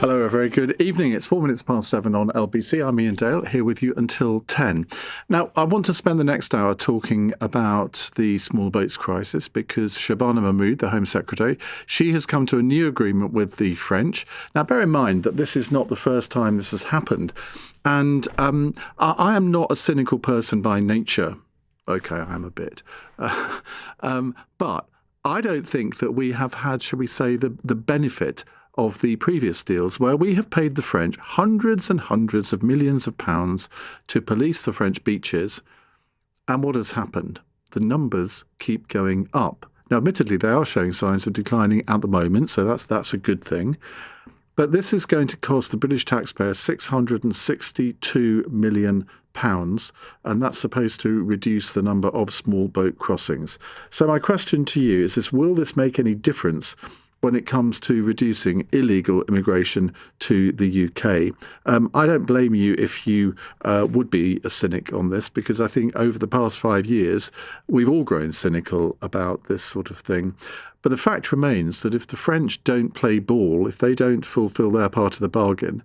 Hello, a very good evening. It's 7:04 on LBC. I'm Iain Dale, here with you until 10. Now, I want to spend the next hour talking about the small boats crisis because Shabana Mahmood, the Home Secretary, she has come to a new agreement with the French. Now, bear in mind that this is not the first time this has happened. And I am not a cynical person by nature. OK, I am a bit. But I don't think that we have had, shall we say, the benefit of the previous deals where we have paid the French hundreds and hundreds of millions of pounds to police the French beaches. And what has happened? The numbers keep going up. Now, admittedly, they are showing signs of declining at the moment, so that's a good thing. But this is going to cost the British taxpayer £662 million, and that's supposed to reduce the number of small boat crossings. So my question to you is will this make any difference when it comes to reducing illegal immigration to the UK? I don't blame you if you would be a cynic on this, because I think over the past 5 years, we've all grown cynical about this sort of thing. But the fact remains that if the French don't play ball, if they don't fulfil their part of the bargain,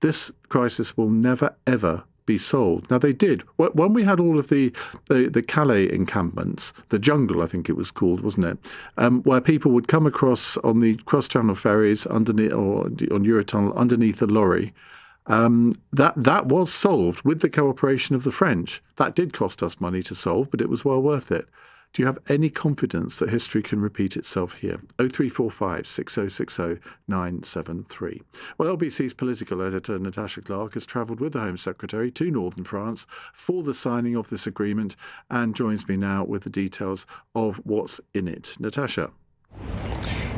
this crisis will never, ever be solved. Now, they did. When we had all of the Calais encampments, the jungle, I think it was called, wasn't it, where people would come across on the cross-channel ferries underneath, or on Eurotunnel underneath a lorry, that was solved with the cooperation of the French. That did cost us money to solve, but it was well worth it. Do you have any confidence that history can repeat itself here? 0345 6060 973. Well, LBC's political editor Natasha Clark has travelled with the Home Secretary to northern France for the signing of this agreement and joins me now with the details of what's in it. Natasha.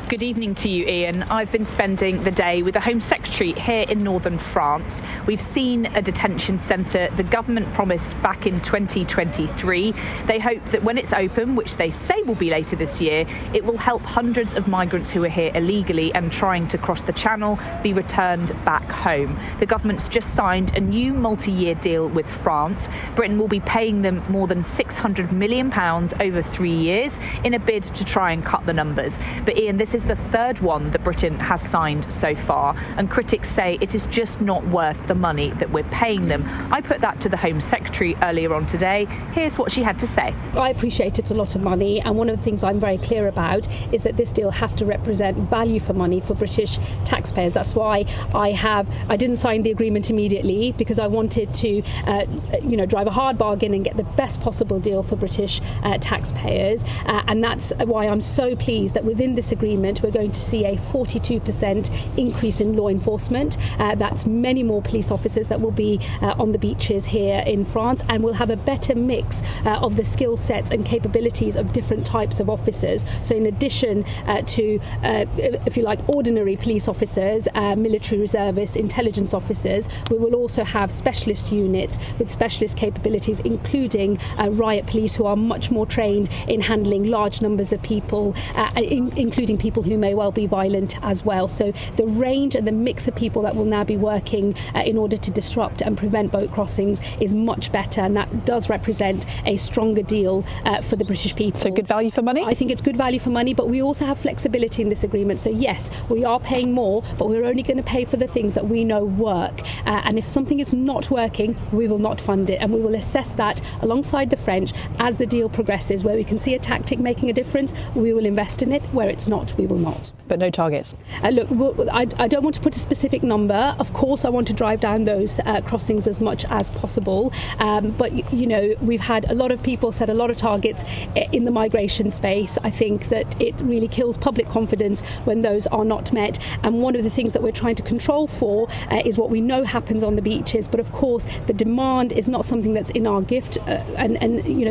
Good evening to you, Iain. I've been spending the day with the Home Secretary here in northern France. We've seen a detention centre the government promised back in 2023. They hope that when it's open, which they say will be later this year, it will help hundreds of migrants who are here illegally and trying to cross the channel be returned back home. The government's just signed a new multi-year deal with France. Britain will be paying them more than £600 million over 3 years in a bid to try and cut the numbers. But Iain, this is the third one that Britain has signed so far, and critics say it is just not worth the money that we're paying them. I put that to the Home Secretary earlier on today. Here's what she had to say. I appreciate it's a lot of money, and one of the things I'm very clear about is that this deal has to represent value for money for British taxpayers. That's why I didn't sign the agreement immediately, because I wanted to drive a hard bargain and get the best possible deal for British taxpayers, and that's why I'm so pleased that within this agreement we're going to see a 42% increase in law enforcement. That's many more police officers that will be on the beaches here in France, and we'll have a better mix of the skill sets and capabilities of different types of officers. So in addition to, if you like, ordinary police officers, military reservists, intelligence officers, we will also have specialist units with specialist capabilities, including riot police, who are much more trained in handling large numbers of people, including people who may well be violent as well. So the range and the mix of people that will now be working in order to disrupt and prevent boat crossings is much better, and that does represent a stronger deal for the British people. So good value for money? I think it's good value for money, but we also have flexibility in this agreement. So yes, we are paying more, but we're only going to pay for the things that we know work. And if something is not working, we will not fund it, and we will assess that alongside the French as the deal progresses. Where we can see a tactic making a difference, we will invest in it. Where it's not, we will not. But no targets? Look, I don't want to put a specific number. Of course, I want to drive down those crossings as much as possible. But, we've had a lot of people set a lot of targets in the migration space. I think that it really kills public confidence when those are not met. And one of the things that we're trying to control for is what we know happens on the beaches. But of course, the demand is not something that's in our gift. And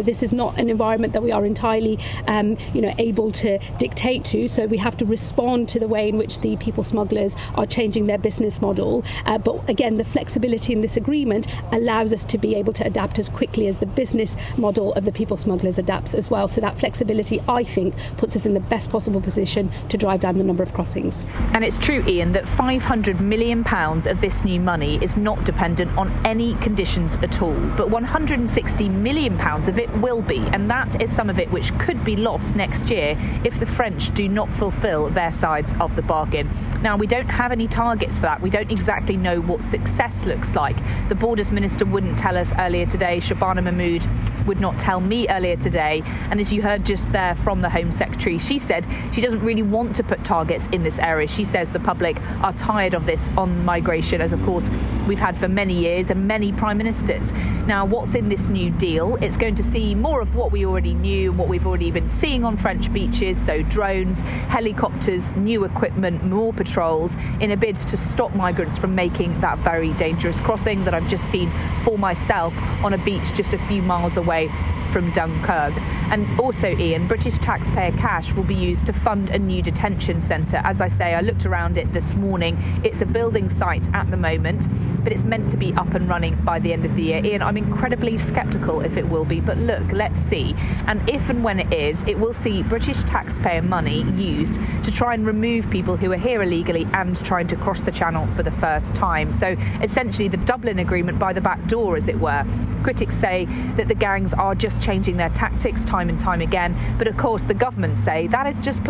this is not an environment that we are entirely, able to dictate to. So we have to respond to the way in which the people smugglers are changing their business model. But again, the flexibility in this agreement allows us to be able to adapt as quickly as the business model of the people smugglers adapts as well. So that flexibility, I think, puts us in the best possible position to drive down the number of crossings. And it's true, Iain, that £500 million of this new money is not dependent on any conditions at all. But £160 million of it will be, and that is some of it which could be lost next year if the French do not fulfil fulfil their sides of the bargain. Now, we don't have any targets for that. We don't exactly know what success looks like. The Borders Minister wouldn't tell us earlier today. Shabana Mahmood would not tell me earlier today. And as you heard just there from the Home Secretary, she said she doesn't really want to put targets in this area. She says the public are tired of this on migration, as of course we've had for many years and many prime ministers. Now, what's in this new deal? It's going to see more of what we already knew and what we've already been seeing on French beaches, so drones, helicopters, new equipment, more patrols, in a bid to stop migrants from making that very dangerous crossing that I've just seen for myself on a beach just a few miles away from Dunkirk. And also, Iain, British taxpayer cash will be used to fund a new detention centre. As I say, I looked around it this morning. It's a building site at the moment, but it's meant to be up and running by the end of the year. Iain, I'm incredibly sceptical if it will be, but look, let's see. And if and when it is, it will see British taxpayer money used to try and remove people who are here illegally and trying to cross the channel for the first time. So essentially the Dublin Agreement by the back door, as it were. Critics say that the gangs are just changing their tactics time and time again, but of course the government say that is just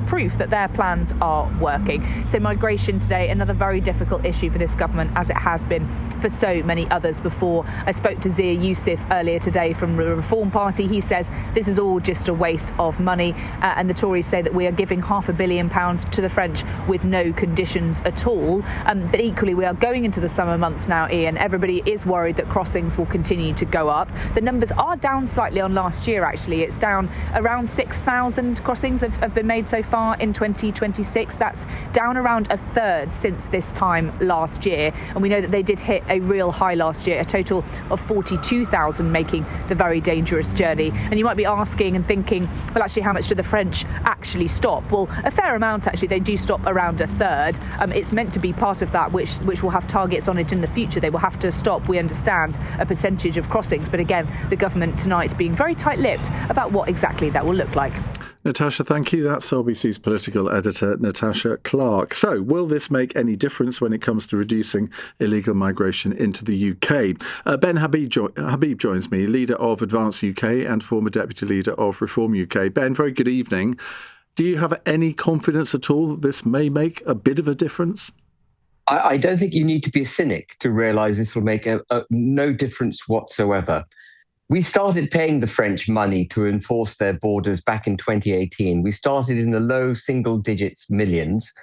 proof that their plans are working. So migration today, another very difficult issue for this government, as it has been for so many others before. I spoke to Zia Youssef earlier today from the Reform Party. He says this is all just a waste of money, and the Tories say that we are giving £500 million to the French with no conditions at all. But equally, we are going into the summer months now, Iain. Everybody is worried that crossings will continue to go up. The numbers are down slightly on last year, actually. It's down around 6,000 crossings have been made so far in 2026. That's down around a third since this time last year. And we know that they did hit a real high last year, a total of 42,000 making the very dangerous journey. And you might be asking and thinking, well, actually, how much do the French actually stop? Well, a fair amount, actually. They do stop around a third. It's meant to be part of that, which will have targets on it in the future. They will have to stop, we understand, a percentage of crossings. But again, the government tonight being very tight-lipped about what exactly that will look like. Natasha, thank you. That's LBC's political editor, Natasha Clark. So, will this make any difference when it comes to reducing illegal migration into the UK? Ben Habib joins me, leader of Advance UK and former deputy leader of Reform UK. Ben, very good evening. Do you have any confidence at all that this may make a bit of a difference? I don't think you need to be a cynic to realise this will make no difference whatsoever. We started paying the French money to enforce their borders back in 2018. We started in the low single digits millions,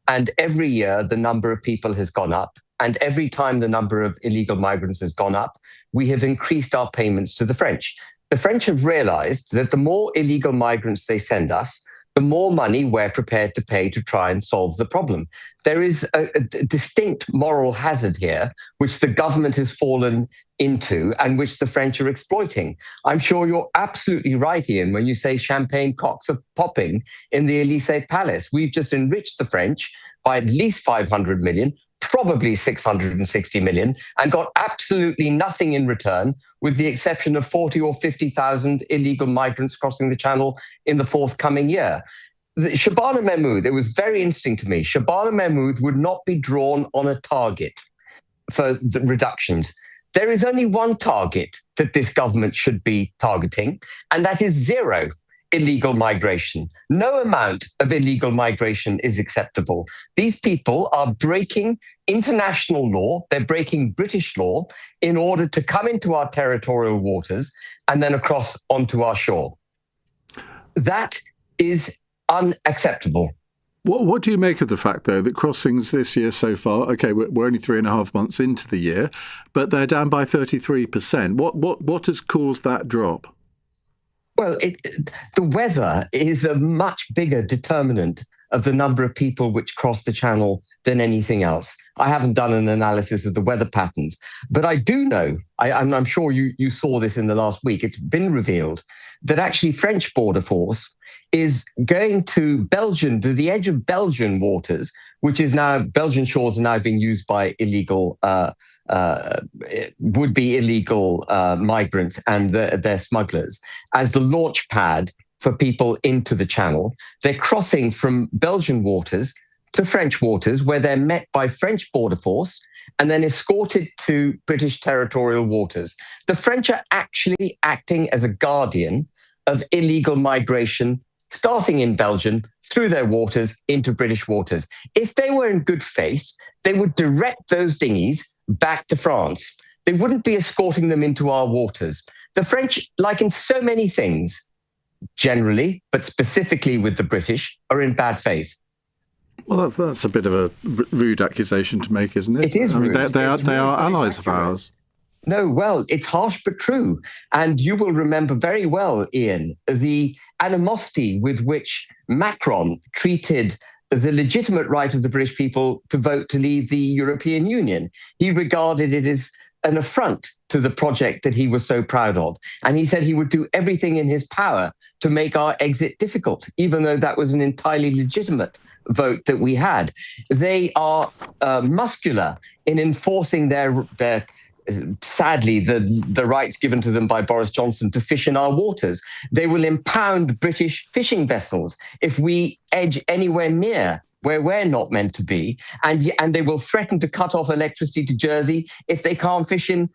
and every year the number of people has gone up. And every time the number of illegal migrants has gone up, we have increased our payments to the French. The French have realised that the more illegal migrants they send us, the more money we're prepared to pay to try and solve the problem. There is a distinct moral hazard here, which the government has fallen into and which the French are exploiting. I'm sure you're absolutely right, Iain, when you say champagne cocks are popping in the Élysée Palace. We've just enriched the French by at least 500 million, probably 660 million, and got absolutely nothing in return, with the exception of 40 or 50,000 illegal migrants crossing the channel in the forthcoming year. Shabana Mahmood, it was very interesting to me, Shabana Mahmood would not be drawn on a target for the reductions. There is only one target that this government should be targeting, and that is zero illegal migration. No amount of illegal migration is acceptable. These people are breaking international law, they're breaking British law in order to come into our territorial waters and then across onto our shore. That is unacceptable. What do you make of the fact, though, that crossings this year so far, OK, we're only 3.5 months into the year, but they're down by 33%. What has caused that drop? Well, the weather is a much bigger determinant of the number of people which cross the channel than anything else. I haven't done an analysis of the weather patterns, but I do know, I'm sure you saw this in the last week, it's been revealed that actually French border force is going to Belgium, to the edge of Belgian waters, which is now, Belgian shores are now being used by illegal, would-be illegal migrants and their smugglers as the launch pad for people into the channel. They're crossing from Belgian waters to French waters, where they're met by French border force and then escorted to British territorial waters. The French are actually acting as a guardian of illegal migration starting in Belgium, through their waters into British waters. If they were in good faith, they would direct those dinghies back to France. They wouldn't be escorting them into our waters. The French, like in so many things, generally, but specifically with the British, are in bad faith. Well, that's a bit of a rude accusation to make, isn't it? It is rude. They are allies of ours. No, well, it's harsh but true. And you will remember very well, Ian, the animosity with which Macron treated the legitimate right of the British people to vote to leave the European Union. He regarded it as an affront to the project that he was so proud of. And he said he would do everything in his power to make our exit difficult, even though that was an entirely legitimate vote that we had. They are muscular in enforcing their sadly, the rights given to them by Boris Johnson to fish in our waters. They will impound British fishing vessels if we edge anywhere near where we're not meant to be. And they will threaten to cut off electricity to Jersey if they can't fish in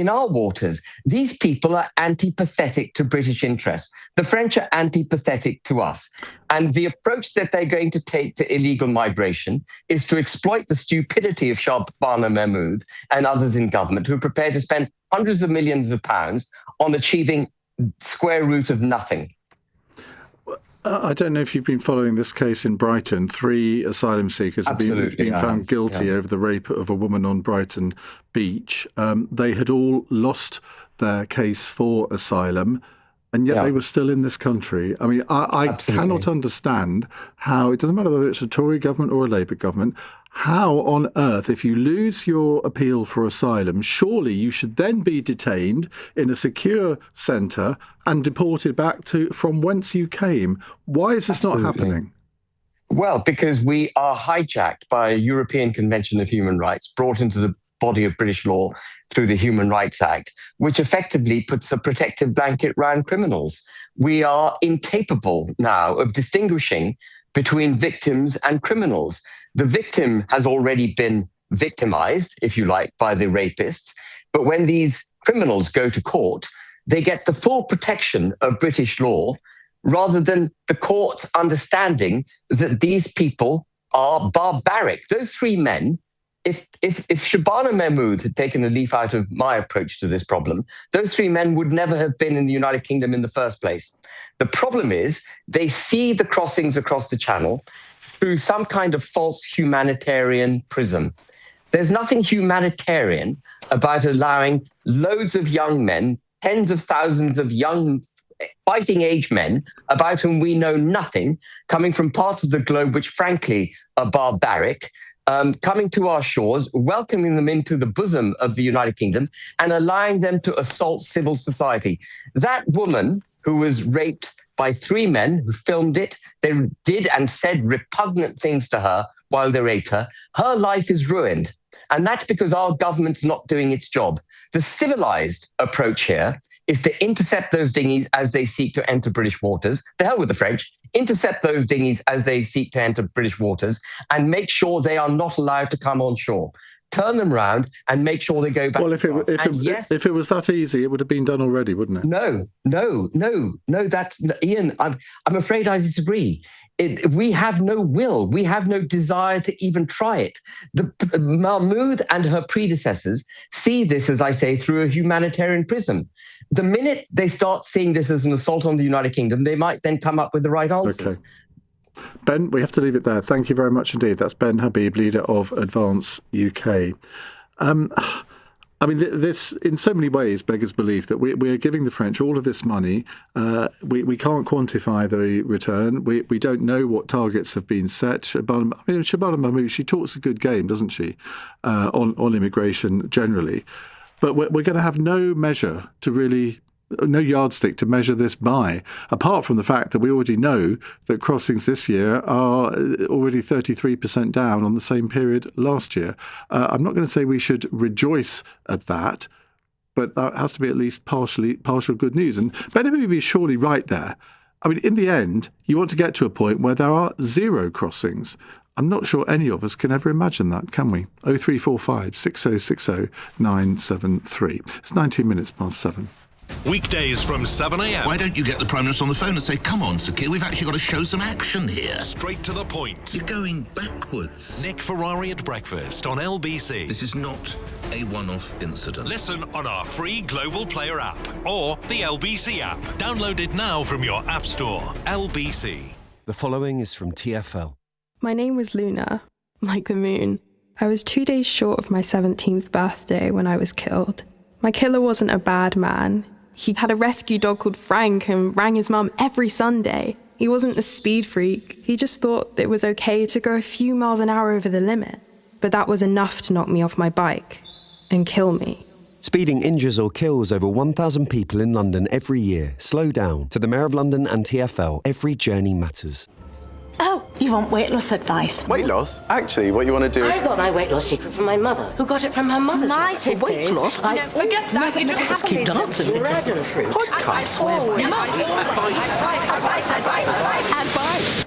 our waters. These people are antipathetic to British interests. The French are antipathetic to us. And the approach that they're going to take to illegal migration is to exploit the stupidity of Shabana Mahmood and others in government who are prepared to spend hundreds of millions of pounds on achieving square root of nothing. I don't know if you've been following this case in Brighton. 3 asylum seekers have been found guilty over the rape of a woman on Brighton Beach. They had all lost their case for asylum, and yet they were still in this country. I mean, I cannot understand how, it doesn't matter whether it's a Tory government or a Labour government, how on earth, if you lose your appeal for asylum, surely you should then be detained in a secure centre and deported back to from whence you came. Why is this not happening? Well, because we are hijacked by a European Convention of Human Rights brought into the body of British law through the Human Rights Act, which effectively puts a protective blanket around criminals. We are incapable now of distinguishing between victims and criminals. The victim has already been victimized, if you like, by the rapists. But when these criminals go to court, they get the full protection of British law rather than the court's understanding that these people are barbaric. Those 3 men, if Shabana Mahmood had taken a leaf out of my approach to this problem, those 3 men would never have been in the United Kingdom in the first place. The problem is they see the crossings across the Channel through some kind of false humanitarian prism. There's nothing humanitarian about allowing loads of young men, tens of thousands of young fighting age men about whom we know nothing, coming from parts of the globe which frankly are barbaric, coming to our shores, welcoming them into the bosom of the United Kingdom and allowing them to assault civil society. That woman who was raped by 3 men who filmed it, they did and said repugnant things to her while they raped her. Her life is ruined. And that's because our government's not doing its job. The civilized approach here is to intercept those dinghies as they seek to enter British waters. The hell with the French. Intercept those dinghies as they seek to enter British waters and make sure they are not allowed to come on shore. Turn them round and make sure they go back. Well, if it was that easy, it would have been done already, wouldn't it? No. That's Ian. I'm afraid I disagree. We have no will. We have no desire to even try it. Mahmoud and her predecessors see this, as I say, through a humanitarian prism. The minute they start seeing this as an assault on the United Kingdom, they might then come up with the right answers. Okay. Ben, we have to leave it there. Thank you very much indeed. That's Ben Habib, leader of Advance UK. I mean, this in so many ways beggars belief that we are giving the French all of this money. We can't quantify the return. We don't know what targets have been set. Shabana Mahmood, she talks a good game, doesn't she, on immigration generally. But we're going to have no measure to really, no yardstick to measure this by, apart from the fact that we already know that crossings this year are already 33% down on the same period last year. I'm not going to say we should rejoice at that, but that has to be at least partial good news. And Ben Habib is surely right there. I mean, in the end, you want to get to a point where there are 0 crossings. I'm not sure any of us can ever imagine that, can we? 0345 6060 973. It's 19 minutes past 7. Weekdays from 7 a.m. Why don't you get the Prime Minister on the phone and say, come on, Sakir, we've actually got to show some action here. Straight to the point. You're going backwards. Nick Ferrari at breakfast on LBC. This is not a one-off incident. Listen on our free Global Player app or the LBC app. Download it now from your app store. LBC. The following is from TfL. My name was Luna, like the moon. I was 2 days short of my 17th birthday when I was killed. My killer wasn't a bad man. He had a rescue dog called Frank and rang his mum every Sunday. He wasn't a speed freak. He just thought it was okay to go a few miles an hour over the limit. But that was enough to knock me off my bike and kill me. Speeding injures or kills over 1,000 people in London every year. Slow down. To the Mayor of London and TfL, every journey matters. Oh, you want weight loss advice? Weight loss? Actually, what you want to do... I got my weight loss secret from my mother, who got it from her mother's My tip weight is... loss. No, forget that. You just keep dancing. Dragon fruit. Podcast. Advice.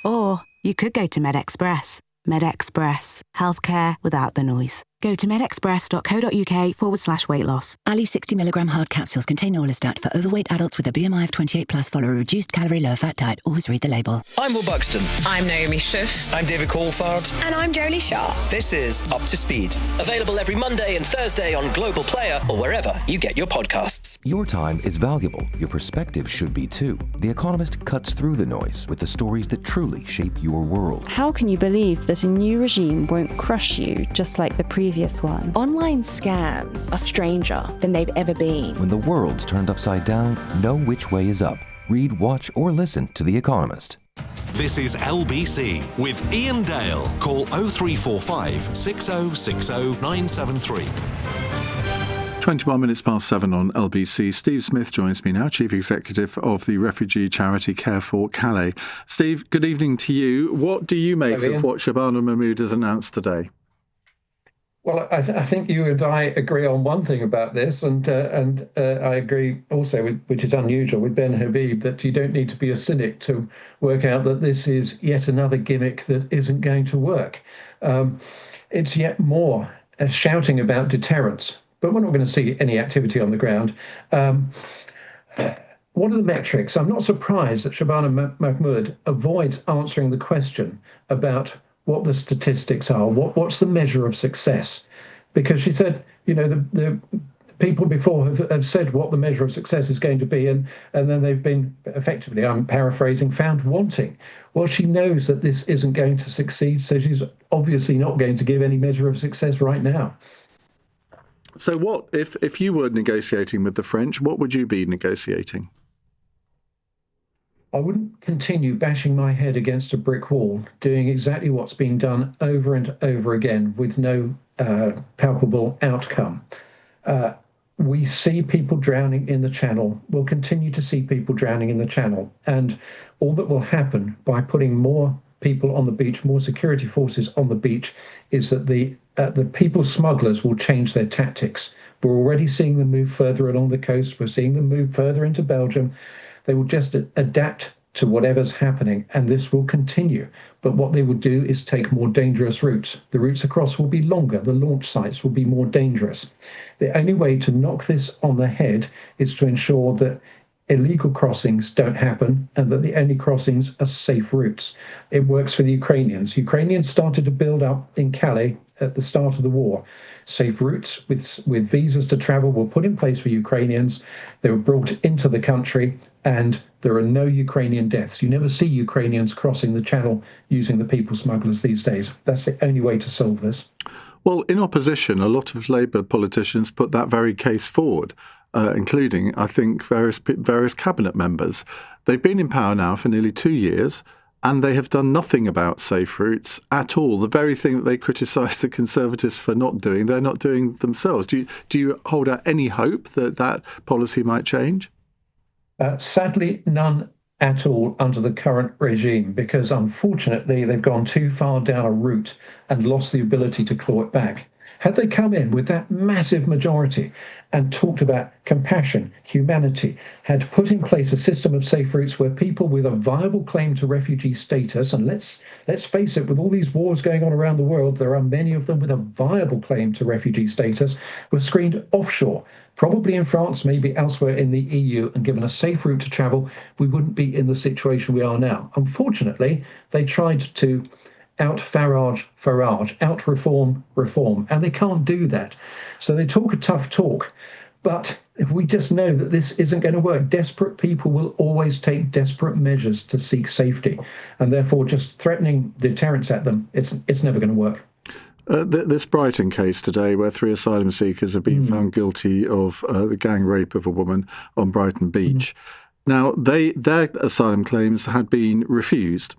Or you could go to MedExpress. MedExpress. Healthcare without the noise. Go to medexpress.co.uk/weight loss. Ali 60mg hard capsules contain orlistat for overweight adults with a BMI of 28+. Follow a reduced calorie, low-fat diet. Always read the label. I'm Will Buxton. I'm Naomi Schiff. I'm David Coulthard. And I'm Jolie Sharp. This is Up to Speed. Available every Monday and Thursday on Global Player or wherever you get your podcasts. Your time is valuable. Your perspective should be too. The Economist cuts through the noise with the stories that truly shape your world. How can you believe that a new regime won't crush you just like the previous one? Online scams are stranger than they've ever been. When the world's turned upside down, know which way is up. Read, watch, or listen to The Economist. This is LBC with Iain Dale. Call 0345 6060 973. 21 minutes past 7 on LBC. Steve Smith joins me now, Chief Executive of the refugee charity Care for Calais. Steve, good evening to you. What do you make of what Shabana Mahmood has announced today? Well, I think you and I agree on one thing about this, and I agree also, which is unusual, with Ben Habib, that you don't need to be a cynic to work out that this is yet another gimmick that isn't going to work. It's yet more shouting about deterrence, but we're not going to see any activity on the ground. What are the metrics? I'm not surprised that Shabana Mahmood avoids answering the question about what the statistics are, what's the measure of success, because she said, the people before have said what the measure of success is going to be, and then they've been effectively, I'm paraphrasing, found wanting. Well, she knows that this isn't going to succeed, so she's obviously not going to give any measure of success right now. So what, if you were negotiating with the French, what would you be negotiating? I wouldn't continue bashing my head against a brick wall, doing exactly what's being done over and over again with no palpable outcome. We see people drowning in the Channel. We'll continue to see people drowning in the Channel. And all that will happen by putting more people on the beach, more security forces on the beach, is that the people smugglers will change their tactics. We're already seeing them move further along the coast. We're seeing them move further into Belgium. They will just adapt to whatever's happening, and this will continue. But what they will do is take more dangerous routes. The routes across will be longer. The launch sites will be more dangerous. The only way to knock this on the head is to ensure that illegal crossings don't happen and that the only crossings are safe routes. It works for the Ukrainians. Ukrainians started to build up in Calais at the start of the war. Safe routes with visas to travel were put in place for Ukrainians. They were brought into the country, and there are no Ukrainian deaths. You never see Ukrainians crossing the Channel using the people smugglers these days. That's the only way to solve this. Well, in opposition, a lot of Labour politicians put that very case forward, including, I think, various cabinet members. They've been in power now for nearly 2 years, and they have done nothing about safe routes at all. The very thing that they criticise the Conservatives for not doing, they're not doing themselves. Do you hold out any hope that that policy might change? Sadly, none at all under the current regime, because unfortunately they've gone too far down a route and lost the ability to claw it back. Had they come in with that massive majority and talked about compassion, humanity, had put in place a system of safe routes where people with a viable claim to refugee status, and let's face it, with all these wars going on around the world, there are many of them with a viable claim to refugee status, were screened offshore, probably in France, maybe elsewhere in the EU, and given a safe route to travel, we wouldn't be in the situation we are now. Unfortunately, they tried to out-Farage, out-reform, and they can't do that. So they talk a tough talk, but we just know that this isn't going to work. Desperate people will always take desperate measures to seek safety, and therefore just threatening deterrence at them, it's never going to work. This Brighton case today, where 3 asylum seekers have been found guilty of the gang rape of a woman on Brighton Beach. Now, their asylum claims had been refused.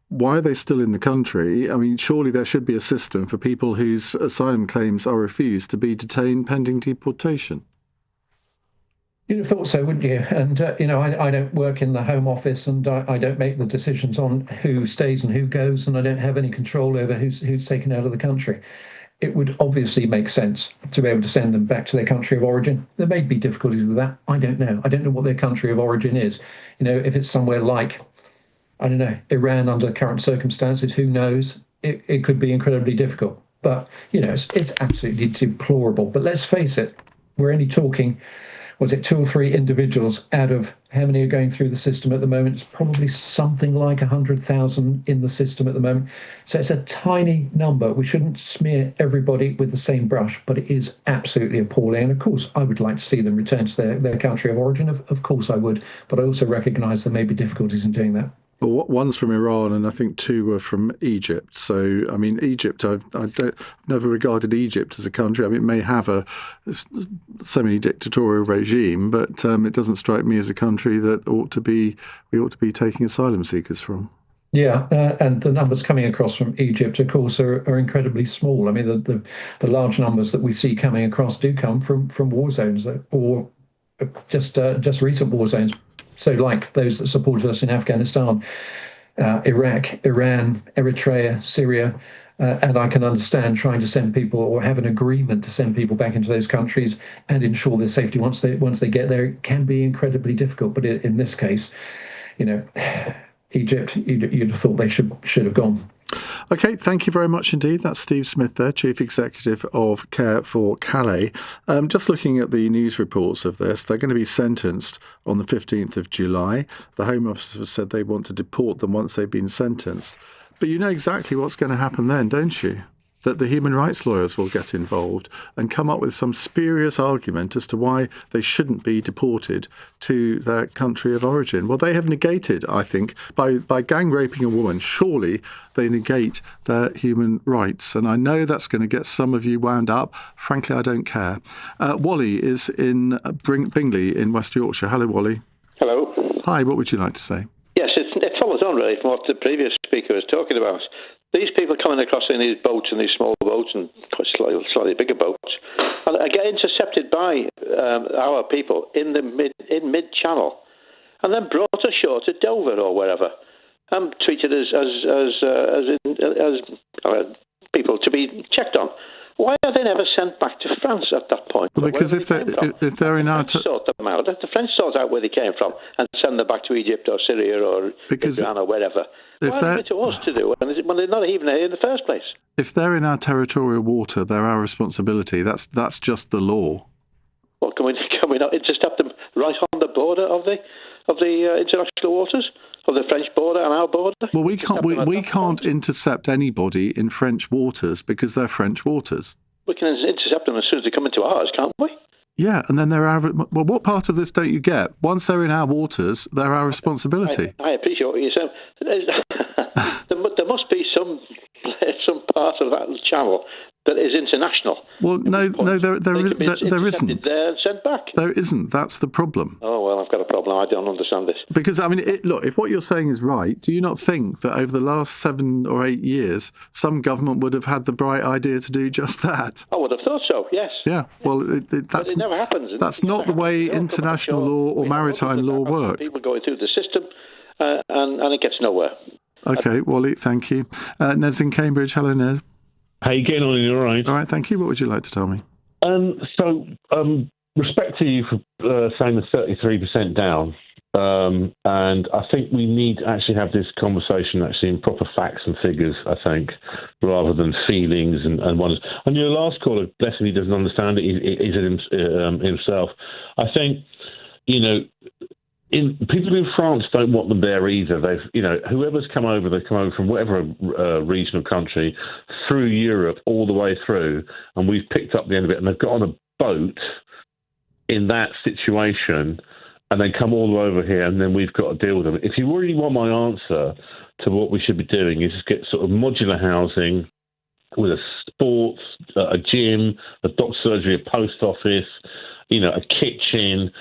Why are they still in the country? I mean, surely there should be a system for people whose asylum claims are refused to be detained pending deportation. You'd have thought so, wouldn't you? And, I don't work in the Home Office, and I don't make the decisions on who stays and who goes, and I don't have any control over who's taken out of the country. It would obviously make sense to be able to send them back to their country of origin. There may be difficulties with that. I don't know. I don't know what their country of origin is. If it's somewhere like, I don't know, Iran under current circumstances, who knows? It could be incredibly difficult. But, it's absolutely deplorable. But let's face it, we're only talking, 2 or 3 individuals out of how many are going through the system at the moment? It's probably something like 100,000 in the system at the moment. So it's a tiny number. We shouldn't smear everybody with the same brush, but it is absolutely appalling. And of course, I would like to see them return to their country of origin. Of course I would. But I also recognise there may be difficulties in doing that. Well, one's from Iran, and I think 2 were from Egypt. So, I mean, Egypt, I've never regarded Egypt as a country. I mean, it may have a semi-dictatorial regime, but it doesn't strike me as a country that we ought to be taking asylum seekers from. Yeah, and the numbers coming across from Egypt, of course, are incredibly small. I mean, the large numbers that we see coming across do come from war zones or just recent war zones. So like those that supported us in Afghanistan, Iraq, Iran, Eritrea, Syria, and I can understand trying to send people or have an agreement to send people back into those countries and ensure their safety once they get there. It can be incredibly difficult, but in this case, Egypt, you'd have thought they should have gone. OK, thank you very much indeed. That's Steve Smith there, Chief Executive of Care for Calais. Just looking at the news reports of this, they're going to be sentenced on the 15th of July. The Home Office has said they want to deport them once they've been sentenced. But you know exactly what's going to happen then, don't you? That the human rights lawyers will get involved and come up with some spurious argument as to why they shouldn't be deported to their country of origin. Well, they have negated, I think, by gang raping a woman, surely they negate their human rights. And I know that's going to get some of you wound up. Frankly, I don't care. Wally is in Bingley in West Yorkshire. Hello, Wally. Hello. Hi, what would you like to say? Yes, it follows on really from what the previous speaker was talking about. These people coming across in these boats and these small boats and slightly bigger boats, and get intercepted by our people in mid-channel, and then brought ashore to Dover or wherever, and treated as people to be checked on. Why are they never sent back to France at that point? Well, because if they're in our sort them out, the French sort out where they came from and send them back to Egypt or Syria or Iran or wherever. Why are they to us to do when they're not even here in the first place? If they're in our territorial water, they're our responsibility. That's just the law. Well, can we not intercept them right on the border of the international waters? Or the French border and our border? Well, we can't intercept anybody in French waters because they're French waters. We can intercept them as soon as they come into ours, can't we? Yeah, and then they're our... Well, what part of this don't you get? Once they're in our waters, they're our responsibility. I appreciate what you're saying. There must be some part of that channel that is international. Well, no, there isn't. There and sent back. There isn't. That's the problem. Oh, well, I've got a problem. I don't understand this. Because, I mean, look, if what you're saying is right, do you not think that over the last 7 or 8 years, some government would have had the bright idea to do just that? I would have thought so, yes. Yeah, well, but it never happens. That's not the way international law or maritime law work. People going through the system, and it gets nowhere. OK, Wally, thank you. Ned's in Cambridge. Hello, Ned. How you getting on? You all right? All right, thank you. What would you like to tell me? Respect to you for saying the 33% down. And I think we need to actually have this conversation actually in proper facts and figures, I think, rather than feelings and wonders. And your last caller, bless him, he doesn't understand it. He's himself. I think, people in France don't want them there either. Whoever's come over, they've come over from whatever regional country through Europe all the way through, and we've picked up the end of it, and they've got on a boat in that situation, and then come all the way over here, and then we've got to deal with them. If you really want my answer to what we should be doing, is just get sort of modular housing with a sports, a gym, a doctor's surgery, a post office, a kitchen,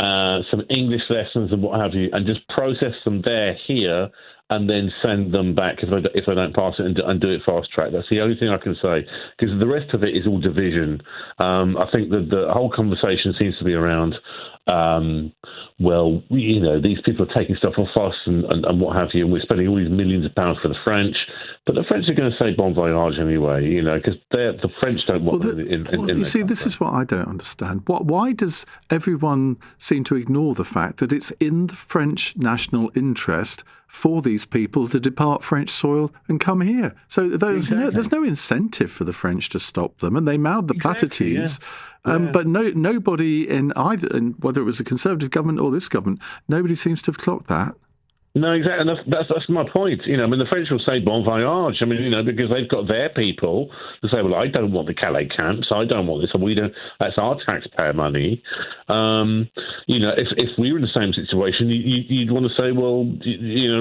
some English lessons and what have you, and just process them here, and then send them back if they don't pass it and do it fast track. That's the only thing I can say, because the rest of it is all division. I think that the whole conversation seems to be around, these people are taking stuff off us and what have you, and we're spending all these millions of pounds for the French, but the French are going to say bon voyage anyway, because the French don't want them in you see, this is what I don't understand. Why does everyone seem to ignore the fact that it's in the French national interest for these people to depart French soil and come here? So there's no incentive for the French to stop them, and they mouth the platitudes. But nobody in whether it was the Conservative government or this government, nobody seems to have clocked that. No, exactly. And that's my point. The French will say bon voyage. Because they've got their people to say, well, I don't want the Calais camps. I don't want this. And we don't. That's our taxpayer money. If we were in the same situation, you'd want to say, well,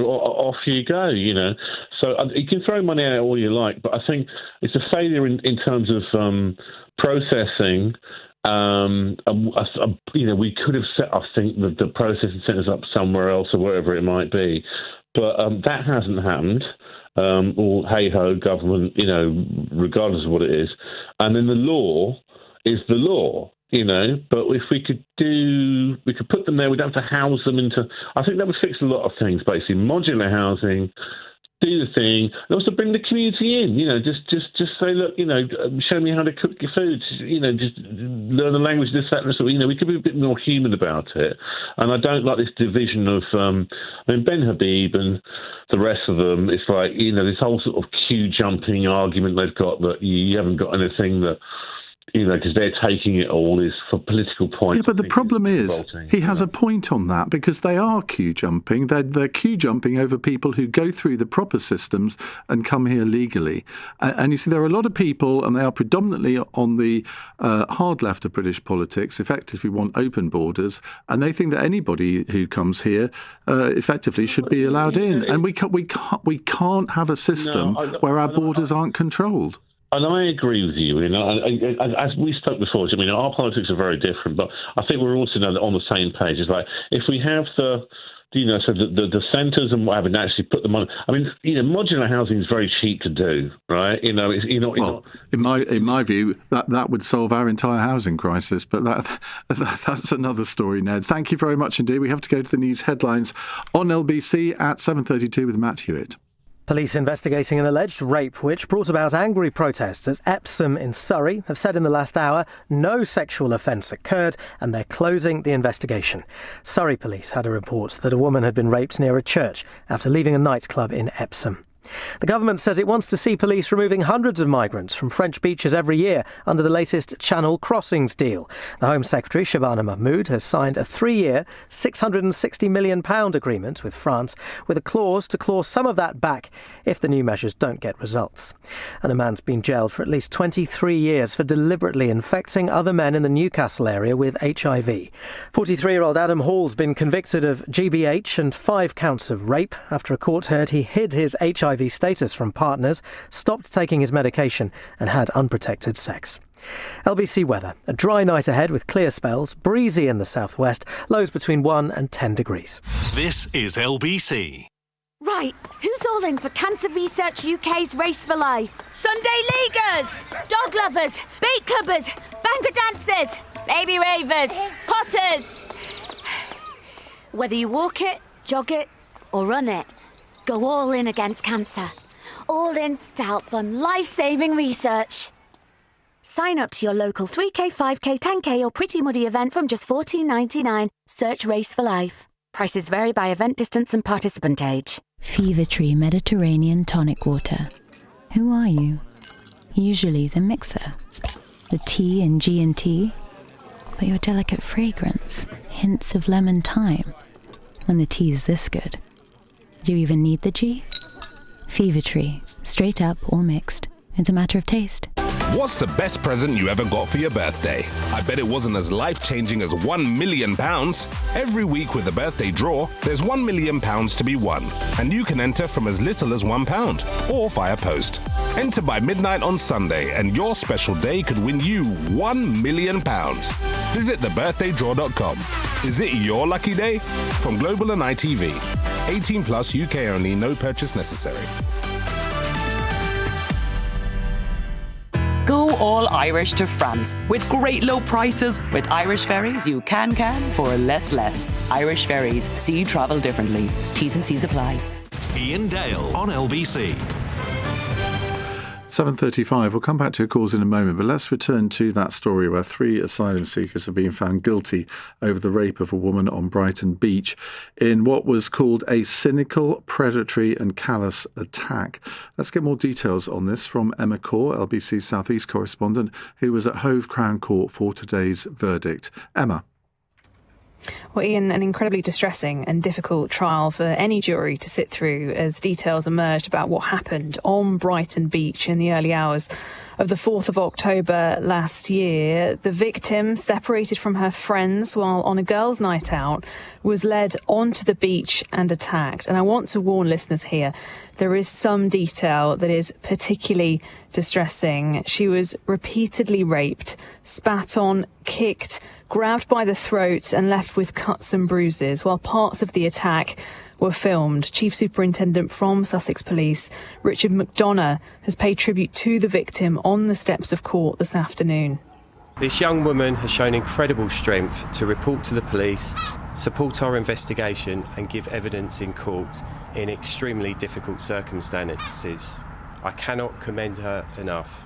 off you go. So you can throw money at it all you like, but I think it's a failure in terms of processing. We could have set, I think, the processing centres up somewhere else or wherever it might be, but that hasn't happened. Or hey ho, government, regardless of what it is. And then the law is the law, But if we could put them there. We'd have to house them into. I think that would fix a lot of things. Basically, modular housing. Do the thing, and also bring the community in. Just say, look, show me how to cook your food. Just learn the language, this, that, and this. We could be a bit more human about it. And I don't like this division of. Ben Habib and the rest of them. It's like this whole sort of queue jumping argument they've got that you haven't got anything that. Because they're taking it all is for political points. Yeah, but the problem is he has a point on that, because they are queue jumping. They're queue jumping over people who go through the proper systems and come here legally. And you see, there are a lot of people, and they are predominantly on the hard left of British politics, effectively want open borders, and they think that anybody who comes here effectively should be allowed in. And we can't have a system where our borders aren't controlled. And I agree with you. As we spoke before, our politics are very different, but I think we're also on the same page. It's like if we have the centres and what have you, and actually put them on. Modular housing is very cheap to do, right? In my view, that would solve our entire housing crisis. But that's another story, Ned. Thank you very much indeed. We have to go to the news headlines on LBC at 7:32 with Matt Hewitt. Police investigating an alleged rape which brought about angry protests at Epsom in Surrey have said in the last hour no sexual offence occurred and they're closing the investigation. Surrey police had a report that a woman had been raped near a church after leaving a nightclub in Epsom. The government says it wants to see police removing hundreds of migrants from French beaches every year under the latest Channel Crossings deal. The Home Secretary, Shabana Mahmood, has signed a 3-year, £660 million agreement with France with a clause to claw some of that back if the new measures don't get results. And a man's been jailed for at least 23 years for deliberately infecting other men in the Newcastle area with HIV. 43-year-old Adam Hall's been convicted of GBH and 5 counts of rape after a court heard he hid his HIV status from partners, stopped taking his medication and had unprotected sex. LBC weather. A dry night ahead with clear spells, breezy in the southwest, lows between 1 and 10 degrees. This is LBC. Right, who's all in for Cancer Research UK's Race for Life? Sunday Leaguers, dog lovers, beat clubbers, banker dancers, baby ravers, potters. Whether you walk it, jog it or run it, go all in against cancer. all in to help fund life-saving research. Sign up to your local 3K, 5K, 10K or Pretty Muddy event from just $14.99. Search Race for Life. Prices vary by event distance and participant age. Fever Tree Mediterranean Tonic Water. Who are you? Usually the mixer, the T in G&T, but your delicate fragrance, hints of lemon thyme. When the tea's this good, do you even need the G? Fever Tree, straight up or mixed. It's a matter of taste. What's the best present you ever got for your birthday? I bet it wasn't as life-changing as £1 million. Every week with the birthday draw, there's £1 million to be won. And you can enter from as little as £1 or via post. Enter by midnight on Sunday and your special day could win you £1 million. Visit thebirthdaydraw.com. Is it your lucky day? From Global and ITV. 18 plus, UK only, no purchase necessary. Go all Irish to France with great low prices. With Irish Ferries, you can for less. Irish Ferries, see travel differently. T's and C's apply. Iain Dale on LBC. 7:35. We'll come back to your calls in a moment, but let's return to that story where 3 asylum seekers have been found guilty over the rape of a woman on Brighton Beach in what was called a cynical, predatory and callous attack. Let's get more details on this from Emma Core, LBC's South East correspondent, who was at Hove Crown Court for today's verdict. Emma. Well, Ian, an incredibly distressing and difficult trial for any jury to sit through as details emerged about what happened on Brighton Beach in the early hours of the 4th of October last year. The victim, separated from her friends while on a girls' night out, was led onto the beach and attacked. And I want to warn listeners here, there is some detail that is particularly distressing. She was repeatedly raped, spat on, kicked, grabbed by the throat and left with cuts and bruises, while parts of the attack were filmed. Chief Superintendent from Sussex Police, Richard McDonough, has paid tribute to the victim on the steps of court this afternoon. This young woman has shown incredible strength to report to the police, support our investigation and give evidence in court in extremely difficult circumstances. I cannot commend her enough.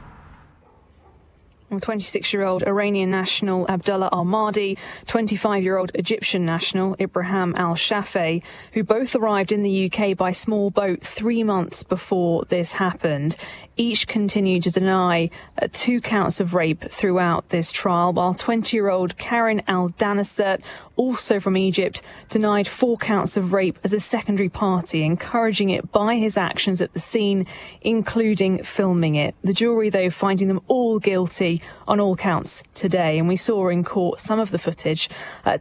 26-year-old Iranian national Abdullah Al-Mahdi, 25-year-old Egyptian national Ibrahim Al-Shafei, who both arrived in the UK by small boat 3 months before this happened. Each continued to deny 2 counts of rape throughout this trial, while 20-year-old Karin Al-Danasert, also from Egypt, denied 4 counts of rape as a secondary party, encouraging it by his actions at the scene, including filming it. The jury, though, finding them all guilty on all counts today. And we saw in court some of the footage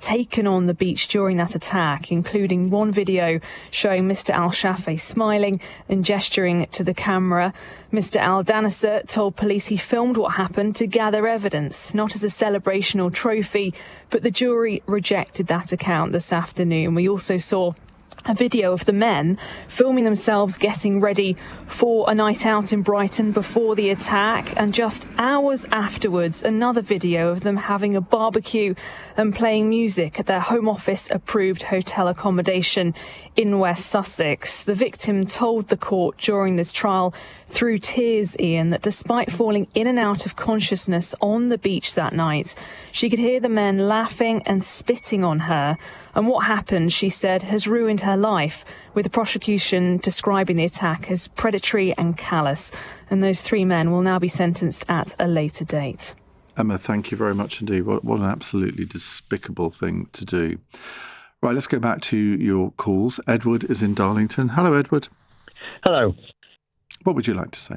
taken on the beach during that attack, including one video showing Mr. Al-Shafei smiling and gesturing to the camera. Mr. Al-Danasert told police he filmed what happened to gather evidence, not as a celebration or trophy, but the jury rejected that account this afternoon. We also saw a video of the men filming themselves getting ready for a night out in Brighton before the attack, and just hours afterwards another video of them having a barbecue and playing music at their Home Office approved hotel accommodation in West Sussex. The victim told the court during this trial through tears, Ian, that despite falling in and out of consciousness on the beach that night, she could hear the men laughing and spitting on her. And what happened, she said, has ruined her life, with the prosecution describing the attack as predatory and callous. And those 3 men will now be sentenced at a later date. Emma, thank you very much indeed. What an absolutely despicable thing to do. Right, let's go back to your calls. Edward is in Darlington. Hello, Edward. Hello. What would you like to say?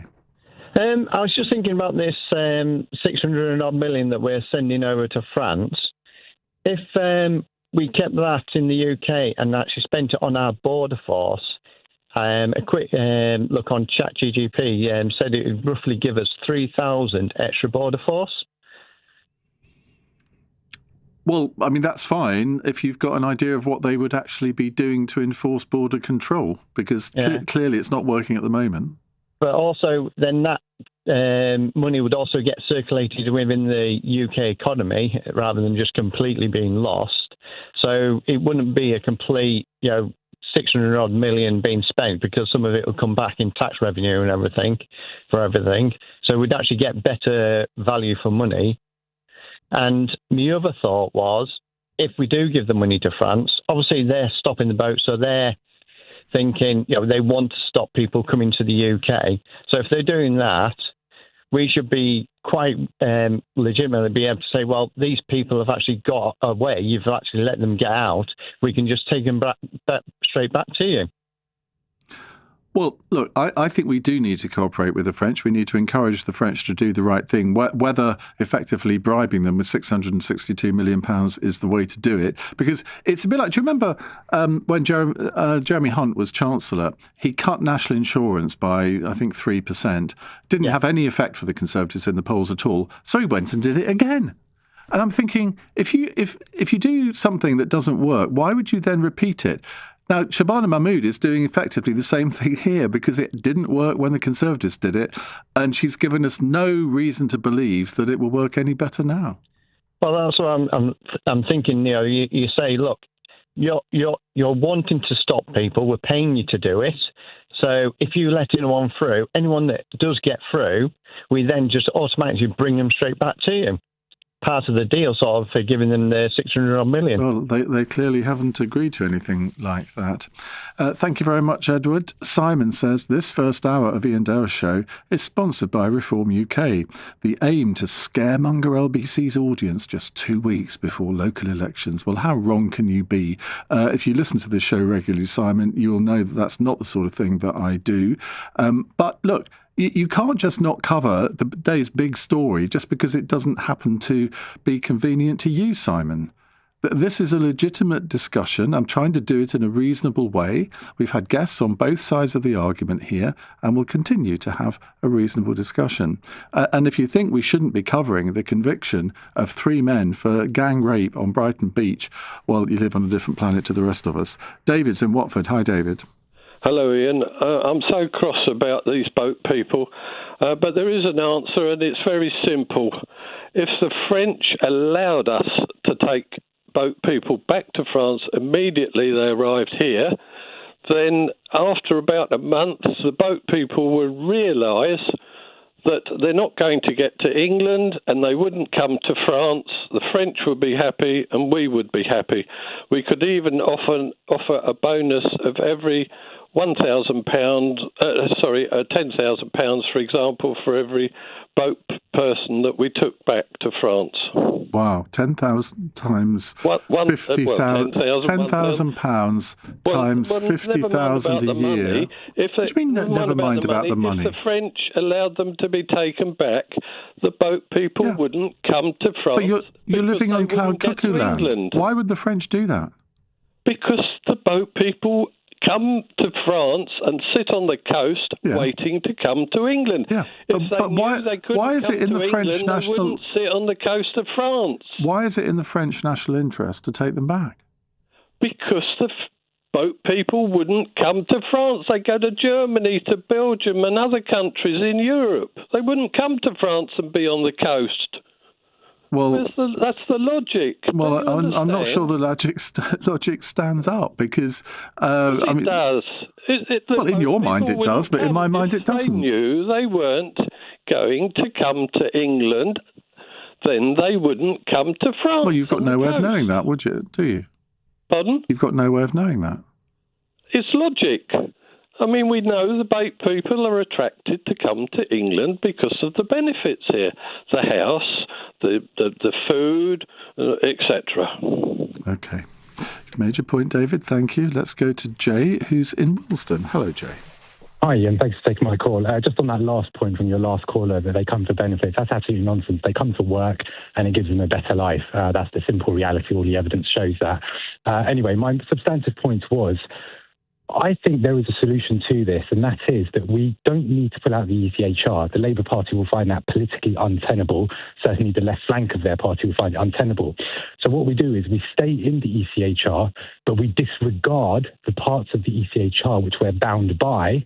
I was just thinking about this 600 odd million that we're sending over to France. If we kept that in the UK and actually spent it on our border force, a quick look on ChatGPT said it would roughly give us 3,000 extra border force. Well, I mean, that's fine if you've got an idea of what they would actually be doing to enforce border control, because clearly it's not working at the moment. But also, then that money would also get circulated within the UK economy rather than just completely being lost. So it wouldn't be a complete, 600 odd million being spent, because some of it will come back in tax revenue and everything. So we'd actually get better value for money. And my other thought was, if we do give the money to France, obviously they're stopping the boat, so they're thinking, they want to stop people coming to the UK. So if they're doing that, we should be quite legitimately be able to say, well, these people have actually got away. You've actually let them get out. We can just take them back straight back to you. Well, look, I think we do need to cooperate with the French. We need to encourage the French to do the right thing. Whether effectively bribing them with £662 million is the way to do it. Because it's a bit like, do you remember when Jeremy Hunt was Chancellor, he cut national insurance by, I think, 3%. Didn't have any effect for the Conservatives in the polls at all. So he went and did it again. And I'm thinking, if you do something that doesn't work, why would you then repeat it? Now, Shabana Mahmood is doing effectively the same thing here, because it didn't work when the Conservatives did it, and she's given us no reason to believe that it will work any better now. Well, that's what I'm thinking. You say, look, you're wanting to stop people. We're paying you to do it. So if you let anyone through, anyone that does get through, we then just automatically bring them straight back to you. Part of the deal, sort of, for giving them the 600 million. Well, they clearly haven't agreed to anything like that. Thank you very much, Edward. Simon says, this first hour of Iain Dale's show is sponsored by Reform UK. The aim to scaremonger LBC's audience just 2 weeks before local elections. Well, how wrong can you be? If you listen to this show regularly, Simon, you will know that that's not the sort of thing that I do. But look, you can't just not cover the day's big story just because it doesn't happen to be convenient to you, Simon. This is a legitimate discussion. I'm trying to do it in a reasonable way. We've had guests on both sides of the argument here, and we'll continue to have a reasonable discussion. And if you think we shouldn't be covering the conviction of 3 men for gang rape on Brighton Beach, well, you live on a different planet to the rest of us. David's in Watford. Hi, David. Hello, Ian. I'm so cross about these boat people, but there is an answer, and it's very simple. If the French allowed us to take boat people back to France immediately they arrived here, then after about a month, the boat people would realise that they're not going to get to England and they wouldn't come to France. The French would be happy and we would be happy. We could even offer a bonus of every £10,000, for example, for every boat person that we took back to France. Wow, 10,000 times 50,000, £10,000 times 50,000 a year. What do you mean never mind about the money? If the French allowed them to be taken back, the boat people wouldn't come to France. But you're living on cloud cuckoo land. Why would the French do that? Because the boat people come to France and sit on the coast waiting to come to England. Yeah. But why is it in the French national... They wouldn't sit on the coast of France. Why is it in the French national interest to take them back? Because the boat people wouldn't come to France. They go to Germany, to Belgium and other countries in Europe. They wouldn't come to France and be on the coast. Well, that's the logic. Well, I'm not sure the logic stands up, because it does. Well, in your mind it does, but in my mind it doesn't. They knew they weren't going to come to England, then they wouldn't come to France. Well, you've got no way of knowing that, would you? Do you? Pardon? You've got no way of knowing that. It's logic. I mean, we know the boat people are attracted to come to England because of the benefits here. The house, the food, etc. OK. You've made your point, David. Thank you. Let's go to Jay, who's in Willesden. Hello, Jay. Hi, Ian. Thanks for taking my call. Just on that last point from your last caller, that they come for benefits, that's absolutely nonsense. They come to work and it gives them a better life. That's the simple reality. All the evidence shows that. Anyway, my substantive point was, I think there is a solution to this, and that is that we don't need to pull out the ECHR. The Labour Party will find that politically untenable. Certainly the left flank of their party will find it untenable. So what we do is we stay in the ECHR, but we disregard the parts of the ECHR which we're bound by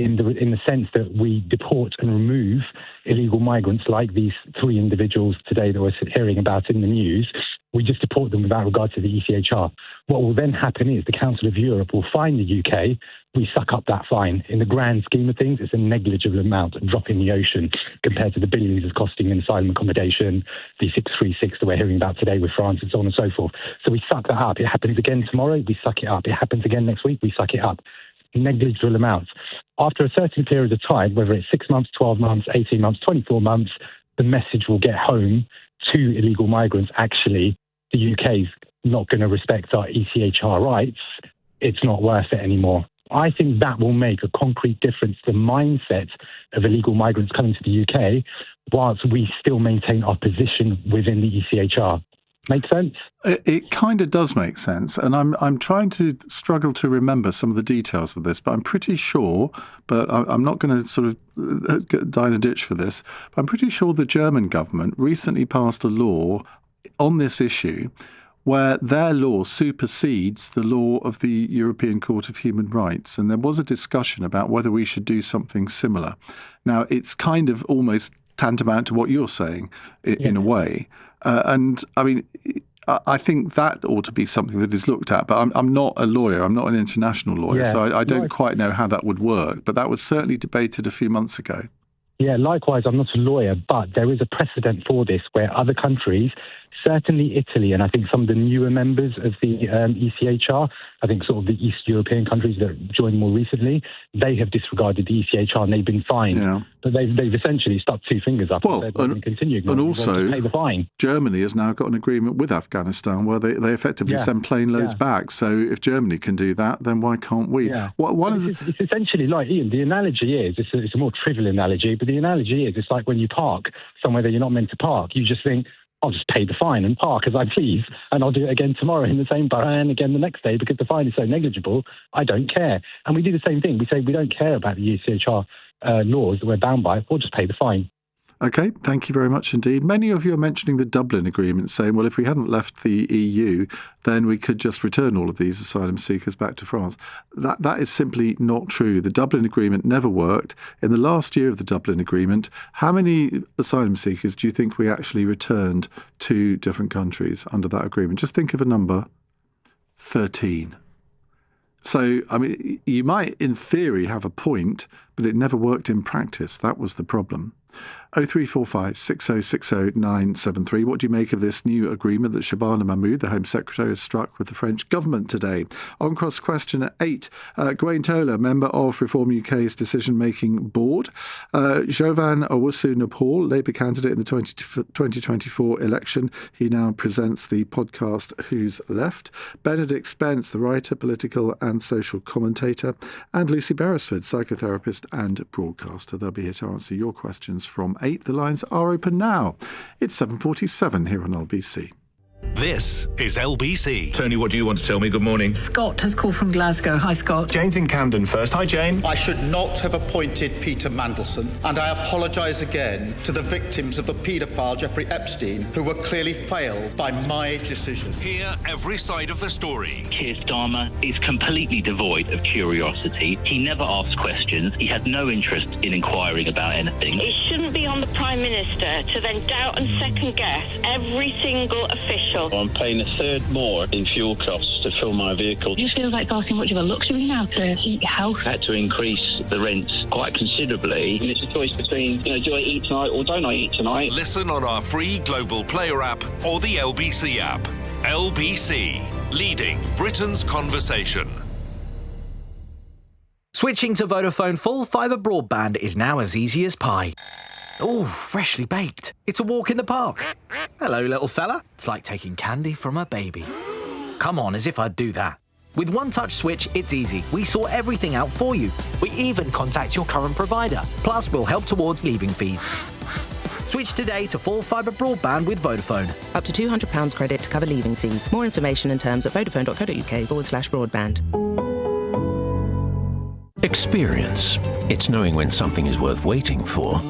in the sense that we deport and remove illegal migrants like these 3 individuals today that we're hearing about in the news. We just deport them without regard to the ECHR. What will then happen is the Council of Europe will fine the UK. We suck up that fine. In the grand scheme of things, it's a negligible amount, a drop in the ocean compared to the billions it's costing in asylum accommodation, the 636 that we're hearing about today with France and so on and so forth. So we suck that up. It happens again tomorrow, we suck it up. It happens again next week, we suck it up. Negligible amounts. After a certain period of time, whether it's 6 months, 12 months, 18 months, 24 months, the message will get home to illegal migrants. Actually, the UK's not going to respect our ECHR rights. It's not worth it anymore. I think that will make a concrete difference to the mindset of illegal migrants coming to the UK, whilst we still maintain our position within the ECHR. Make sense? It kind of does make sense, and I'm trying to struggle to remember some of the details of this, but I'm pretty sure, but I'm not going to sort of die in a ditch for this, but I'm pretty sure the German government recently passed a law on this issue where their law supersedes the law of the European Court of Human Rights, and there was a discussion about whether we should do something similar. Now, it's kind of almost tantamount to what you're saying in a way. And I mean, I think that ought to be something that is looked at. But I'm not a lawyer. I'm not an international lawyer. So I don't quite know how that would work. But that was certainly debated a few months ago. Yeah, likewise, I'm not a lawyer, but there is a precedent for this where other countries, certainly Italy, and I think some of the newer members of the ECHR, I think sort of the East European countries that joined more recently, they have disregarded the ECHR and they've been fined. Yeah. But they've essentially stuck 2 fingers up and said they're going to continue. And also, pay the fine. Germany has now got an agreement with Afghanistan where they effectively send plane loads back. So if Germany can do that, then why can't we? Yeah. It's essentially like, Ian, the analogy is, it's a more trivial analogy, but the analogy is, it's like when you park somewhere that you're not meant to park, you just think, I'll just pay the fine and park as I please, and I'll do it again tomorrow in the same borough and again the next day because the fine is so negligible, I don't care. And we do the same thing. We say we don't care about the ECHR laws that we're bound by, we'll just pay the fine. OK, thank you very much indeed. Many of you are mentioning the Dublin Agreement, saying, well, if we hadn't left the EU, then we could just return all of these asylum seekers back to France. That is simply not true. The Dublin Agreement never worked. In the last year of the Dublin Agreement, how many asylum seekers do you think we actually returned to different countries under that agreement? Just think of a number. 13. So, I mean, you might, in theory, have a point, but it never worked in practice. That was the problem. 0345 6060 973. What do you make of this new agreement that Shabana Mahmood, the Home Secretary, has struck with the French government today? On cross question at 8, Gawain Tola, member of Reform UK's decision-making board. Jovan Owusu-Nepal, Labour candidate in the 2024 election. He now presents the podcast Who's Left. Benedict Spence, the writer, political and social commentator. And Lucy Beresford, psychotherapist and broadcaster. They'll be here to answer your questions from 8. The lines are open now. It's 7:47 here on LBC. This is LBC. Tony, what do you want to tell me? Good morning. Scott has called from Glasgow. Hi, Scott. Jane's in Camden first. Hi, Jane. I should not have appointed Peter Mandelson, and I apologise again to the victims of the paedophile Jeffrey Epstein, who were clearly failed by my decision. Hear every side of the story. Keir Starmer is completely devoid of curiosity. He never asks questions. He had no interest in inquiring about anything. It shouldn't be on the Prime Minister to then doubt and second guess every single official. I'm paying a third more in fuel costs to fill my vehicle. It just feels like far too much of a luxury now to heat your house. I had to increase the rents quite considerably. And it's a choice between, do I eat tonight or don't I eat tonight? Listen on our free Global Player app or the LBC app. LBC, leading Britain's conversation. Switching to Vodafone full fibre broadband is now as easy as pie. Ooh, freshly baked. It's a walk in the park. Hello, little fella. It's like taking candy from a baby. Come on, as if I'd do that. With One Touch Switch, it's easy. We sort everything out for you. We even contact your current provider. Plus, we'll help towards leaving fees. Switch today to full fibre broadband with Vodafone. Up to £200 credit to cover leaving fees. More information and terms at vodafone.co.uk/broadband. Experience. It's knowing when something is worth waiting for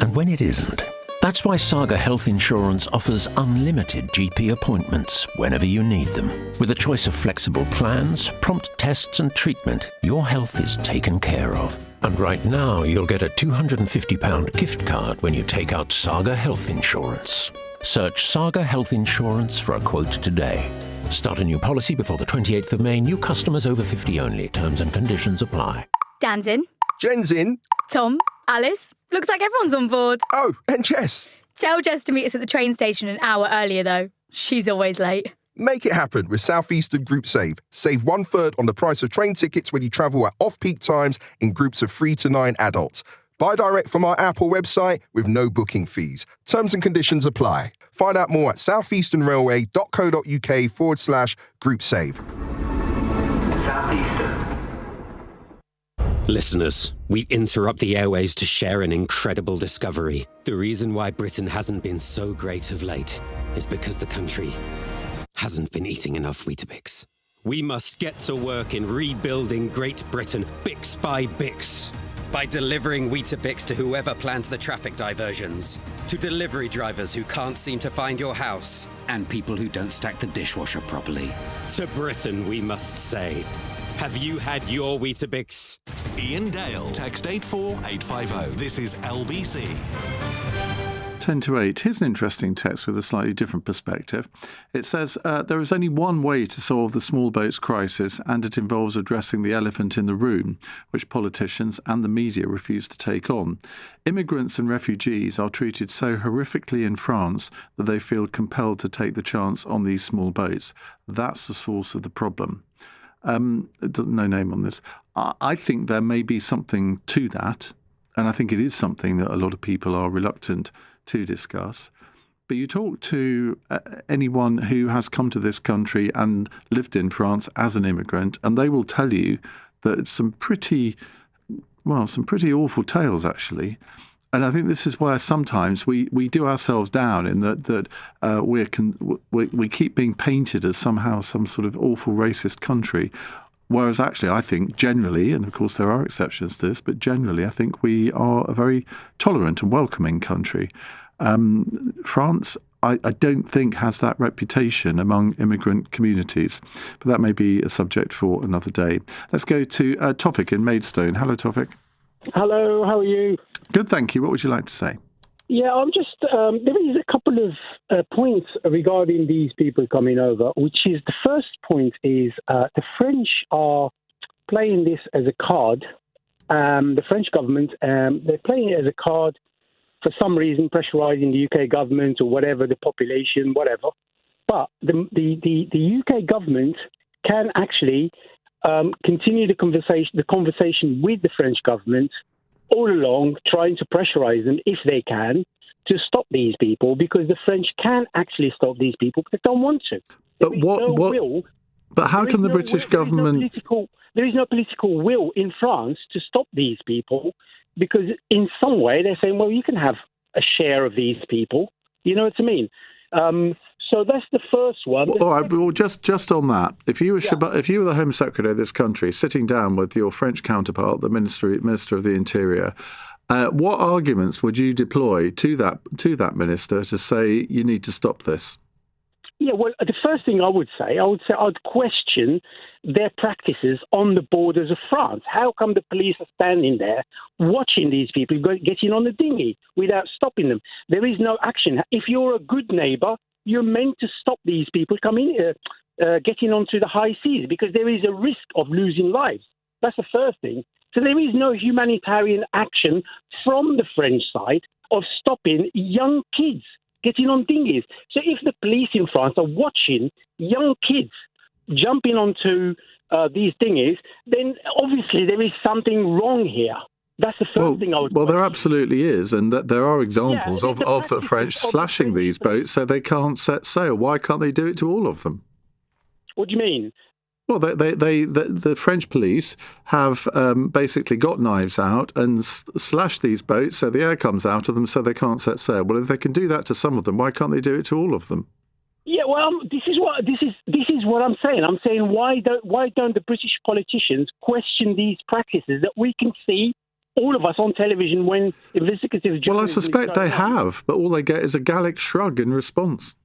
and when it isn't. That's why Saga Health Insurance offers unlimited GP appointments whenever you need them. With a choice of flexible plans, prompt tests and treatment, your health is taken care of. And right now, you'll get a £250 gift card when you take out Saga Health Insurance. Search Saga Health Insurance for a quote today. Start a new policy before the 28th of May. New customers over 50 only. Terms and conditions apply. Dan's in. Jen's in. Tom, Alice. Looks like everyone's on board. Oh, and Jess. Tell Jess to meet us at the train station an hour earlier, though. She's always late. Make it happen with South Eastern Group Save. Save 1/3 on the price of train tickets when you travel at off-peak times in groups of 3 to 9 adults. Buy direct from our app or website with no booking fees. Terms and conditions apply. Find out more at southeasternrailway.co.uk/group save. Southeastern. Listeners, we interrupt the airwaves to share an incredible discovery. The reason why Britain hasn't been so great of late is because the country hasn't been eating enough Weetabix. We must get to work in rebuilding Great Britain, Bix by Bix. By delivering Weetabix to whoever plans the traffic diversions, to delivery drivers who can't seem to find your house, and people who don't stack the dishwasher properly. To Britain, we must say, have you had your Weetabix? Iain Dale. Text 84850. This is LBC. 10 to 8. Here's an interesting text with a slightly different perspective. It says, there is only one way to solve the small boats crisis, and it involves addressing the elephant in the room, which politicians and the media refuse to take on. Immigrants and refugees are treated so horrifically in France that they feel compelled to take the chance on these small boats. That's the source of the problem. No name on this. I think there may be something to that, and I think it is something that a lot of people are reluctant to discuss. But you talk to anyone who has come to this country and lived in France as an immigrant, and they will tell you that it's some pretty awful tales, actually. And I think this is where sometimes we do ourselves down in that we keep being painted as somehow some sort of awful racist country, whereas actually I think generally, and of course there are exceptions to this, but generally I think we are a very tolerant and welcoming country. France, I don't think has that reputation among immigrant communities, but that may be a subject for another day. Let's go to Tofik in Maidstone. Hello, Tofik. Hello, how are you? Good, thank you. What would you like to say? Yeah, I'm just, there is a couple of points regarding these people coming over, which is the first point is the French are playing this as a card. The French government, they're playing it as a card for some reason, pressurising the UK government or whatever, the population, whatever. But the UK government can actually continue the conversation with the French government all along, trying to pressurise them, if they can, to stop these people, because the French can actually stop these people, but they don't want to. But But how can the British government... There is no political will in France to stop these people, because in some way they're saying, well, you can have a share of these people. You know what I mean? So that's the first one. All right, well, just on that, if you were the Home Secretary of this country, sitting down with your French counterpart, the Minister of the Interior, what arguments would you deploy to that minister to say you need to stop this? Yeah, well, the first thing I would say I'd question their practices on the borders of France. How come the police are standing there watching these people getting on the dinghy without stopping them? There is no action. If you're a good neighbour, you're meant to stop these people getting onto the high seas, because there is a risk of losing lives. That's the first thing. So there is no humanitarian action from the French side of stopping young kids getting on dinghies. So if the police in France are watching young kids jumping onto these dinghies, then obviously there is something wrong here. That's the first thing I would... Well, there absolutely is, and that there are examples of the French slashing these boats so they can't set sail. Why can't they do it to all of them? What do you mean? Well, the French police have basically got knives out and slashed these boats so the air comes out of them so they can't set sail. Well, if they can do that to some of them, why can't they do it to all of them? Yeah, well, this is what I'm saying. I'm saying why don't the British politicians question these practices that we can see all of us on television when investigative journalism. Well, I suspect they have, but all they get is a Gallic shrug in response.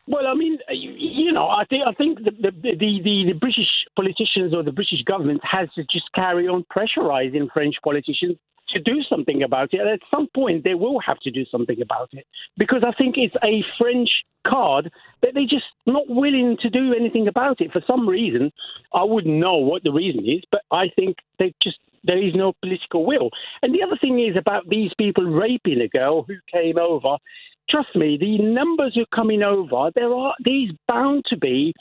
Well, I mean, I think the British politicians or the British government has to just carry on pressurising French politicians to do something about it. And at some point, they will have to do something about it, because I think it's a French card that they're just not willing to do anything about it for some reason. I wouldn't know what the reason is, but I think there is no political will. And the other thing is about these people raping a girl who came over. Trust me, the numbers who are coming over, there's bound to be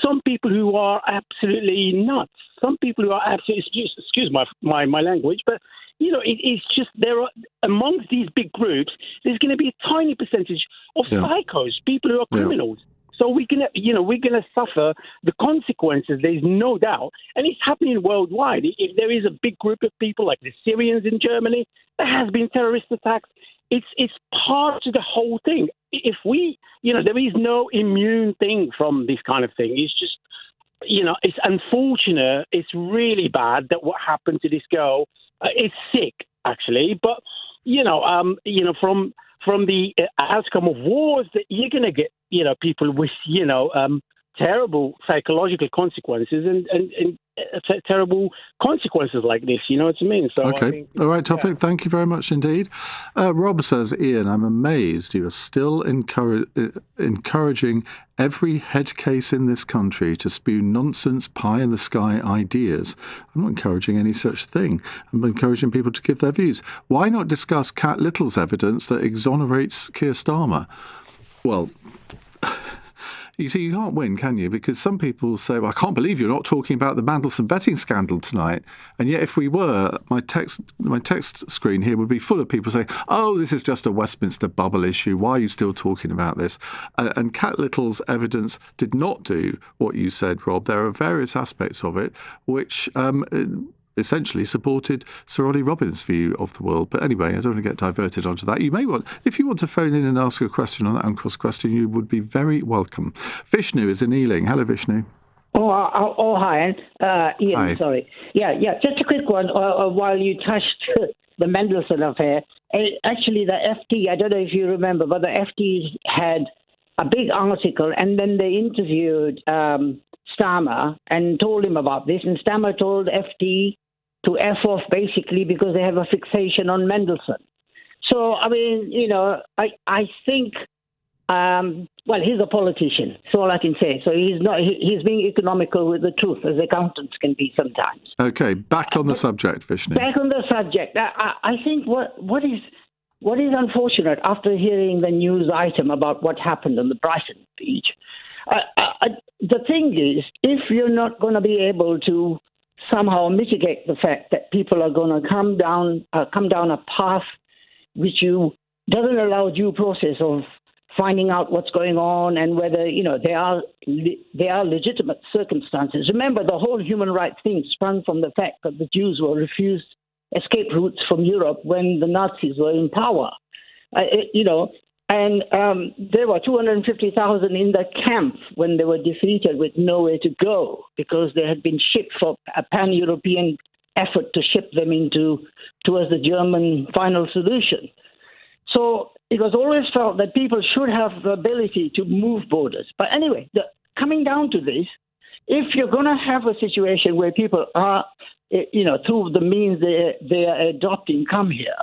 some people who are absolutely nuts. Some people who are absolutely, excuse my language, but, it's just there are, amongst these big groups, there's going to be a tiny percentage of psychos, people who are criminals. So we're gonna suffer the consequences. There's no doubt, and it's happening worldwide. If there is a big group of people like the Syrians in Germany, there has been terrorist attacks. It's part of the whole thing. If there is no immune thing from this kind of thing. It's just, it's unfortunate. It's really bad that what happened to this girl. It's sick, actually, but from the outcome of wars, that you're going to get people with terrible psychological consequences and terrible consequences like this. You know what I mean? So okay, all right, Tawfiq. Thank you very much indeed. Rob says, Iain, I'm amazed you are still encouraging every head case in this country to spew nonsense, pie-in-the-sky ideas. I'm not encouraging any such thing. I'm encouraging people to give their views. Why not discuss Cat Little's evidence that exonerates Keir Starmer? Well, you see, you can't win, can you? Because some people say, well, I can't believe you're not talking about the Mandelson vetting scandal tonight. And yet if we were, my text screen here would be full of people saying, oh, this is just a Westminster bubble issue. Why are you still talking about this? And Cat Little's evidence did not do what you said, Rob. There are various aspects of it which essentially supported Sir Ollie Robbins' view of the world. But anyway, I don't want to get diverted onto that. You may want, if you want to phone in and ask a question on that uncross question, you would be very welcome. Vishnu is in Ealing. Hello, Vishnu. Hi. Iain, hi. Sorry. Yeah, just a quick one while you touched the Mandelson affair. Actually, the FT, I don't know if you remember, but the FT had a big article and then they interviewed Starmer and told him about this, and Starmer told FT to F off basically because they have a fixation on Mandelson. So, I mean, I think, he's a politician. That's all I can say. So he's being economical with the truth, as accountants can be sometimes. Okay, back on the subject, Vishnu. Back on the subject. I think what is unfortunate after hearing the news item about what happened on the Brighton beach, the thing is, if you're not going to be able to somehow mitigate the fact that people are going to come down a path which doesn't allow due process of finding out what's going on and whether they are legitimate circumstances. Remember, the whole human rights thing sprung from the fact that the Jews were refused escape routes from Europe when the Nazis were in power. And there were 250,000 in the camp when they were defeated with nowhere to go because they had been shipped for a pan-European effort to ship them towards the German final solution. So it was always felt that people should have the ability to move borders. But anyway, coming down to this, if you're going to have a situation where people are, through the means they are adopting, come here,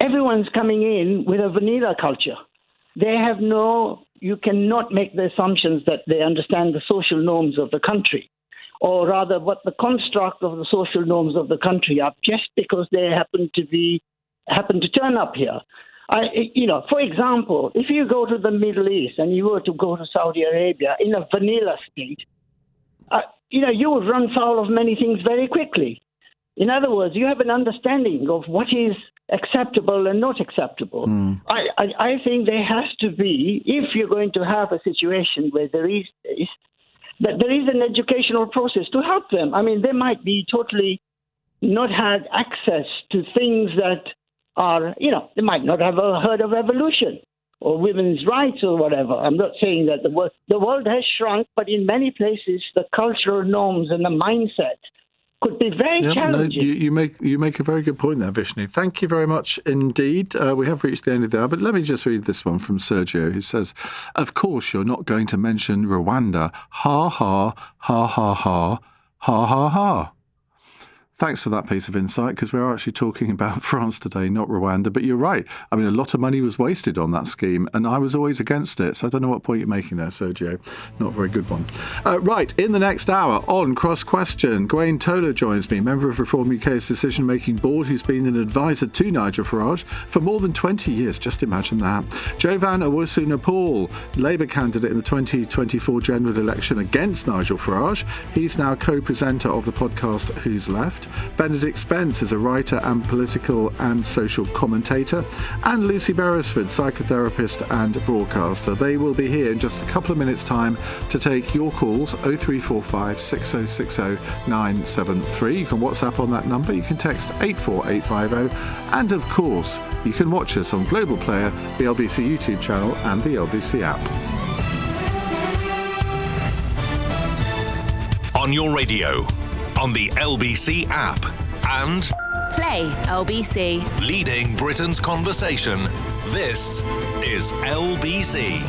everyone's coming in with a vanilla culture. You cannot make the assumptions that they understand the social norms of the country, or rather what the construct of the social norms of the country are, just because they happen to turn up here. For example, if you go to the Middle East and you were to go to Saudi Arabia in a vanilla state, you would run foul of many things very quickly. In other words, you have an understanding of what is acceptable and not acceptable. I think there has to be, if you're going to have a situation where there is this, that there is an educational process to help them. I mean, they might be totally not had access to things that are, they might not have heard of evolution or women's rights or whatever. I'm not saying that the world has shrunk, but in many places, the cultural norms and the mindset could be very challenging. No, you make a very good point there, Vishnu. Thank you very much indeed. We have reached the end of the hour, but let me just read this one from Sergio, who says, "Of course you're not going to mention Rwanda. Ha ha, ha ha ha, ha ha ha." Thanks for that piece of insight, because we're actually talking about France today, not Rwanda. But you're right. I mean, a lot of money was wasted on that scheme, and I was always against it. So I don't know what point you're making there, Sergio. Not a very good one. Right, in the next hour on Cross Question, Gwaine Toler joins me, member of Reform UK's decision-making board, who's been an advisor to Nigel Farage for more than 20 years. Just imagine that. Jovan Owusu-Nepal, Labour candidate in the 2024 general election against Nigel Farage. He's now co-presenter of the podcast Who's Left. Benedict Spence is a writer and political and social commentator, and Lucy Beresford, psychotherapist and broadcaster. They will be here in just a couple of minutes' time to take your calls, 0345 6060 973. You can WhatsApp on that number, you can text 84850, and of course, you can watch us on Global Player, the LBC YouTube channel, and the LBC app. On your radio, on the LBC app, and Play LBC. Leading Britain's conversation. This is LBC.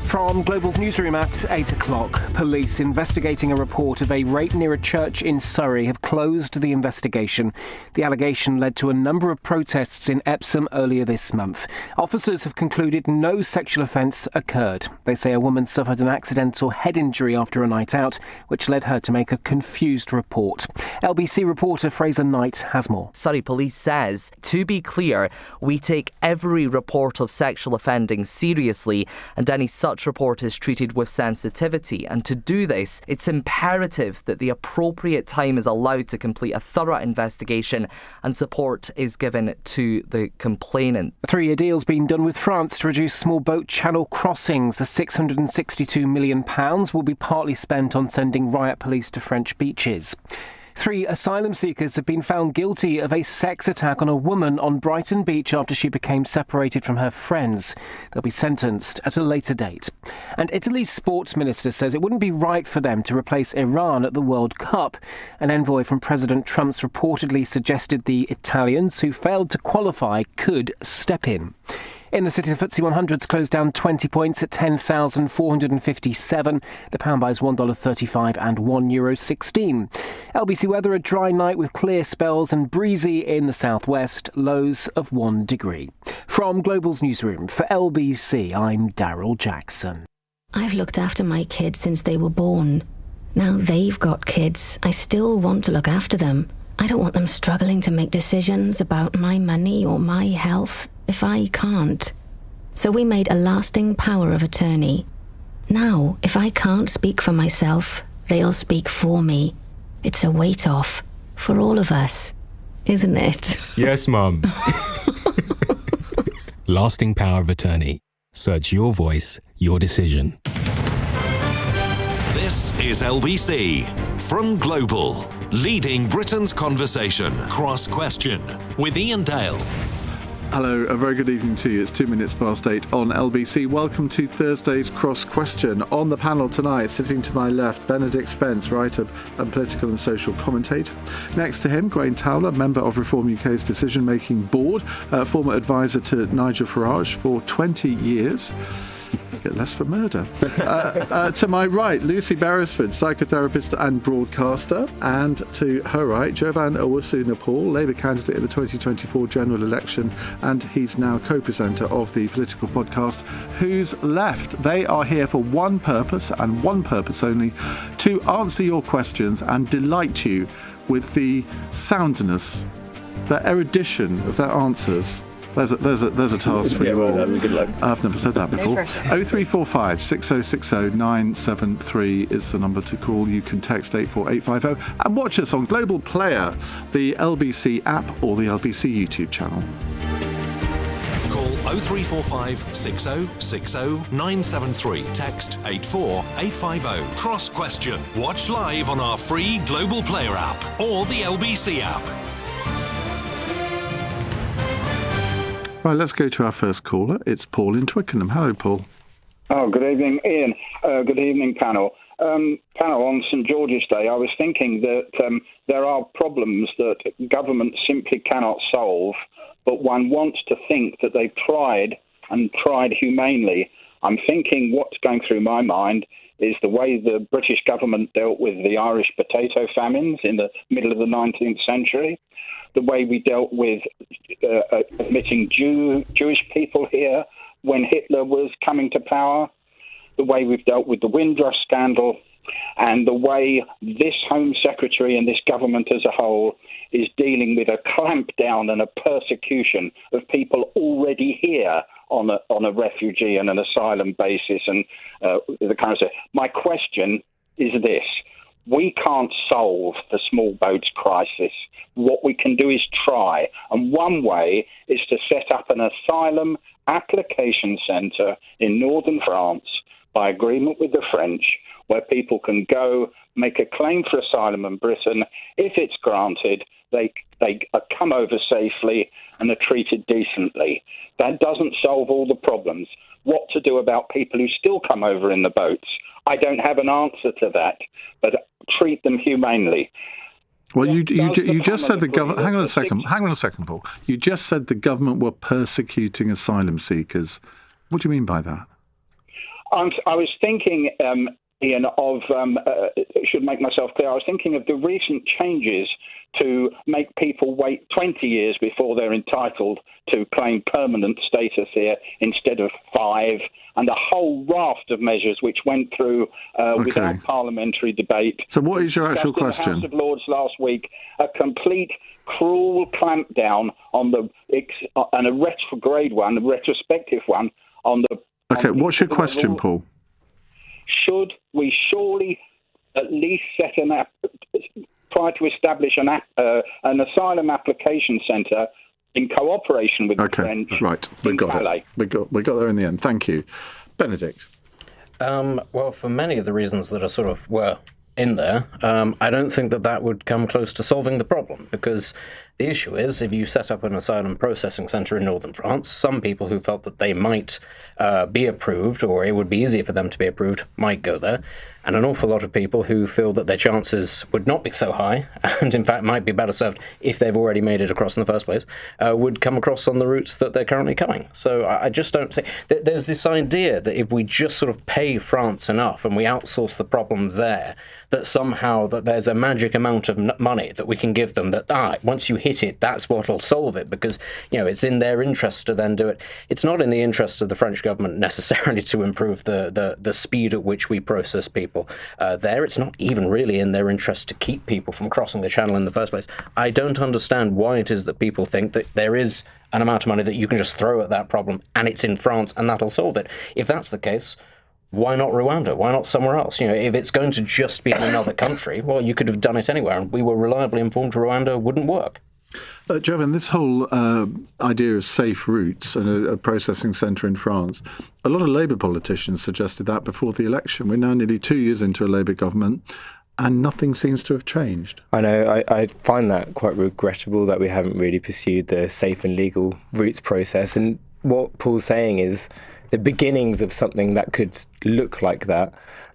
From Global's newsroom at 8 o'clock, police investigating a report of a rape near a church in Surrey have closed the investigation. The allegation led to a number of protests in Epsom earlier this month. Officers have concluded no sexual offence occurred. They say a woman suffered an accidental head injury after a night out, which led her to make a confused report. LBC reporter Fraser Knight has more. Surrey Police says, to be clear, we take every report of sexual offending seriously, and any such report is treated with sensitivity, and to do this, it's imperative that the appropriate time is allowed to complete a thorough investigation and support is given to the complainant. A 3-year deal's been done with France to reduce small boat channel crossings. The £662 million will be partly spent on sending riot police to French beaches. 3 asylum seekers have been found guilty of a sex attack on a woman on Brighton Beach after she became separated from her friends. They'll be sentenced at a later date. And Italy's sports minister says it wouldn't be right for them to replace Iran at the World Cup. An envoy from President Trump's reportedly suggested the Italians, who failed to qualify, could step in. In the city, the FTSE 100's closed down 20 points at 10,457. The pound buys $1.35 and €1.16. LBC weather, a dry night with clear spells and breezy in the southwest, lows of 1 degree. From Global's newsroom for LBC, I'm Daryl Jackson. I've looked after my kids since they were born. Now they've got kids. I still want to look after them. I don't want them struggling to make decisions about my money or my health if I can't. So we made a lasting power of attorney. Now, if I can't speak for myself, they'll speak for me. It's a weight off for all of us, isn't it? Yes, Mum. Lasting power of attorney. Search your voice, your decision. This is LBC from Global, leading Britain's conversation. Cross Question with Iain Dale. Hello, a very good evening to you. It's 2 minutes past 8 on LBC. Welcome to Thursday's Cross Question. On the panel tonight, sitting to my left, Benedict Spence, writer and political and social commentator. Next to him, Gwaine Toler, member of Reform UK's decision-making board, former advisor to Nigel Farage for 20 years. Get less for murder. To my right, Lucy Beresford, psychotherapist and broadcaster. And to her right, Jovan Owusu-Nepal, Labour candidate in the 2024 general election. And he's now co-presenter of the political podcast Who's Left. They are here for one purpose and one purpose only, to answer your questions and delight you with the soundness, the erudition of their answers. There's a task for you all. Good luck. I've never said that before. 0345 6060 973 is the number to call. You can text 84850 and watch us on Global Player, the LBC app or the LBC YouTube channel. Call 0345 6060 973. Text 84850. Cross Question. Watch live on our free Global Player app or the LBC app. Right, let's go to our first caller. It's Paul in Twickenham. Hello, Paul. Oh, good evening, Ian. Good evening, panel. panel on St George's Day, I was thinking that there are problems that government simply cannot solve, but one wants to think that they've tried humanely. I'm thinking what's going through my mind is the way the British government dealt with the Irish potato famines in the middle of the 19th century, the way we dealt with admitting Jewish people here when Hitler was coming to power, the way we've dealt with the Windrush scandal, and the way this Home Secretary and this government as a whole is dealing with a clampdown and a persecution of people already here on a refugee and an asylum basis and the kind of stuff. My question is this. We can't solve the small boats crisis. What we can do is try. And one way is to set up an asylum application centre in northern France by agreement with the French, where people can go make a claim for asylum in Britain. If it's granted, they come over safely and are treated decently. That doesn't solve all the problems. What to do about people who still come over in the boats? I don't have an answer to that, but treat them humanely. Well, you just said the government. Hang on a second, Paul. You just said the government were persecuting asylum seekers. What do you mean by that? I was thinking, Ian, of, should make myself clear, I was thinking of the recent changes to make people wait 20 years before they're entitled to claim permanent status here instead of 5, and a whole raft of measures which went through without parliamentary debate. So what is your actual question? The House of Lords last week, a complete cruel clampdown on and a retrograde one, a retrospective one, on the... Okay, what's your question, Paul? Should we surely at least try to establish an asylum application centre in cooperation with the French? Right, we got it. We got there in the end. Thank you, Benedict. Well, for many of the reasons that were in there, I don't think that would come close to solving the problem, because the issue is, if you set up an asylum processing centre in northern France, some people who felt that they might be approved, or it would be easier for them to be approved, might go there, and an awful lot of people who feel that their chances would not be so high, and in fact might be better served if they've already made it across in the first place, would come across on the routes that they're currently coming. So I just don't think... There's this idea that if we just sort of pay France enough and we outsource the problem there, that somehow that there's a magic amount of money that we can give them, that once you hit it, that's what'll solve it, because it's in their interest to then do it. It's not in the interest of the French government necessarily to improve the speed at which we process people there. It's not even really in their interest to keep people from crossing the channel in the first place. I don't understand why it is that people think that there is an amount of money that you can just throw at that problem and it's in France and that'll solve it. If that's the case, why not Rwanda? Why not somewhere else? If it's going to just be in another country, well, you could have done it anywhere, and we were reliably informed Rwanda wouldn't work. Jovan, this whole idea of safe routes and a processing centre in France, a lot of Labour politicians suggested that before the election. We're now nearly 2 years into a Labour government, and nothing seems to have changed. I know. I find that quite regrettable that we haven't really pursued the safe and legal routes process. And what Paul's saying is the beginnings of something that could look like that.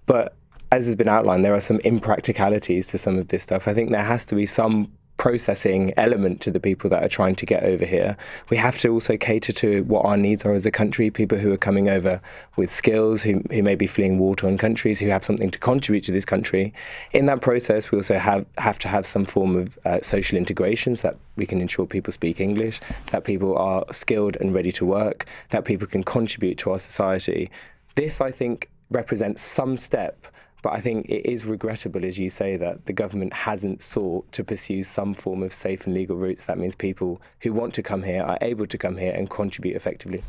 But as has been outlined, there are some impracticalities to some of this stuff. I think there has to be some processing element to the people that are trying to get over here. We have to also cater to what our needs are as a country, people who are coming over with skills, who may be fleeing war-torn countries, who have something to contribute to this country. In that process, we also have to have some form of social integration so that we can ensure people speak English, that people are skilled and ready to work, that people can contribute to our society. This, I think, represents some step. But I think it is regrettable, as you say, that the government hasn't sought to pursue some form of safe and legal routes. That means people who want to come here are able to come here and contribute effectively.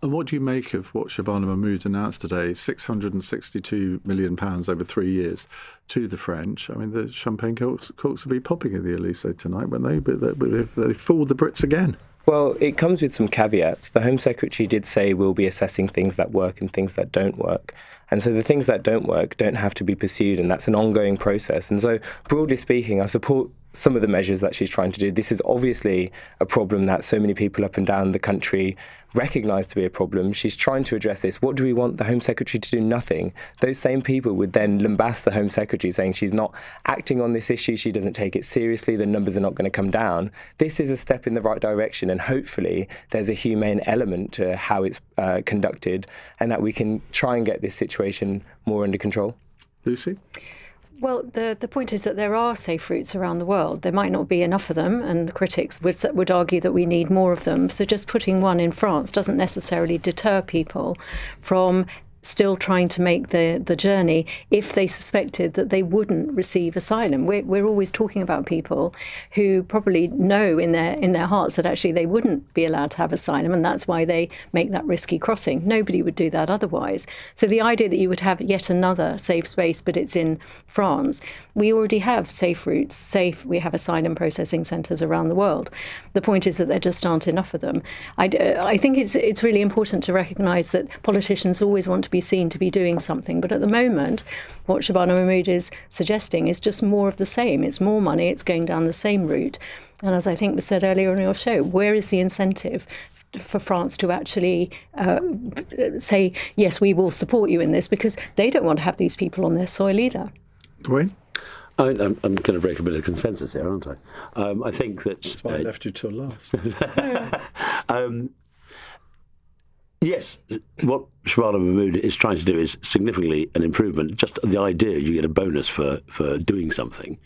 And what do you make of what Shabana Mahmood announced today, £662 million over 3 years to the French? I mean, the champagne corks will be popping at the Elysee tonight when they fool the Brits again. Well, it comes with some caveats. The Home Secretary did say we'll be assessing things that work and things that don't work. And so the things that don't work don't have to be pursued, and that's an ongoing process. And so, broadly speaking, I support some of the measures that she's trying to do. This is obviously a problem that so many people up and down the country recognise to be a problem. She's trying to address this. What do we want the Home Secretary to do? Nothing. Those same people would then lambast the Home Secretary, saying she's not acting on this issue, she doesn't take it seriously, the numbers are not going to come down. This is a step in the right direction, and hopefully there's a humane element to how it's conducted, and that we can try and get this situation more under control. Lucy? Well, the point is that there are safe routes around the world. There might not be enough of them, and the critics would argue that we need more of them. So just putting one in France doesn't necessarily deter people from still trying to make the journey if they suspected that they wouldn't receive asylum. We're always talking about people who probably know in their hearts that actually they wouldn't be allowed to have asylum, and that's why they make that risky crossing. Nobody would do that otherwise. So the idea that you would have yet another safe space, but it's in France, we already have safe routes, we have asylum processing centres around the world. The point is that there just aren't enough of them. I think it's really important to recognise that politicians always want to be seen to be doing something, but at the moment what Shabana Mahmood is suggesting is just more of the same. It's more money, it's going down the same route, and as I think was said earlier on your show, where is the incentive for France to actually say, yes, we will support you in this, because they don't want to have these people on their soil either. Dwayne? I'm going to break a bit of consensus here, aren't I? I think that... That's why I left you till last. Yes, what Shabana Mahmood is trying to do is significantly an improvement. Just the idea you get a bonus for doing something.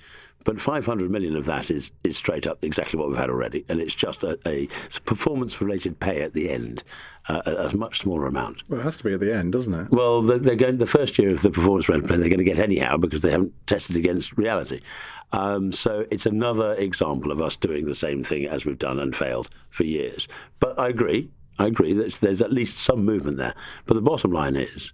But 500 million of that is straight up exactly what we've had already. And it's just a performance-related pay at the end, a much smaller amount. Well, it has to be at the end, doesn't it? Well, they're going the first year of the performance-related pay they're going to get anyhow because they haven't tested against reality. So it's another example of us doing the same thing as we've done and failed for years. But I agree that there's at least some movement there. But the bottom line is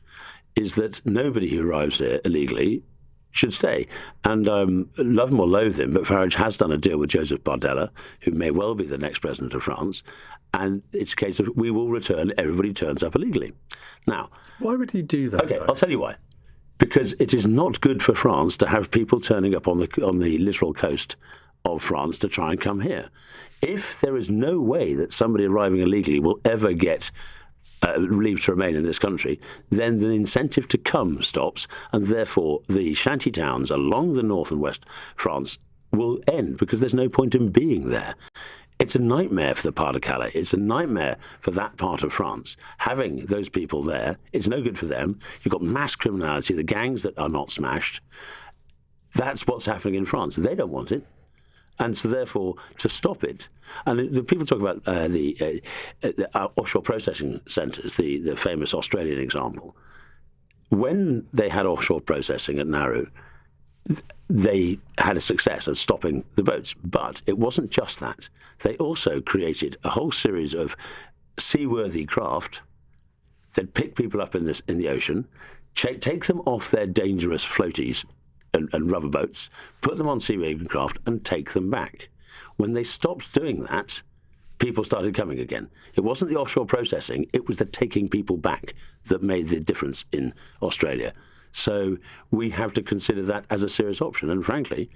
that nobody who arrives here illegally should stay. And love him or loathe him, but Farage has done a deal with Joseph Bardella, who may well be the next president of France, and it's a case of we will return, everybody turns up illegally. Now, why would he do that? Okay, I'll tell you why. Because it is not good for France to have people turning up on the littoral coast of France to try and come here. If there is no way that somebody arriving illegally will ever get leave to remain in this country, then the incentive to come stops, and therefore the shanty towns along the north and west France will end because there's no point in being there. It's a nightmare for the Pas-de-Calais. It's a nightmare for that part of France. Having those people there, it's no good for them. You've got mass criminality, the gangs that are not smashed. That's what's happening in France. They don't want it. And so, therefore, to stop it, and the people talk about the offshore processing centres, the famous Australian example. When they had offshore processing at Nauru, they had a success of stopping the boats. But it wasn't just that. They also created a whole series of seaworthy craft that pick people up in the ocean, take them off their dangerous floaties and rubber boats, put them on seaworthy craft and take them back. When they stopped doing that, people started coming again. It wasn't the offshore processing, it was the taking people back that made the difference in Australia. So we have to consider that as a serious option. And frankly,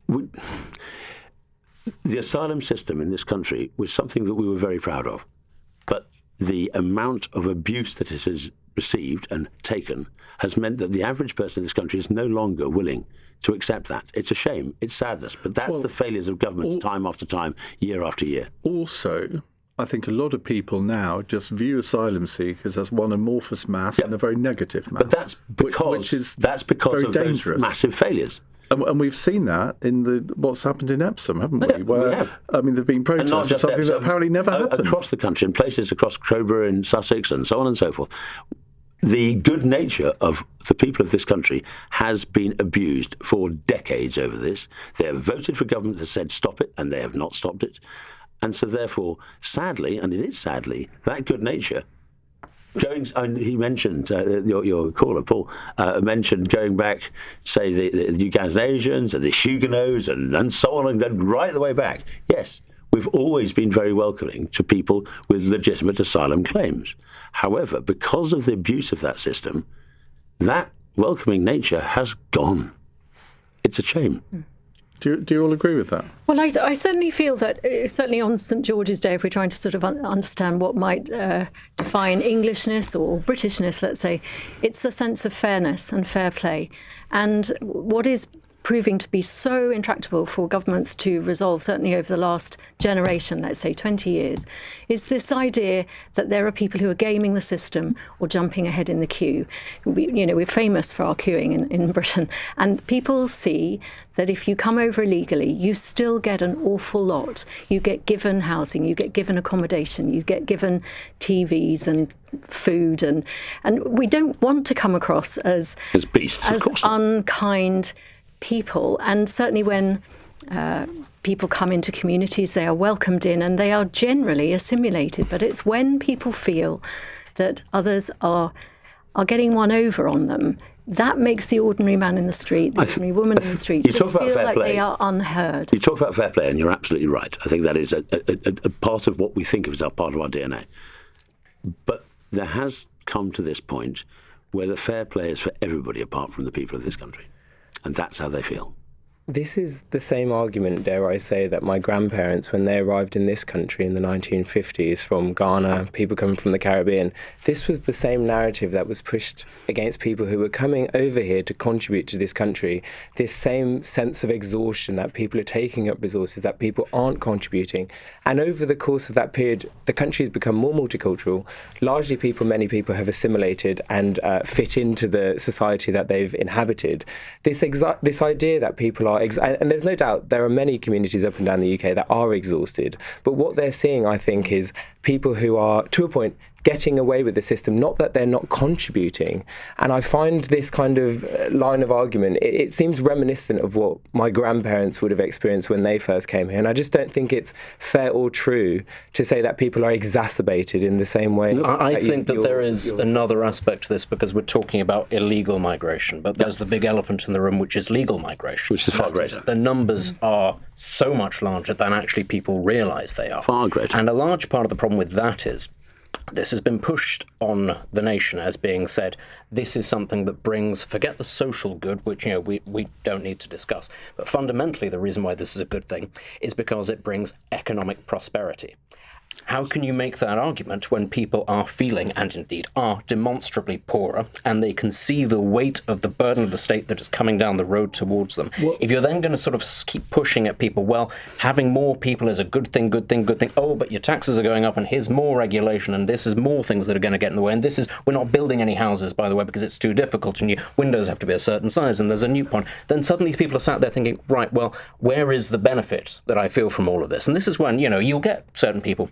the asylum system in this country was something that we were very proud of. But the amount of abuse that it has received and taken has meant that the average person in this country is no longer willing to accept that. It's a shame. It's sadness. But that's the failures of governments time after time, year after year. Also, I think a lot of people now just view asylum seekers as one amorphous mass and a very negative mass. But that's because of dangerous. Those massive failures. And we've seen that in what's happened in Epsom, haven't we? Where, I mean, there've been protests of something that apparently never happened. Across the country, in places across Crowborough and Sussex and so on and so forth. The good nature of the people of this country has been abused for decades over this. They have voted for government that said stop it, and they have not stopped it. And so therefore, sadly, and it is sadly, that good nature... he mentioned, your caller, Paul, mentioned going back, say, the Ugandan Asians and the Huguenots and so on, and going right the way back. Yes, we've always been very welcoming to people with legitimate asylum claims. However, because of the abuse of that system, that welcoming nature has gone. It's a shame. Do you all agree with that? Well, I certainly feel that, certainly on St George's Day, if we're trying to sort of understand what might define Englishness or Britishness, let's say, it's a sense of fairness and fair play. And what is proving to be so intractable for governments to resolve, certainly over the last generation, let's say 20 years, is this idea that there are people who are gaming the system or jumping ahead in the queue. We're famous for our queuing in Britain, and people see that if you come over illegally, you still get an awful lot. You get given housing, you get given accommodation, you get given TVs and food, and we don't want to come across as beasts, as unkind people. And certainly when people come into communities, they are welcomed in and they are generally assimilated. But it's when people feel that others are getting one over on them, that makes the ordinary man in the street, the ordinary woman in the street, just feel like they are unheard. You talk about fair play, and you're absolutely right. I think that is a part of what we think of as part of our DNA. But there has come to this point where the fair play is for everybody apart from the people of this country. And that's how they feel. This is the same argument, dare I say, that my grandparents, when they arrived in this country in the 1950s from Ghana, people coming from the Caribbean, this was the same narrative that was pushed against people who were coming over here to contribute to this country. This same sense of exhaustion that people are taking up resources, that people aren't contributing. And over the course of that period, the country has become more multicultural. Largely many people have assimilated and fit into the society that they've inhabited. This idea that people are and there's no doubt there are many communities up and down the UK that are exhausted. But what they're seeing, I think, is people who are, to a point, getting away with the system, not that they're not contributing. And I find this kind of line of argument, it seems reminiscent of what my grandparents would have experienced when they first came here. And I just don't think it's fair or true to say that people are exacerbated in the same way. I think that there is another aspect to this, because we're talking about illegal migration, but there's the big elephant in the room, which is legal migration. Which is far greater. The numbers are so much larger than actually people realise they are. Far greater. And a large part of the problem with that is this has been pushed on the nation as being said, this is something that brings, forget the social good, which we don't need to discuss, but fundamentally the reason why this is a good thing is because it brings economic prosperity. How can you make that argument when people are feeling, and indeed are, demonstrably poorer, and they can see the weight of the burden of the state that is coming down the road towards them? If you're then going to sort of keep pushing at people, well, having more people is a good thing, oh, but your taxes are going up, and here's more regulation, and this is more things that are going to get in the way, and this is, we're not building any houses, by the way, because it's too difficult, and your windows have to be a certain size, and there's a new point. Then suddenly people are sat there thinking, right, well, where is the benefit that I feel from all of this? And this is when, you'll get certain people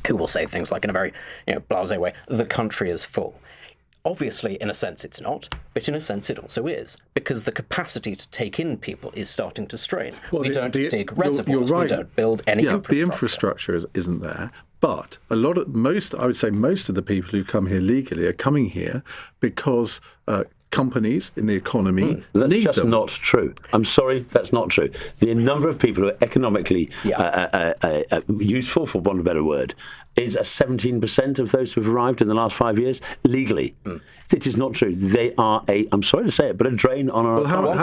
who will say things like in a very blasé way, the country is full. Obviously, in a sense, it's not, but in a sense, it also is, because the capacity to take in people is starting to strain. Well, we don't dig reservoirs, you're right. We don't build any infrastructure. The infrastructure isn't there, but I would say most of the people who come here legally are coming here because companies in the economy need them. That's just not true. I'm sorry, that's not true. The number of people who are economically useful, for want of a better word, is 17% of those who have arrived in the last 5 years legally. It is not true. They are I'm sorry to say it, but a drain on our economy.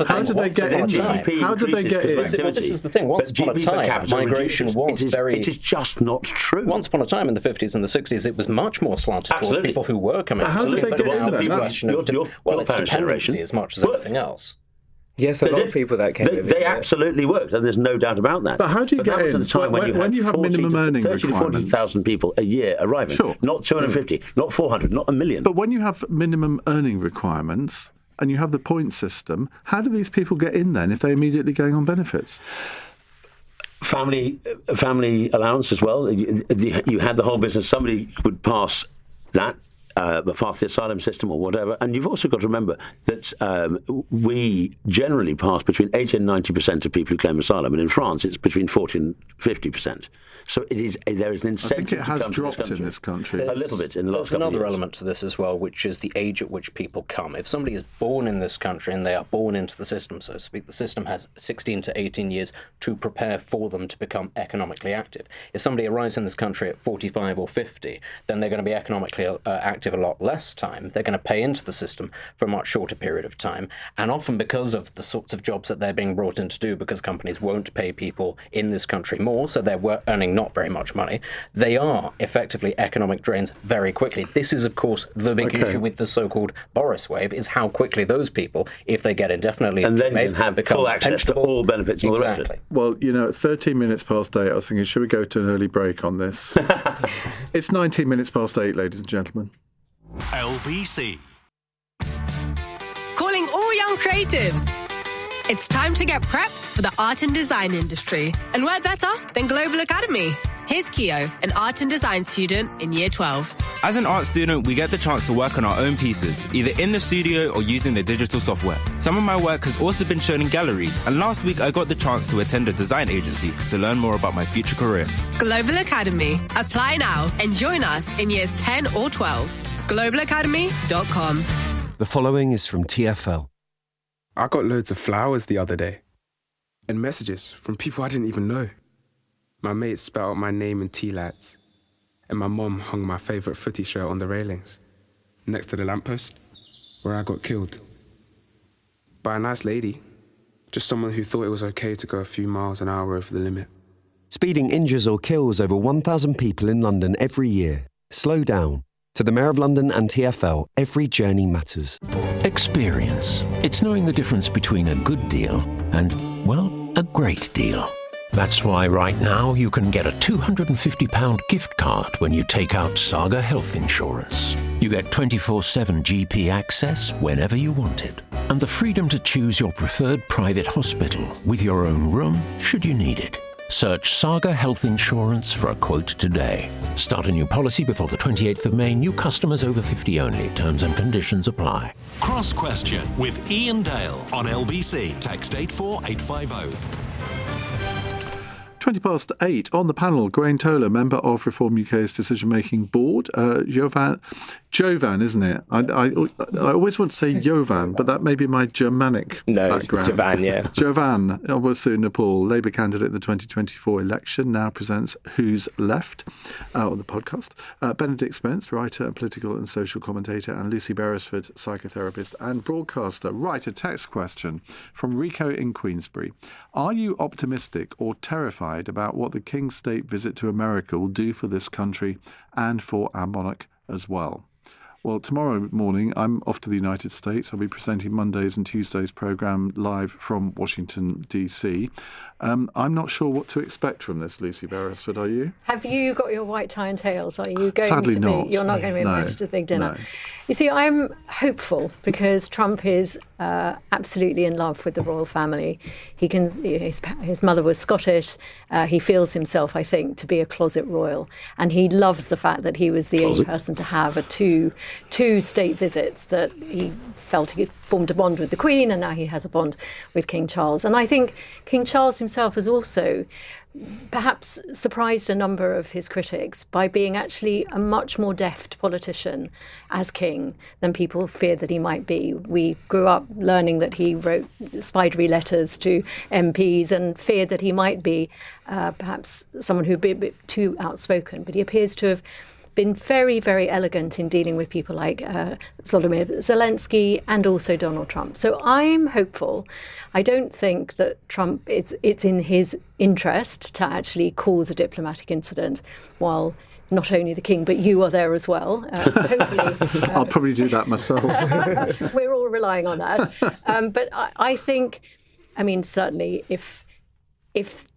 How did they get in? How did they get in? This is the thing. Once upon a time, migration was very... It is just not true. Once upon a time in the 50s and the 60s, it was much more slanted towards people who were coming. How did they get in then? Well, it's dependency as much as anything else. Yes, a lot of people that came over. They absolutely worked, and there's no doubt about that. But how do you get in? At a time when you have minimum earning 30 to requirements, 40,000 people a year arriving, not 250, not 400, not 1 million. But when you have minimum earning requirements and you have the point system, how do these people get in then if they're immediately going on benefits? Family allowance as well. You had the whole business. Somebody would pass that. Pass the asylum system or whatever. And you've also got to remember that we generally pass between 80 and 90% of people who claim asylum, and in France it's between 40 and 50%. So there is an incentive. I think it has dropped in this country. A little bit in the last couple of years. There's another element to this as well, which is the age at which people come. If somebody is born in this country and they are born into the system, so to speak, the system has 16 to 18 years to prepare for them to become economically active. If somebody arrives in this country at 45 or 50, then they're going to be economically active active a lot less time. They're going to pay into the system for a much shorter period of time. And often because of the sorts of jobs that they're being brought in to do, because companies won't pay people in this country more, so they're earning not very much money, they are effectively economic drains very quickly. This is, of course, the big issue with the so-called Boris wave, is how quickly those people, if they get indefinitely and then you can have full access to all benefits and all the rest of it. Well, at 13 minutes past 8, I was thinking, should we go to an early break on this? It's 19 minutes past 8, ladies and gentlemen. LBC. Calling all young creatives. It's time to get prepped for the art and design industry. And where better than Global Academy? Here's Keo, an art and design student in Year 12. As an art student, we get the chance to work on our own pieces, either in the studio or using the digital software. Some of my work has also been shown in galleries, and last week I got the chance to attend a design agency to learn more about my future career. Global Academy. Apply now and join us in Years 10 or 12. globalacademy.com. The following is from TfL. I got loads of flowers the other day, and messages from people I didn't even know. My mates spelled out my name in tea lights, and my mom hung my favourite footy shirt on the railings, next to the lamppost, where I got killed. By a nice lady, just someone who thought it was okay to go a few miles an hour over the limit. Speeding injures or kills over 1,000 people in London every year. Slow down. To the Mayor of London and TfL, every journey matters. Experience. It's knowing the difference between a good deal and, well, a great deal. That's why right now you can get a £250 gift card when you take out Saga Health Insurance. You get 24/7 GP access whenever you want it, and the freedom to choose your preferred private hospital with your own room should you need it. Search Saga Health Insurance for a quote today. Start a new policy before the 28th of May. New customers over 50 only. Terms and conditions apply. Cross Question with Iain Dale on LBC. Text 84850. 20 past 8 on the panel, Gwaine Toler, member of Reform UK's decision-making board. Jovan, isn't it? I always want to say Jovan, but that may be my Germanic background. Jovan, yeah. Jovan Owosu Nepal, Labour candidate in the 2024 election, now presents Who's Left on the podcast. Benedict Spence, writer and political and social commentator, and Lucy Beresford, psychotherapist and broadcaster. Right, a text question from Rico in Queensbury. Are you optimistic or terrified about what the King's state visit to America will do for this country and for our monarch as well? Well, tomorrow morning, I'm off to the United States. I'll be presenting Monday's and Tuesday's programme live from Washington, D.C. I'm not sure what to expect from this, Lucy Beresford, are you? Have you got your white tie and tails? Are you going Sadly to not. be? You're not going to be invited to the big dinner. No. You see, I'm hopeful because Trump is absolutely in love with the royal family. He can. His mother was Scottish. He feels himself, I think, to be a closet royal, and he loves the fact that he was the only person to have two state visits. That he felt he formed a bond with the Queen, and now he has a bond with King Charles. And I think King Charles himself has also perhaps surprised a number of his critics by being actually a much more deft politician as king than people feared that he might be. We grew up learning that he wrote spidery letters to MPs and feared that he might be perhaps someone who'd be a bit too outspoken, but he appears to have been very, very elegant in dealing with people like Volodymyr Zelensky and also Donald Trump. So I'm hopeful. I don't think that Trump, it's in his interest to actually cause a diplomatic incident while not only the king, but you are there as well. Hopefully. I'll probably do that myself. We're all relying on that. But I think, certainly if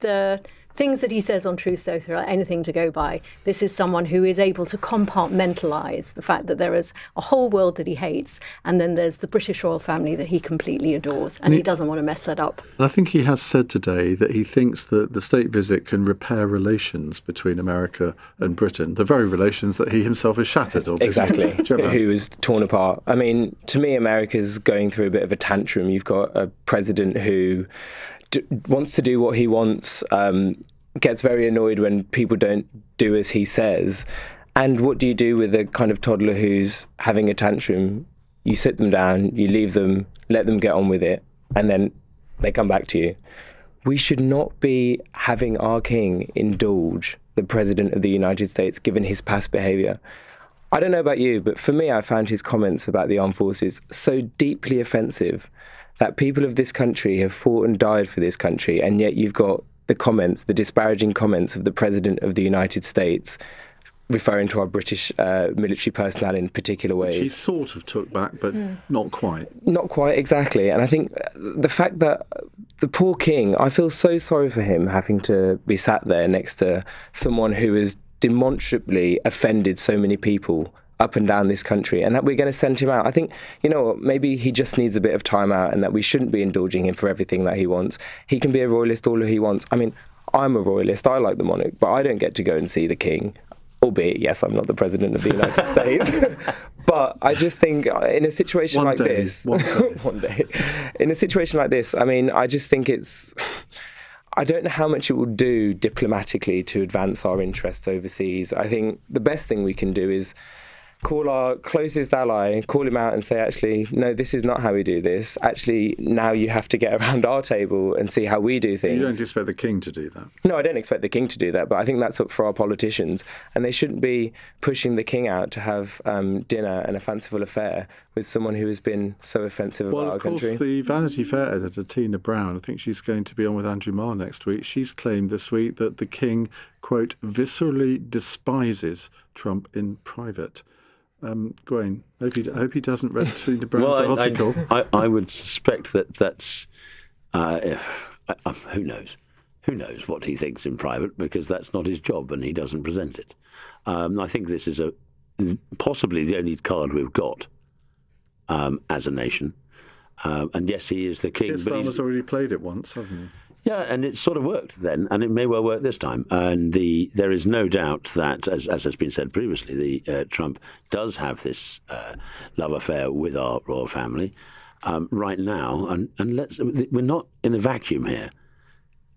the things that he says on Truth Social are anything to go by, this is someone who is able to compartmentalise the fact that there is a whole world that he hates, and then there's the British royal family that he completely adores, and he doesn't want to mess that up. I think he has said today that he thinks that the state visit can repair relations between America and Britain, the very relations that he himself has shattered, obviously. Exactly, who was torn apart. To me, America's going through a bit of a tantrum. You've got a president who wants to do what he wants, gets very annoyed when people don't do as he says. And what do you do with a kind of toddler who's having a tantrum? You sit them down, you leave them, let them get on with it, and then they come back to you. We should not be having our king indulge the President of the United States, given his past behaviour. I don't know about you, but for me, I found his comments about the armed forces so deeply offensive that people of this country have fought and died for this country, and yet you've got the comments, the disparaging comments of the President of the United States referring to our British military personnel in particular ways. Which he sort of took back, but not quite. Not quite, exactly. And I think the fact that the poor king, I feel so sorry for him having to be sat there next to someone who has demonstrably offended so many people up and down this country, and that we're going to send him out. I think, you know what, maybe he just needs a bit of time out, and that we shouldn't be indulging him for everything that he wants. He can be a royalist all he wants. I mean, I'm a royalist, I like the monarch, but I don't get to go and see the king. Albeit, yes, I'm not the President of the United States. But I just think in a situation like this... One day. In a situation like this, I mean, I just think it's... I don't know how much it will do diplomatically to advance our interests overseas. I think the best thing we can do is call our closest ally, call him out and say, actually, no, this is not how we do this. Actually, now you have to get around our table and see how we do things. You don't expect the king to do that? No, I don't expect the king to do that, but I think that's up for our politicians. And they shouldn't be pushing the king out to have dinner and a fanciful affair with someone who has been so offensive about our country. Well, of course, the Vanity Fair editor, Tina Brown, I think she's going to be on with Andrew Marr next week. She's claimed this week that the king, quote, viscerally despises Trump in private. Gwen, hope he doesn't read Tina Brown's article. I would suspect that's who knows? Who knows what he thinks in private, because that's not his job and he doesn't present it. I think this is possibly the only card we've got as a nation. And yes, he is the king. Yes, Starmer's already played it once, hasn't he? Yeah, and it sort of worked then, and it may well work this time. And there is no doubt that, as has been said previously, Trump does have this love affair with our royal family right now. And we're not in a vacuum here.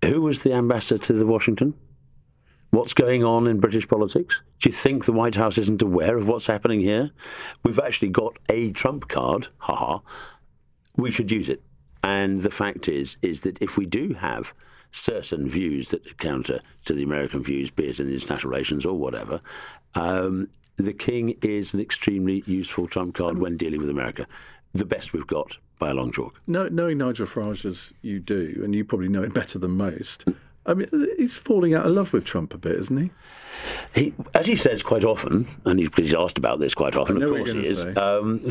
Who was the ambassador to Washington? What's going on in British politics? Do you think the White House isn't aware of what's happening here? We've actually got a Trump card. We should use it. And the fact is that if we do have certain views that counter to the American views, be it in international relations or whatever, the king is an extremely useful trump card when dealing with America. The best we've got by a long chalk. Knowing Nigel Farage as you do, and you probably know him better than most, I mean, he's falling out of love with Trump a bit, isn't he? As he says quite often, and he's asked about this quite often, of course he is,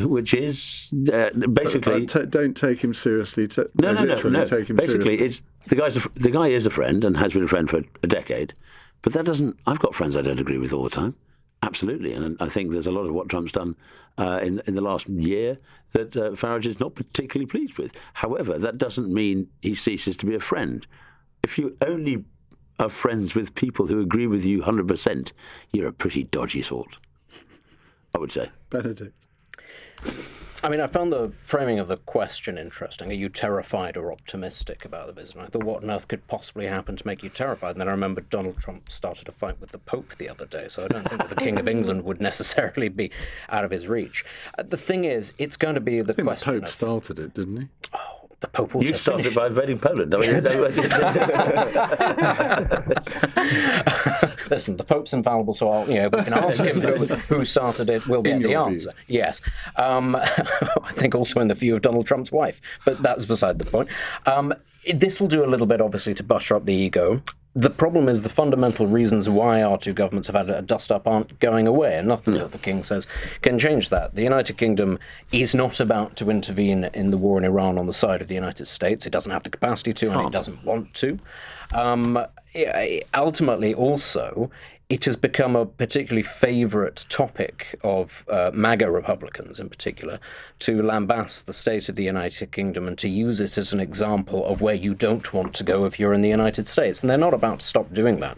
which is basically... So, don't take him seriously. No. Take him basically, seriously. The guy is a friend and has been a friend for a decade, but that doesn't... I've got friends I don't agree with all the time. Absolutely, and I think there's a lot of what Trump's done in the last year that Farage is not particularly pleased with. However, that doesn't mean he ceases to be a friend. If you only are friends with people who agree with you 100%, you're a pretty dodgy sort, I would say. Benedict. I mean, I found the framing of the question interesting. Are you terrified or optimistic about the business? I thought, what on earth could possibly happen to make you terrified? And then I remember Donald Trump started a fight with the Pope the other day, so I don't think that the King of England would necessarily be out of his reach. The thing is, it's going to be the question. The Pope started it, didn't he? Oh, the Pope also You started by invading Poland. I mean, listen, the Pope's infallible, so we can ask him who started it. We'll get the answer. View. Yes. I think also in the view of Donald Trump's wife, but that's beside the point. This will do a little bit, obviously, to butter up the ego. The problem is the fundamental reasons why our two governments have had a dust-up aren't going away, and nothing that the King says can change that. The United Kingdom is not about to intervene in the war in Iran on the side of the United States. It doesn't have the capacity to, and it doesn't want to. Ultimately, also, it has become a particularly favourite topic of MAGA Republicans in particular to lambast the state of the United Kingdom and to use it as an example of where you don't want to go if you're in the United States. And they're not about to stop doing that.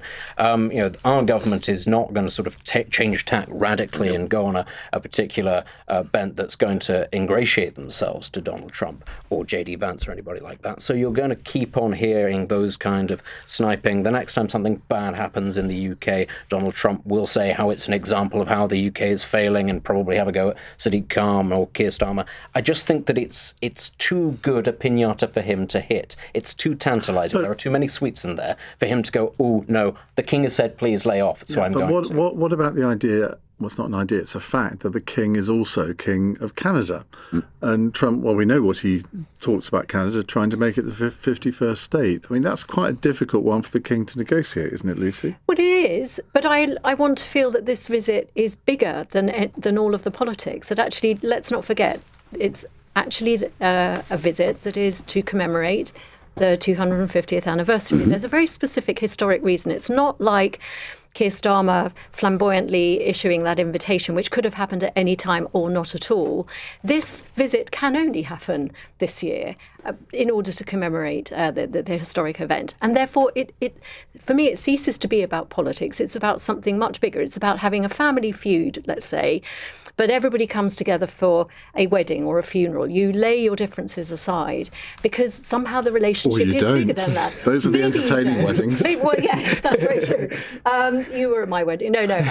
Our government is not going to sort of change tack radically and go on a particular bent that's going to ingratiate themselves to Donald Trump or J.D. Vance or anybody like that. So you're going to keep on hearing those kind of sniping. The next time something bad happens in the UK, Donald Trump will say how it's an example of how the UK is failing and probably have a go at Sadiq Khan or Keir Starmer. I just think that it's too good a piñata for him to hit. It's too tantalising. There are too many sweets in there for him to go, oh, no, the king has said, please lay off, so I'm going to. What about the idea, well, it's not an idea, it's a fact that the King is also King of Canada. And Trump, well, we know what he talks about Canada, trying to make it the 51st state. I mean, that's quite a difficult one for the King to negotiate, isn't it, Lucy? Well, it is, but I want to feel that this visit is bigger than all of the politics. That actually, let's not forget, it's actually a visit that is to commemorate the 250th anniversary. There's a very specific historic reason. It's not like Keir Starmer flamboyantly issuing that invitation, which could have happened at any time or not at all. This visit can only happen this year in order to commemorate the historic event. And therefore, for me, it ceases to be about politics. It's about something much bigger. It's about having a family feud, let's say, but everybody comes together for a wedding or a funeral. You lay your differences aside because somehow the relationship is bigger than that. Those are the entertaining weddings. Well, yeah, that's very true. You were at my wedding. No. I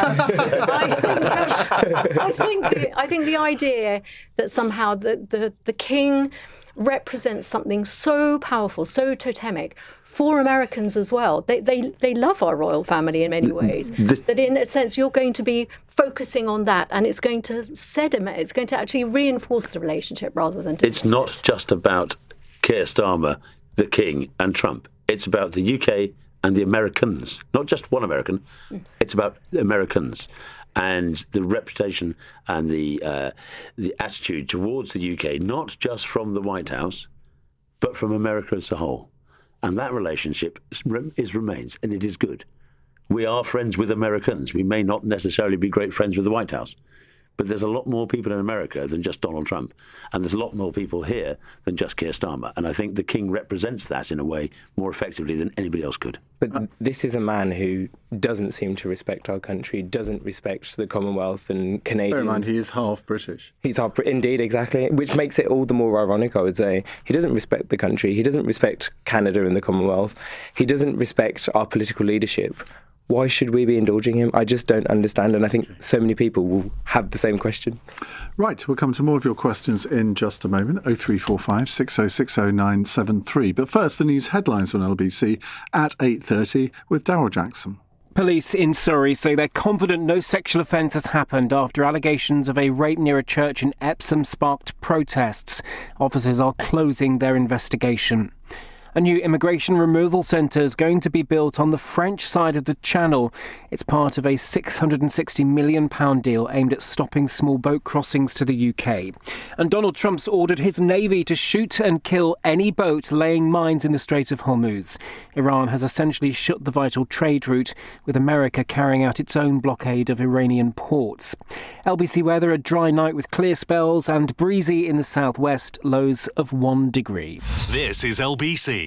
think the idea that somehow the King represents something so powerful, so totemic for Americans as well. They love our royal family in many ways. That in a sense you're going to be focusing on that, and it's going to sediment. It's going to actually reinforce the relationship rather than. It's not just about Keir Starmer, the King, and Trump. It's about the UK and the Americans. Not just one American. It's about the Americans. And the reputation and the attitude towards the UK, not just from the White House, but from America as a whole. And that relationship remains, and it is good. We are friends with Americans. We may not necessarily be great friends with the White House, but there's a lot more people in America than just Donald Trump. And there's a lot more people here than just Keir Starmer. And I think the King represents that in a way more effectively than anybody else could. But this is a man who doesn't seem to respect our country, doesn't respect the Commonwealth and Canadians. Bear in mind, he is half British. He's half indeed, exactly, which makes it all the more ironic, I would say. He doesn't respect the country. He doesn't respect Canada and the Commonwealth. He doesn't respect our political leadership. Why should we be indulging him? I just don't understand, and I think so many people will have the same question. Right, we'll come to more of your questions in just a moment. 0345 6060 973. But first, the news headlines on LBC at 8:30 with Darryl Jackson. Police in Surrey say they're confident no sexual offence has happened after allegations of a rape near a church in Epsom sparked protests. Officers are closing their investigation. A new immigration removal centre is going to be built on the French side of the Channel. It's part of a £660 million deal aimed at stopping small boat crossings to the UK. And Donald Trump's ordered his navy to shoot and kill any boat laying mines in the Strait of Hormuz. Iran has essentially shut the vital trade route, with America carrying out its own blockade of Iranian ports. LBC weather, a dry night with clear spells and breezy in the southwest, lows of 1 degree. This is LBC.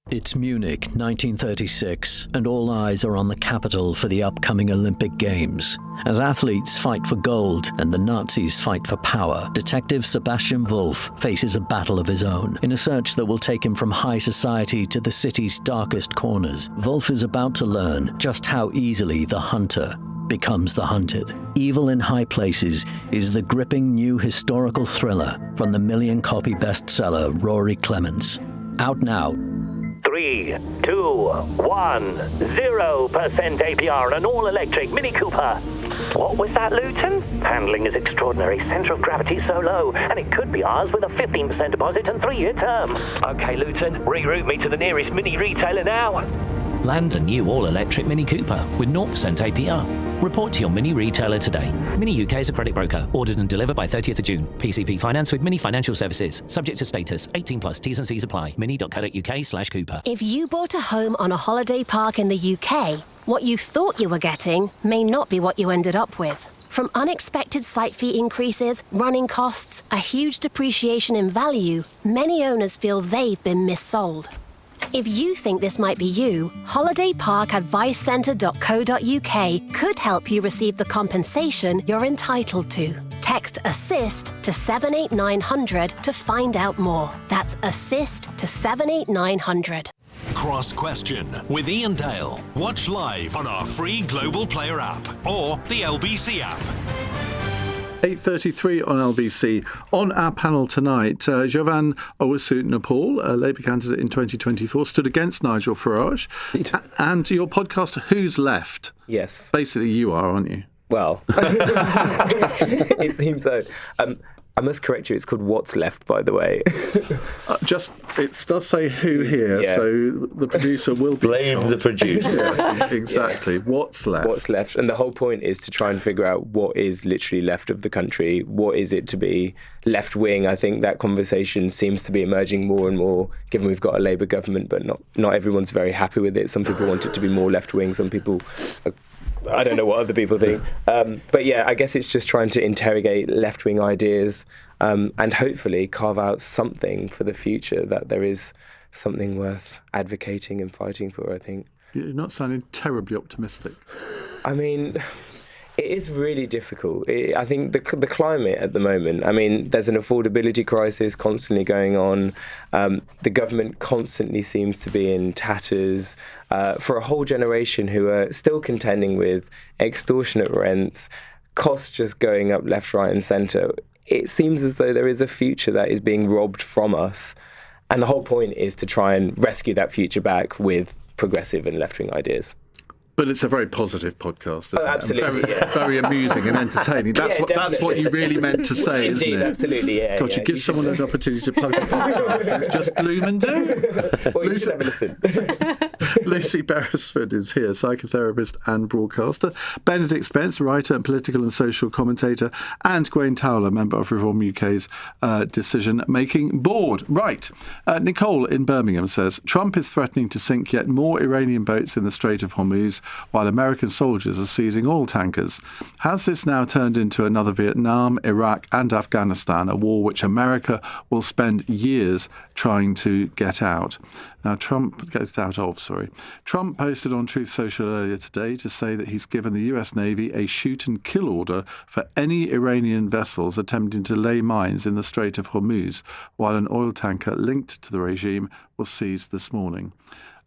It's Munich, 1936, and all eyes are on the capital for the upcoming Olympic Games. As athletes fight for gold and the Nazis fight for power, Detective Sebastian Wolf faces a battle of his own. In a search that will take him from high society to the city's darkest corners, Wolf is about to learn just how easily the hunter becomes the hunted. Evil in High Places is the gripping new historical thriller from the million-copy bestseller Rory Clements. Out now. 3, 2, 1, 0% APR on an all-electric Mini Cooper. What was that, Luton? Handling is extraordinary, centre of gravity so low, and it could be ours with a 15% deposit and 3-year term. OK, Luton, reroute me to the nearest Mini retailer now. Land a new all-electric Mini Cooper with 0% APR. Report to your Mini retailer today. Mini UK is a credit broker. Ordered and delivered by 30th of June. PCP finance with Mini Financial Services. Subject to status. 18+. T's and C's apply. mini.co.uk/Cooper. If you bought a home on a holiday park in the UK, what you thought you were getting may not be what you ended up with. From unexpected site fee increases, running costs, a huge depreciation in value, many owners feel they've been missold. If you think this might be you, holidayparkadvicecentre.co.uk could help you receive the compensation you're entitled to. Text ASSIST to 78900 to find out more. That's ASSIST to 78900. Cross Question with Iain Dale. Watch live on our free Global Player app or the LBC app. 8:33 on LBC. On our panel tonight, Jovan Owusu-Nepal, a Labour candidate in 2024, stood against Nigel Farage. And your podcast, Who's Left? Yes. Basically, you are, aren't you? Well, it seems so. I must correct you, it's called What's Left, by the way. It does say who here, yeah. so the producer will blame the producer. Yes, exactly. Yeah. What's left? What's left. And the whole point is to try and figure out what is literally left of the country. What is it to be left-wing? I think that conversation seems to be emerging more and more, given we've got a Labour government, but not everyone's very happy with it. Some people want it to be more left-wing, some people... I don't know what other people think. But yeah, I guess it's just trying to interrogate left-wing ideas and hopefully carve out something for the future, that there is something worth advocating and fighting for, I think. You're not sounding terribly optimistic. I mean... It is really difficult. I think the climate at the moment, I mean, there's an affordability crisis constantly going on. The government constantly seems to be in tatters for a whole generation who are still contending with extortionate rents, costs just going up left, right and centre. It seems as though there is a future that is being robbed from us. And the whole point is to try and rescue that future back with progressive and left-wing ideas. But it's a very positive podcast, isn't absolutely, it? Very amusing and entertaining. That's what you really meant to say, Indeed, isn't it? Absolutely, yeah. God, you give someone an opportunity to plug a podcast. It's just gloom and doom. Well, you should have a listen. Lucy Beresford is here, psychotherapist and broadcaster. Benedict Spence, writer and political and social commentator. And Gwaine Towler, member of Reform UK's decision-making board. Right. Nicole in Birmingham says, Trump is threatening to sink yet more Iranian boats in the Strait of Hormuz, while American soldiers are seizing oil tankers. Has this now turned into another Vietnam, Iraq and Afghanistan, a war which America will spend years trying to get out? Now, Trump posted on Truth Social earlier today to say that he's given the US Navy a shoot and kill order for any Iranian vessels attempting to lay mines in the Strait of Hormuz, while an oil tanker linked to the regime was seized this morning.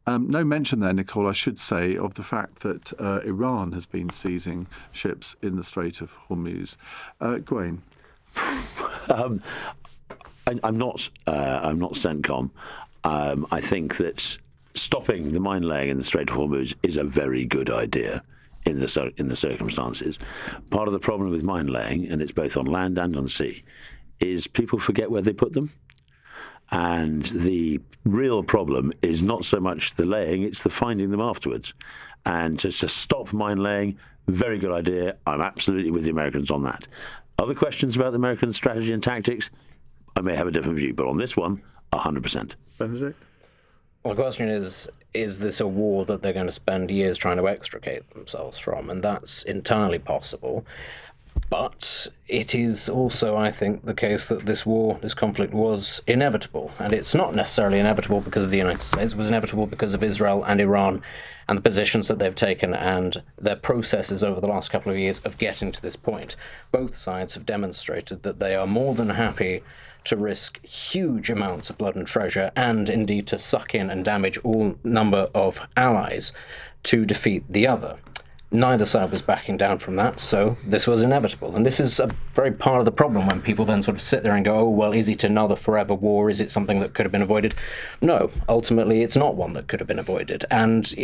No mention there, Nicole, I should say, of the fact that Iran has been seizing ships in the Strait of Hormuz. Gwaine? I'm not CENTCOM. I think that stopping the mine laying in the Strait of Hormuz is a very good idea in the circumstances. Part of the problem with mine laying, and it's both on land and on sea, is people forget where they put them. And the real problem is not so much the laying, it's the finding them afterwards. And to stop mine laying, very good idea. I'm absolutely with the Americans on that. Other questions about the American strategy and tactics, I may have a different view, but on this one, 100%. Benedict? Well, the question is this a war that they're going to spend years trying to extricate themselves from? And that's entirely possible. But it is also, I think, the case that this conflict was inevitable. And it's not necessarily inevitable because of the United States. It was inevitable because of Israel and Iran and the positions that they've taken and their processes over the last couple of years of getting to this point. Both sides have demonstrated that they are more than happy to risk huge amounts of blood and treasure and indeed to suck in and damage all number of allies to defeat the other. Neither side was backing down from that, so this was inevitable. And this is a very part of the problem when people then sort of sit there and go, oh, well, is it another forever war? Is it something that could have been avoided? No, ultimately, it's not one that could have been avoided. And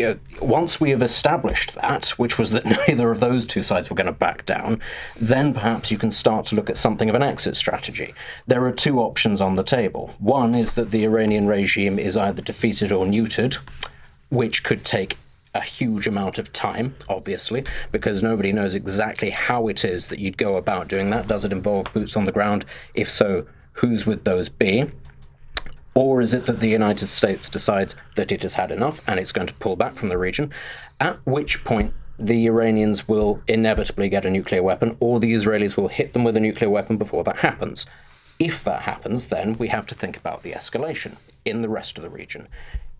once we have established that, which was that neither of those two sides were going to back down, then perhaps you can start to look at something of an exit strategy. There are two options on the table. One is that the Iranian regime is either defeated or neutered, which could take a huge amount of time, obviously, because nobody knows exactly how it is that you'd go about doing that. Does it involve boots on the ground? If so, whose would those be? Or is it that the United States decides that it has had enough and it's going to pull back from the region, at which point the Iranians will inevitably get a nuclear weapon, or the Israelis will hit them with a nuclear weapon before that happens? If that happens, then we have to think about the escalation in the rest of the region.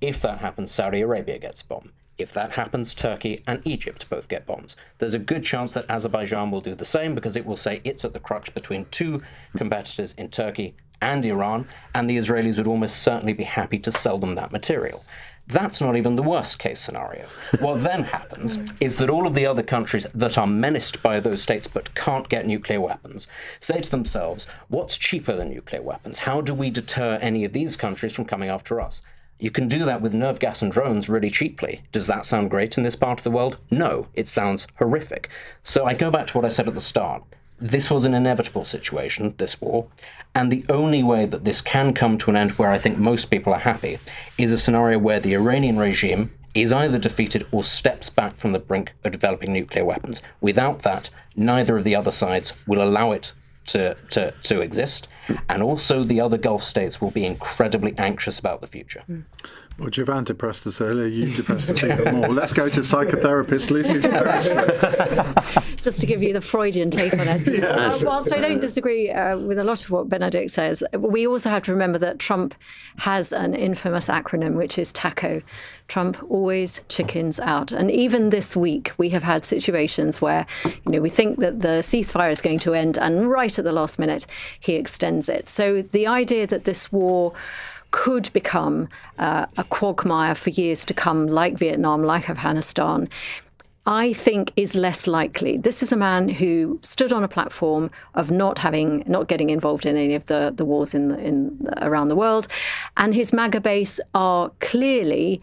If that happens, Saudi Arabia gets bombed. If that happens, Turkey and Egypt both get bombs. There's a good chance that Azerbaijan will do the same because it will say it's at the crux between two competitors in Turkey and Iran, and the Israelis would almost certainly be happy to sell them that material. That's not even the worst case scenario. What then happens is that all of the other countries that are menaced by those states but can't get nuclear weapons say to themselves, what's cheaper than nuclear weapons? How do we deter any of these countries from coming after us? You can do that with nerve gas and drones really cheaply. Does that sound great in this part of the world? No, it sounds horrific. So I go back to what I said at the start. This was an inevitable situation, this war, and the only way that this can come to an end where I think most people are happy is a scenario where the Iranian regime is either defeated or steps back from the brink of developing nuclear weapons. Without that, neither of the other sides will allow it to exist, and also the other Gulf states will be incredibly anxious about the future. Well, Jovan depressed us earlier. You depressed us even more. Let's go to psychotherapist Lucy. Just to give you the Freudian take on it. Yes. Whilst I don't disagree with a lot of what Benedict says, we also have to remember that Trump has an infamous acronym, which is TACO. Trump always chickens out. And even this week, we have had situations where, we think that the ceasefire is going to end, and right at the last minute, he extends it. So the idea that this war could become a quagmire for years to come, like Vietnam, like Afghanistan, I think is less likely. This is a man who stood on a platform of not getting involved in any of the wars around the world, and his MAGA base are clearly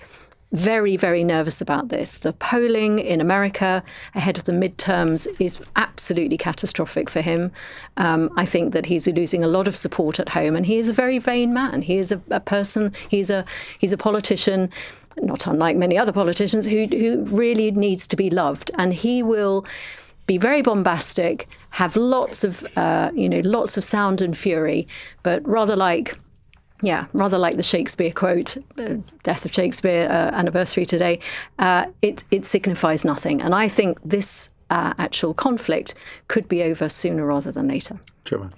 very, very nervous about this. The polling in America ahead of the midterms is absolutely catastrophic for him. I think that he's losing a lot of support at home, and he is a very vain man. He is a person, he's a politician, not unlike many other politicians, who really needs to be loved. And he will be very bombastic, have lots of sound and fury, but rather like the Shakespeare quote, Death of Shakespeare anniversary today, it signifies nothing. And I think this actual conflict could be over sooner rather than later. Joanne?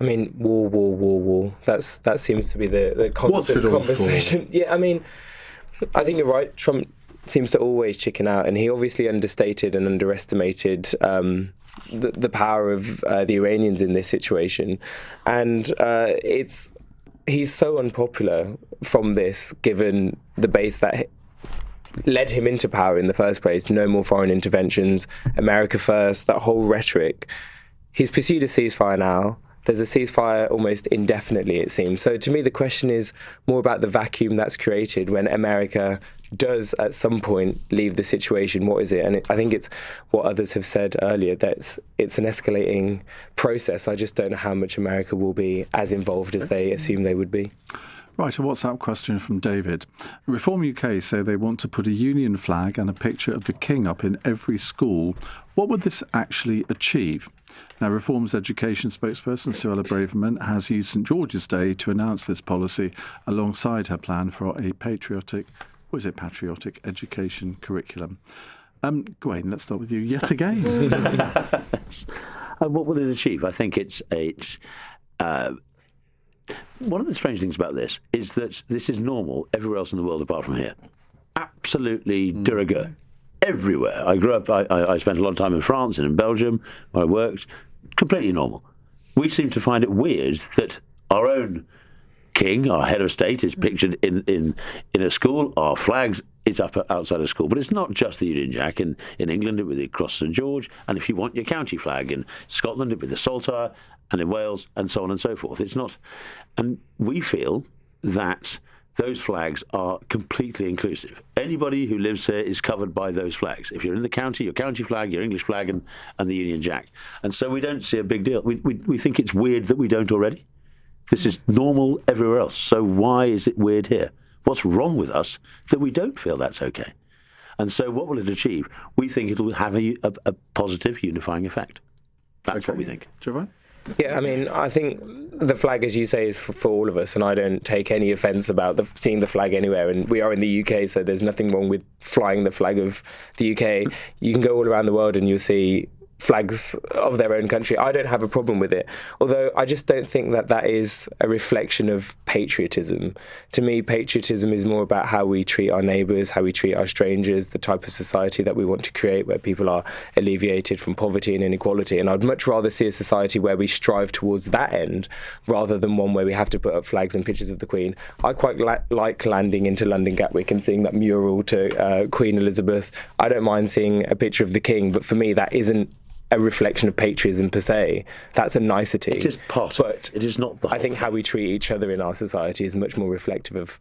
I mean, war. That seems to be the constant conversation. Yeah, I mean, I think you're right. Trump seems to always chicken out, and he obviously understated and underestimated the power of the Iranians in this situation. And he's so unpopular from this, given the base that led him into power in the first place. No more foreign interventions, America first, that whole rhetoric. He's pursued a ceasefire now. There's a ceasefire almost indefinitely, it seems. So to me, the question is more about the vacuum that's created when America does at some point leave the situation. What is it? And I think it's what others have said earlier, that it's an escalating process. I just don't know how much America will be as involved as they assume they would be. Right, a WhatsApp question from David. Reform UK say they want to put a Union flag and a picture of the King up in every school. What would this actually achieve? Now, Reform's education spokesperson, Suella Braverman, has used St George's Day to announce this policy alongside her plan for a patriotic education curriculum. Gawain, let's start with you yet again. What will it achieve? I think it's one of the strange things about this is that this is normal everywhere else in the world apart from here. Absolutely de rigueur. Everywhere. I grew up, I spent a lot of time in France and in Belgium where I worked. Completely normal. We seem to find it weird that our own king, our head of state, is pictured in a school. Our flags is up outside a school. But it's not just the Union Jack. In England, it would be across St George. And if you want your county flag, in Scotland, it would be the Saltire, and in Wales, and so on and so forth. It's not. And we feel that those flags are completely inclusive. Anybody who lives here is covered by those flags. If you're in the county, your county flag, your English flag, and the Union Jack. And so we don't see a big deal. We think it's weird that we don't already. This is normal everywhere else. So why is it weird here? What's wrong with us that we don't feel that's okay? And so what will it achieve? We think it'll have a positive unifying effect. That's what we think. Jovan? Yeah, I mean, I think the flag, as you say, is for all of us, and I don't take any offence about seeing the flag anywhere. And we are in the UK, so there's nothing wrong with flying the flag of the UK. You can go all around the world and you'll see flags of their own country. I don't have a problem with it, although I just don't think that is a reflection of patriotism. To me, patriotism is more about how we treat our neighbours, how we treat our strangers, the type of society that we want to create where people are alleviated from poverty and inequality. And I'd much rather see a society where we strive towards that end rather than one where we have to put up flags and pictures of the Queen. I quite like landing into London Gatwick and seeing that mural to Queen Elizabeth. I don't mind seeing a picture of the King, but for me that isn't a reflection of patriotism per se. That's a nicety. It is part of it. It is not the whole I think how we treat each other in our society is much more reflective of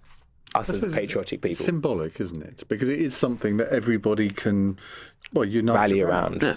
us as patriotic people. Symbolic, isn't it? Because it is something that everybody can, unite rally around. Yeah.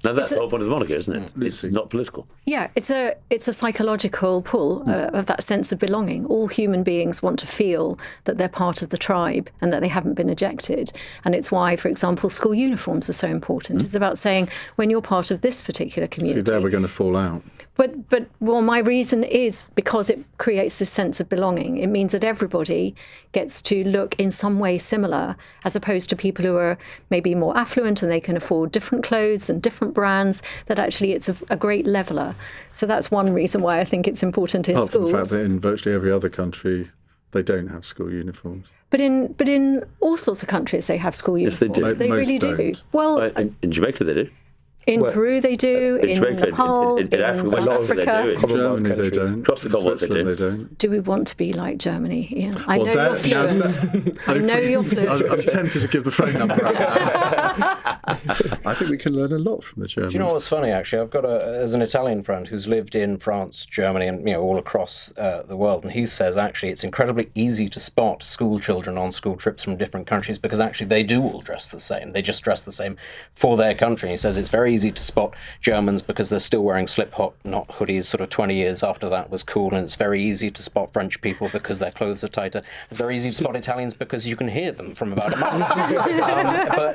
Now that's the whole point of the monarchy, isn't it? It's not political. Yeah, it's a psychological pull of that sense of belonging. All human beings want to feel that they're part of the tribe and that they haven't been ejected. And it's why, for example, school uniforms are so important. It's about saying, when you're part of this particular community... See, there we're going to fall out. But my reason is because it creates this sense of belonging. It means that everybody gets to look in some way similar, as opposed to people who are maybe more affluent and they can afford different clothes and different brands, that actually it's a great leveller. So that's one reason why I think it's important in Apart schools. from the fact that in virtually every other country, they don't have school uniforms. But in all sorts of countries, they have school uniforms. Yes, they do. They really do. Well, in Jamaica they do. In Peru they do, in Jamaica, Nepal, in South Africa. They do. Germany they don't. Across the Commonwealth they do. They don't. Do we want to be like Germany, Ian? I know you're fluent. I know you're fluent. I'm tempted to give the phone number out. I think we can learn a lot from the Germans. Do you know what's funny, actually? I've got there's an Italian friend who's lived in France, Germany, and all across the world, and he says, actually, it's incredibly easy to spot school children on school trips from different countries because, actually, they do all dress the same. They just dress the same for their country. He says it's very easy to spot Germans because they're still wearing slip-knot hoodies sort of 20 years after that was cool, and it's very easy to spot French people because their clothes are tighter. It's very easy to spot Italians because you can hear them from about a mile.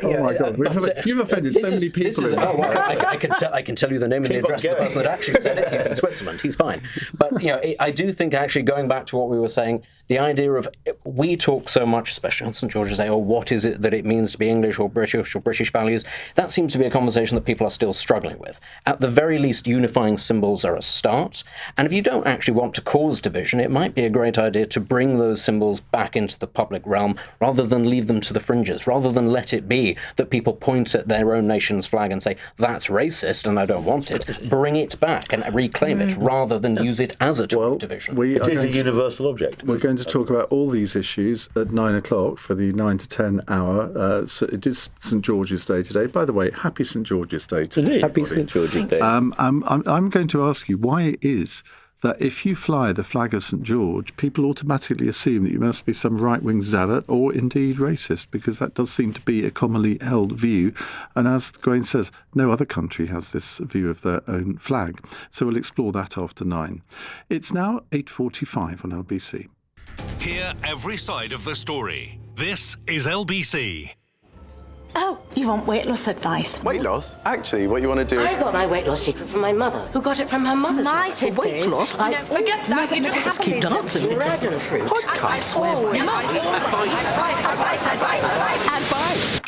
Oh my God, you've offended so many people. I can tell you the name and the address of the person that actually said it. He's in Switzerland. He's fine. But I do think, actually, going back to what we were saying, the idea of, we talk so much, especially on St George's Day, what is it that it means to be English or British values? That seems to be a conversation that people are still struggling with. At the very least, unifying symbols are a start. And if you don't actually want to cause division, it might be a great idea to bring those symbols back into the public realm rather than leave them to the fringes, rather than let it be that people point at their own nation's flag and say, that's racist and I don't want it. Bring it back and reclaim it rather than use it as a tool of division. It is a universal object. We're going to talk about all these issues at 9 o'clock for the 9 to 10 hour. So it is St George's Day today. By the way, happy St George's Day to everybody. Happy St George's Day. I'm going to ask you why it is that if you fly the flag of St George, people automatically assume that you must be some right-wing zealot or indeed racist, because that does seem to be a commonly held view. And as Grain says, no other country has this view of their own flag. So we'll explore that after 9. It's now 8:45 on LBC. Hear every side of the story. This is LBC. Oh, you want weight loss advice? Weight loss? Actually, what you want to do... I got my weight loss secret from my mother, who got it from her mother's My tip weight is... loss? No, forget that. You just keep dancing. Dragon fruit. Podcast. Advice.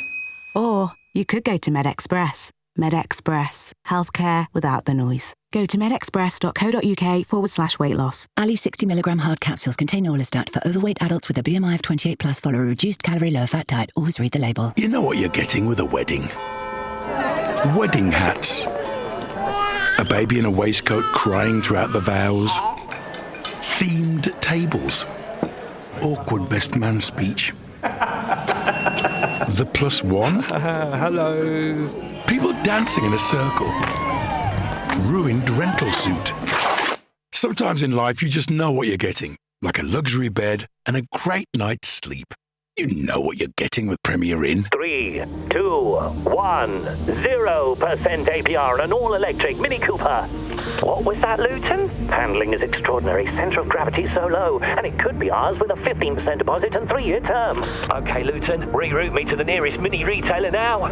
Or you could go to MedExpress. MedExpress. Healthcare without the noise. Go to medexpress.co.uk/weight loss. Ali 60mg hard capsules contain orlistat for overweight adults with a BMI of 28+. Follow a reduced calorie, low fat diet. Always read the label. You know what you're getting with a wedding? Wedding hats. A baby in a waistcoat crying throughout the vows. Themed tables. Awkward best man speech. The +1. Hello. People dancing in a circle. Ruined rental suit. Sometimes in life you just know what you're getting, like a luxury bed and a great night's sleep. You know what you're getting with Premier Inn. 3, 2, 1, 0% APR on an all-electric Mini Cooper. What was that, Luton? Handling is extraordinary, centre of gravity so low, and it could be ours with a 15% deposit and 3-year term. Okay, Luton, reroute me to the nearest mini retailer now.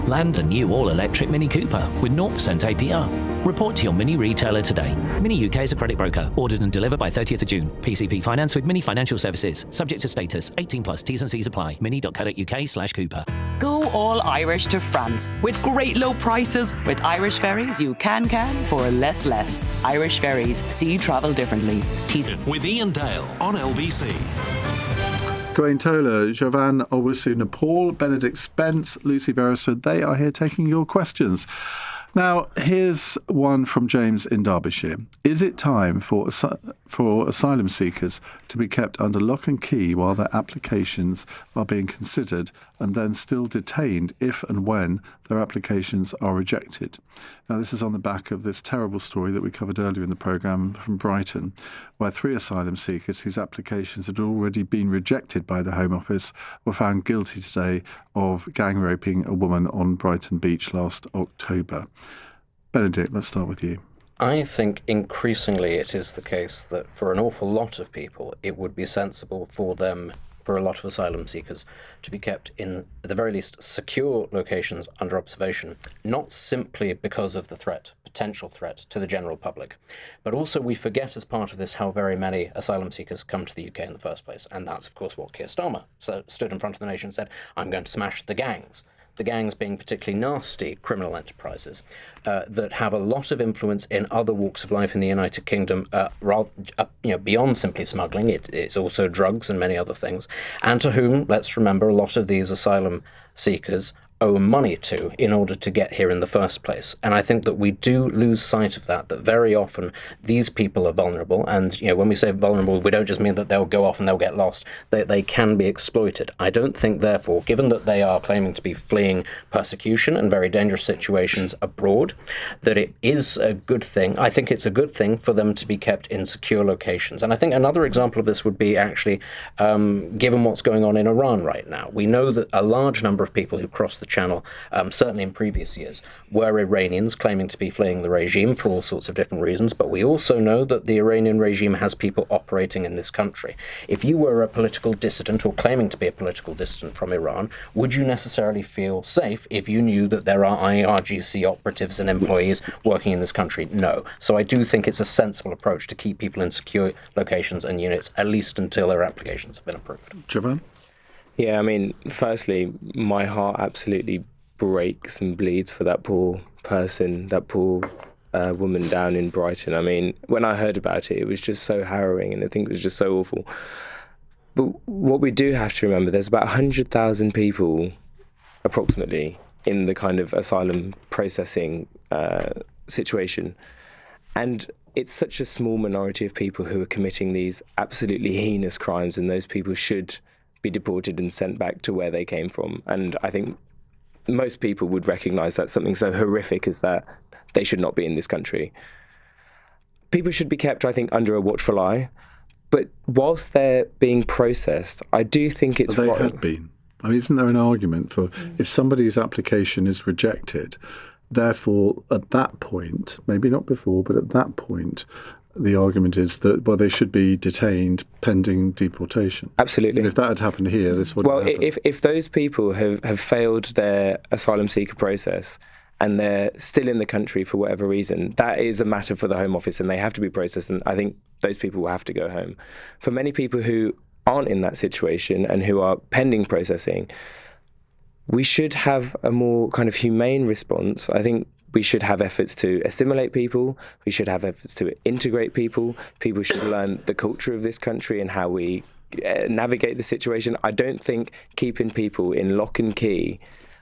Land a new all-electric Mini Cooper with 0% APR. Report to your Mini retailer today. Mini UK is a credit broker. Ordered and delivered by 30th of June. PCP finance with Mini Financial Services. Subject to status. 18+. T's and C's apply. mini.co.uk/Cooper. Go all Irish to France with great low prices. With Irish Ferries, you can for less. Irish Ferries. See travel differently. With Iain Dale on LBC. Grain Tola, Jovan Owusu Nepal, Benedict Spence, Lucy Beresford, they are here taking your questions. Now, here's one from James in Derbyshire. Is it time for asylum seekers to be kept under lock and key while their applications are being considered and then still detained if and when their applications are rejected? Now, this is on the back of this terrible story that we covered earlier in the programme from Brighton, where 3 asylum seekers whose applications had already been rejected by the Home Office were found guilty today of gang raping a woman on Brighton Beach last October. Benedict, let's start with you. I think increasingly it is the case that for an awful lot of people, it would be sensible for a lot of asylum seekers, to be kept in, at the very least, secure locations under observation, not simply because of the potential threat to the general public, but also we forget as part of this how very many asylum seekers come to the UK in the first place. And that's, of course, what Keir Starmer stood in front of the nation and said, I'm going to smash the gangs. The gangs being particularly nasty criminal enterprises that have a lot of influence in other walks of life in the United Kingdom, beyond simply smuggling. It's also drugs and many other things, and to whom, let's remember, a lot of these asylum seekers owe money to in order to get here in the first place. And I think that we do lose sight of that very often these people are vulnerable. And, when we say vulnerable, we don't just mean that they'll go off and they'll get lost. They can be exploited. I don't think, therefore, given that they are claiming to be fleeing persecution and very dangerous situations abroad, that it is a good thing. I think it's a good thing for them to be kept in secure locations. And I think another example of this would be actually, given what's going on in Iran right now. We know that a large number of people who cross the Channel, certainly in previous years, were Iranians claiming to be fleeing the regime for all sorts of different reasons, but we also know that the Iranian regime has people operating in this country. If you were a political dissident or claiming to be a political dissident from Iran, would you necessarily feel safe if you knew that there are IRGC operatives and employees working in this country? No. So I do think it's a sensible approach to keep people in secure locations and units, at least until their applications have been approved. Jovan? Yeah, I mean, firstly, my heart absolutely breaks and bleeds for that poor person, that poor woman down in Brighton. I mean, when I heard about it, it was just so harrowing, and I think it was just so awful. But what we do have to remember, there's about 100,000 people, approximately, in the kind of asylum processing situation. And it's such a small minority of people who are committing these absolutely heinous crimes, and those people should be deported and sent back to where they came from. And I think most people would recognise that something so horrific as that, they should not be in this country. People should be kept, I think, under a watchful eye. But whilst they're being processed, I do think it's wrong. They had been. I mean, isn't there an argument for if somebody's application is rejected, therefore, at that point, maybe not before, but at that point, the argument is that, well, they should be detained pending deportation. Absolutely. And if that had happened here, this would have happened. Well, if those people have failed their asylum seeker process and they're still in the country for whatever reason, that is a matter for the Home Office and they have to be processed, and I think those people will have to go home. For many people who aren't in that situation and who are pending processing, we should have a more kind of humane response. I think we should have efforts to assimilate people. We should have efforts to integrate people. People should learn the culture of this country and how we navigate the situation. I don't think keeping people in lock and key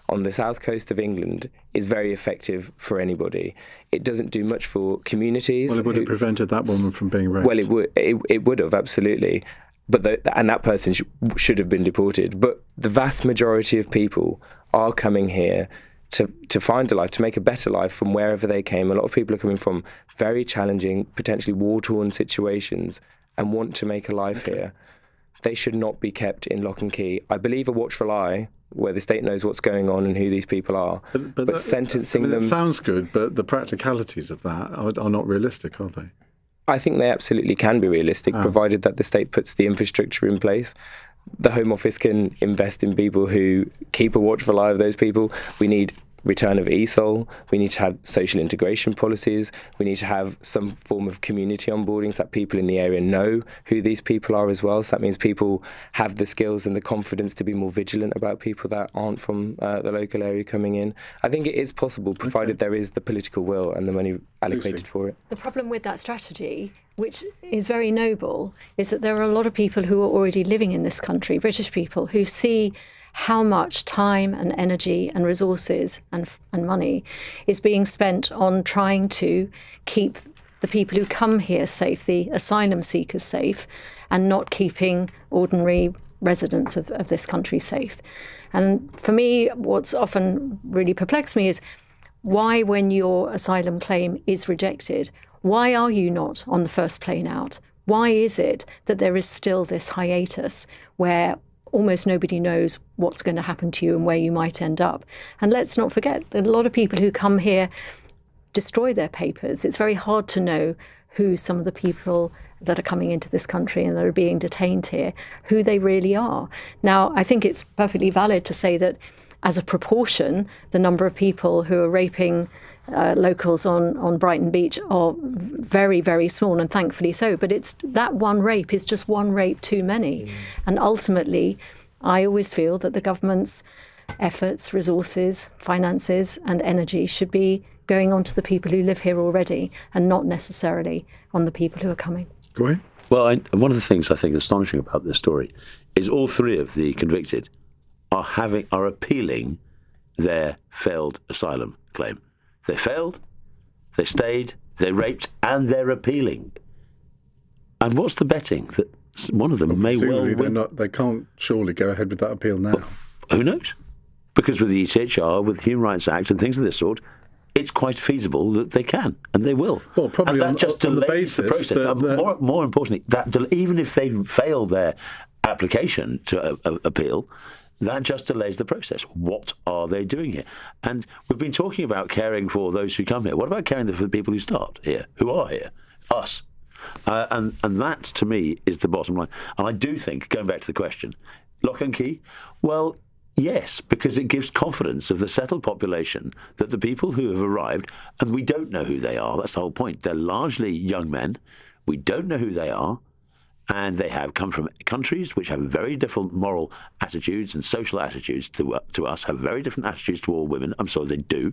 on the south coast of England is very effective for anybody. It doesn't do much for communities. Well, it would have prevented that woman from being raped. Well, it would have, absolutely. But that person should have been deported. But the vast majority of people are coming here to find a life, to make a better life from wherever they came. A lot of people are coming from very challenging, potentially war-torn situations and want to make a life here. They should not be kept in lock and key. I believe a watchful eye, where the state knows what's going on and who these people are, but sentencing them... That sounds good, but the practicalities of that are not realistic, are they? I think they absolutely can be realistic, provided that the state puts the infrastructure in place. The Home Office can invest in people who keep a watchful eye of those people. We need return of ESOL. We need to have social integration policies. We need to have some form of community onboarding so that people in the area know who these people are as well. So that means people have the skills and the confidence to be more vigilant about people that aren't from the local area coming in. I think it is possible, provided there is the political will and the money allocated for it. The problem with that strategy, which is very noble, is that there are a lot of people who are already living in this country, British people, who see how much time and energy and resources and money is being spent on trying to keep the people who come here safe, the asylum seekers safe, and not keeping ordinary residents of this country safe. And for me, what's often really perplexed me is why, when your asylum claim is rejected, why are you not on the first plane out? Why is it that there is still this hiatus where almost nobody knows what's going to happen to you and where you might end up? And let's not forget that a lot of people who come here destroy their papers. It's very hard to know who some of the people that are coming into this country and that are being detained here, who they really are. Now, I think it's perfectly valid to say that as a proportion, the number of people who are raping locals on Brighton Beach are very, very small, and thankfully so. But it's that one rape is just one rape too many. And ultimately, I always feel that the government's efforts, resources, finances and energy should be going on to the people who live here already and not necessarily on the people who are coming. Go ahead. Well, one of the things I think astonishing about this story is all three of the convicted are appealing their failed asylum claim. They failed, they stayed, they raped, and they're appealing. And what's the betting that one of them may well win? They can't surely go ahead with that appeal now. Well, who knows? Because with the ECHR, with the Human Rights Act and things of this sort, it's quite feasible that they can, and they will. Well, probably and that on the basis that more importantly, that even if they fail their application to appeal, that just delays the process. What are they doing here? And we've been talking about caring for those who come here. What about caring for the people who start here, who are here? Us. And that, to me, is the bottom line. And I do think, going back to the question, lock and key, well, yes, because it gives confidence of the settled population that the people who have arrived, and we don't know who they are, that's the whole point. They're largely young men. We don't know who they are. And they have come from countries which have very different moral attitudes and social attitudes to us, have very different attitudes to all women. I'm sorry, they do.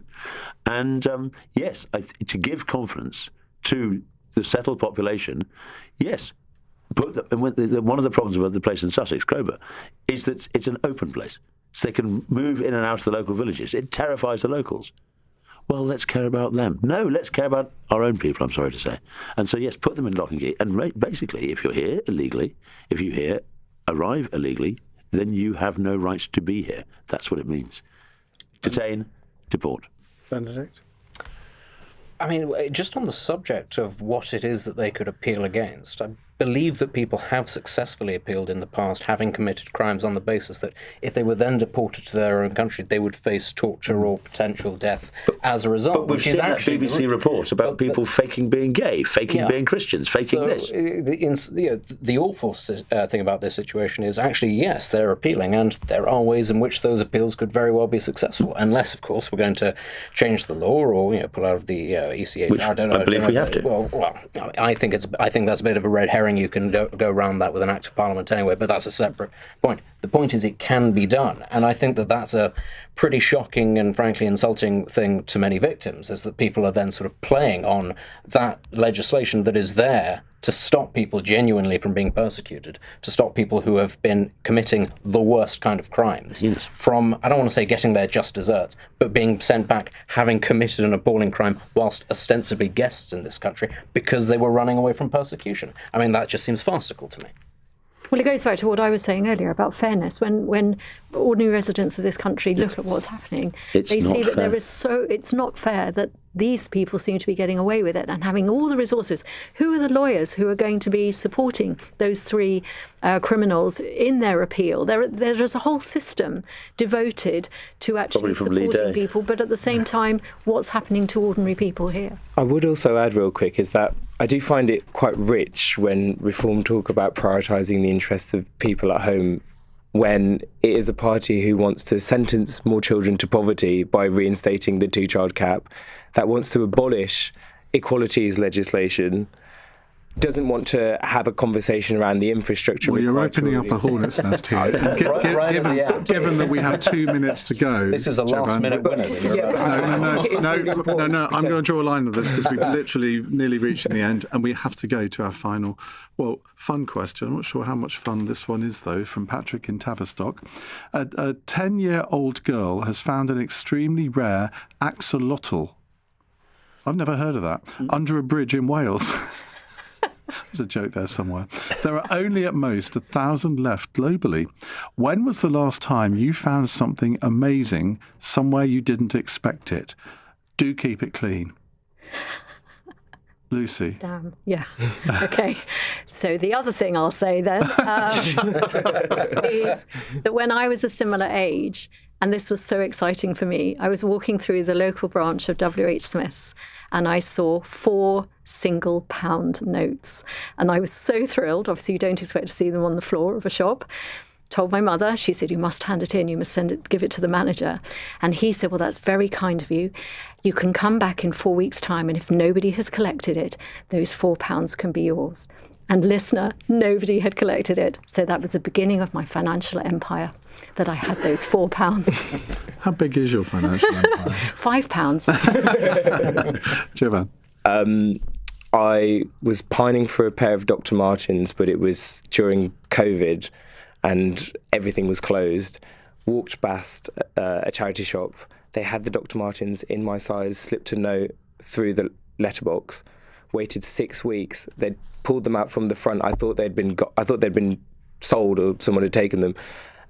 And yes, to give confidence to the settled population, yes. One of the problems with the place in Sussex, Crowber, is that it's an open place. So they can move in and out of the local villages. It terrifies the locals. Well, let's care about them. No, let's care about our own people, I'm sorry to say. And so, yes, put them in lock and key. And basically, if you're here illegally, if you here arrive illegally, then you have no right to be here. That's what it means. Detain, deport. Benedict? I mean, just on the subject of what it is that they could appeal against, I believe that people have successfully appealed in the past, having committed crimes on the basis that if they were then deported to their own country, they would face torture or potential death as a result. But we've seen that BBC report about people faking being gay, faking being Christians, faking this. The awful thing about this situation is actually, yes, they're appealing, and there are ways in which those appeals could very well be successful, unless, of course, we're going to change the law or pull out of the ECHR. Which I believe we have to. Well, I think that's a bit of a red herring. You can go around that with an act of parliament anyway, but that's a separate point. The point is it can be done, and I think that that's a pretty shocking and frankly insulting thing to many victims, is that people are then sort of playing on that legislation that is there to stop people genuinely from being persecuted, to stop people who have been committing the worst kind of crimes from, I don't want to say getting their just desserts, but being sent back having committed an appalling crime whilst ostensibly guests in this country because they were running away from persecution. I mean, that just seems farcical to me. Well, it goes back to what I was saying earlier about fairness. When ordinary residents of this country look at what's happening, they see that it's not fair that these people seem to be getting away with it and having all the resources. Who are the lawyers who are going to be supporting those three criminals in their appeal? There's a whole system devoted to actually supporting people, but at the same time, what's happening to ordinary people here? I would also add real quick is that I do find it quite rich when Reform talk about prioritising the interests of people at home when it is a party who wants to sentence more children to poverty by reinstating the 2-child cap, that wants to abolish equalities legislation, doesn't want to have a conversation around the infrastructure. Well, you're opening up a hornet's nest here. Given that we have 2 minutes to go, this is a last-minute winner. No. I'm going to draw a line on this because we've literally nearly reached the end, and we have to go to our final, fun question. I'm not sure how much fun this one is, though, from Patrick in Tavistock. A 10-year-old girl has found an extremely rare axolotl. I've never heard of that. Under a bridge in Wales. There's a joke there somewhere. There are only at most 1,000 left globally. When was the last time you found something amazing somewhere you didn't expect it? Do keep it clean. Lucy. Damn. Yeah. Okay. So the other thing I'll say then is that when I was a similar age, and this was so exciting for me, I was walking through the local branch of W.H. Smith's and I saw 4 single-pound notes. And I was so thrilled. Obviously, you don't expect to see them on the floor of a shop. Told my mother, she said, you must hand it in, you must give it to the manager. And he said, well, that's very kind of you. You can come back in 4 weeks' time, and if nobody has collected it, those £4 can be yours. And listener, nobody had collected it. So that was the beginning of my financial empire, that I had those £4. How big is your financial empire? £5. Jovan. I was pining for a pair of Dr. Martens, but it was during COVID and everything was closed. Walked past a charity shop. They had the Dr. Martens in my size, slipped a note through the letterbox, waited 6 weeks. They'd pulled them out from the front. I thought they'd been sold or someone had taken them.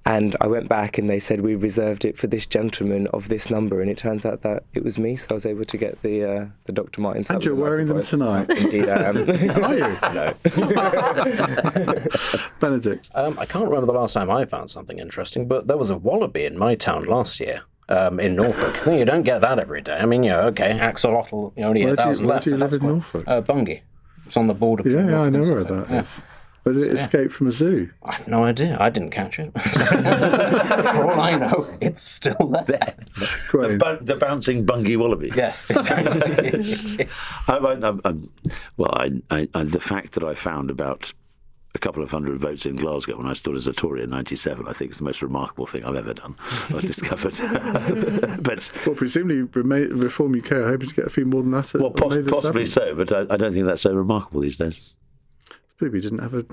And I went back and they said, we've reserved it for this gentleman of this number. And it turns out that it was me, so I was able to get the Dr. Martens. And you're wearing them tonight? Indeed I am. Are you? No. Benedict? I can't remember the last time I found something interesting, but there was a wallaby in my town last year. In Norfolk. You don't get that every day. I mean, axolotl, only 1,000 left. Where do you live in Norfolk? Bungay. It's on the border. Yeah, I know where that is. But it escaped from a zoo. I have no idea. I didn't catch it. For all I know, it's still there. The bouncing Bungay wallaby. Yes, exactly. The fact that I found about a couple of hundred votes in Glasgow when I stood as a Tory in '97, I think is the most remarkable thing I've ever done. I've discovered. But presumably Reform UK are hoping to get a few more than that. Possibly so, but I don't think that's so remarkable these days. We didn't have a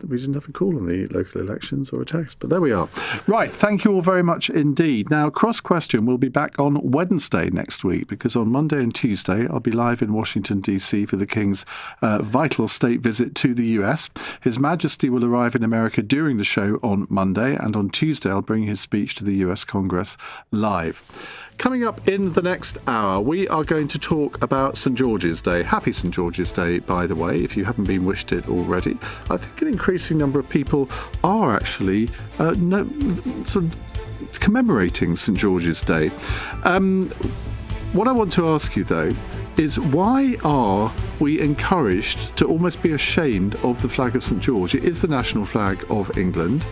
call on the local elections or a text, but there we are. Right, thank you all very much indeed. Now, Cross Question will be back on Wednesday next week, because on Monday and Tuesday I'll be live in Washington DC for the King's vital state visit to the US. His Majesty will arrive in America during the show on Monday, and on Tuesday I'll bring his speech to the US Congress live. Coming up in the next hour, we are going to talk about St George's Day. Happy St George's Day, by the way, if you haven't been wished it already. I think an increasing number of people are actually commemorating St George's Day. What I want to ask you, though, is why are we encouraged to almost be ashamed of the flag of St George? It is the national flag of England.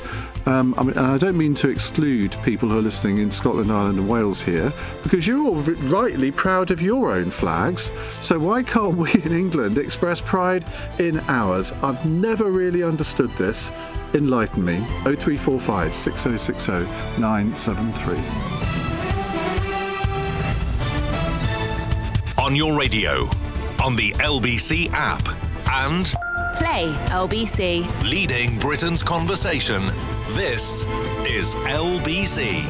And I don't mean to exclude people who are listening in Scotland, Ireland and Wales here, because you're all rightly proud of your own flags. So why can't we in England express pride in ours? I've never really understood this. Enlighten me. 0345 6060 973. On your radio, on the LBC app, and Play LBC. leading Britain's conversation. This is LBC.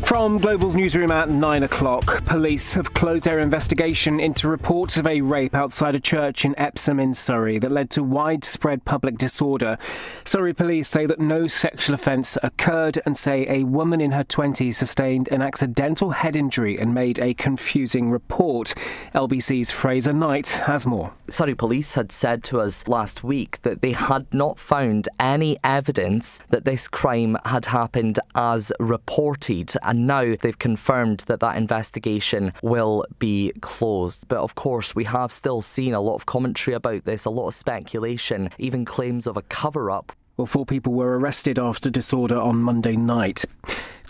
From Global's newsroom at 9 o'clock, police have closed their investigation into reports of a rape outside a church in Epsom in Surrey that led to widespread public disorder. Surrey police say that no sexual offence occurred and say a woman in her 20s sustained an accidental head injury and made a confusing report. LBC's Fraser Knight has more. Surrey police had said to us last week that they had not found any evidence that this crime had happened as reported, and now they've confirmed that that investigation will be closed. But of course, we have still seen a lot of commentary about this, a lot of speculation, even claims of a cover-up. Well, 4 people were arrested after disorder on Monday night.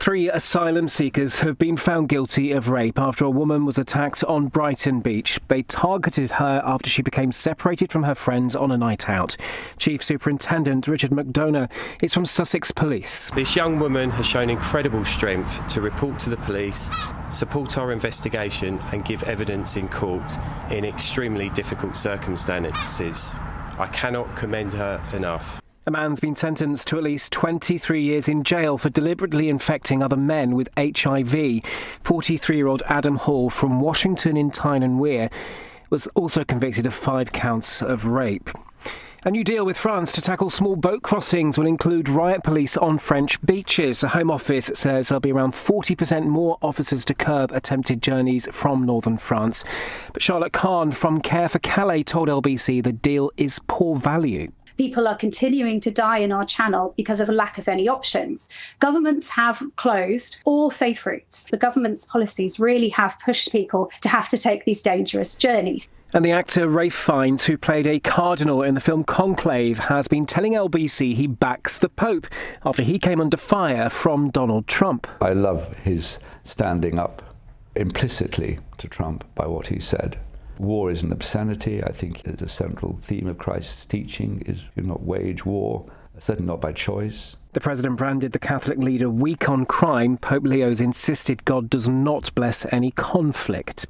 3 asylum seekers have been found guilty of rape after a woman was attacked on Brighton Beach. They targeted her after she became separated from her friends on a night out. Chief Superintendent Richard McDonough is from Sussex Police. This young woman has shown incredible strength to report to the police, support our investigation and give evidence in court in extremely difficult circumstances. I cannot commend her enough. A man's been sentenced to at least 23 years in jail for deliberately infecting other men with HIV. 43-year-old Adam Hall from Washington in Tyne and Wear was also convicted of 5 counts of rape. A new deal with France to tackle small boat crossings will include riot police on French beaches. The Home Office says there'll be around 40% more officers to curb attempted journeys from northern France. But Charlotte Kahn from Care for Calais told LBC the deal is poor value. People are continuing to die in our channel because of a lack of any options. Governments have closed all safe routes. The government's policies really have pushed people to have to take these dangerous journeys. And the actor Ralph Fiennes, who played a cardinal in the film Conclave, has been telling LBC he backs the Pope after he came under fire from Donald Trump. I love his standing up implicitly to Trump by what he said. War is an obscenity. I think the central theme of Christ's teaching is do not wage war, certainly not by choice. The president branded the Catholic leader weak on crime. Pope Leo's insisted God does not bless any conflict.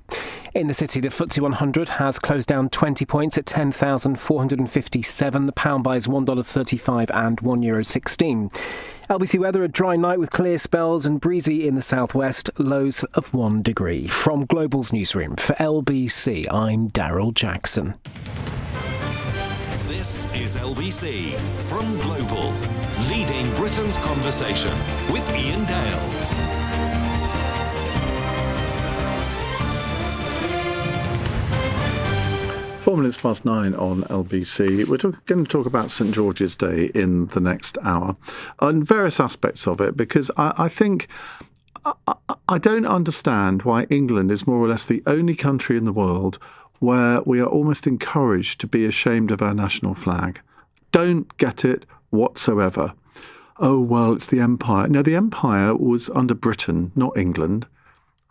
In the city, the FTSE 100 has closed down 20 points at 10,457. The pound buys $1.35 and €1.16. LBC weather, a dry night with clear spells and breezy in the southwest, lows of 1 degree. From Global's newsroom for LBC, I'm Daryl Jackson. This is LBC from Global, leading Britain's conversation with Iain Dale. 4 minutes past 9 on LBC. We're going to talk about St George's Day in the next hour and various aspects of it, because I think I don't understand why England is more or less the only country in the world where we are almost encouraged to be ashamed of our national flag. Don't get it whatsoever. Oh, well, it's the Empire. No, the Empire was under Britain, not England.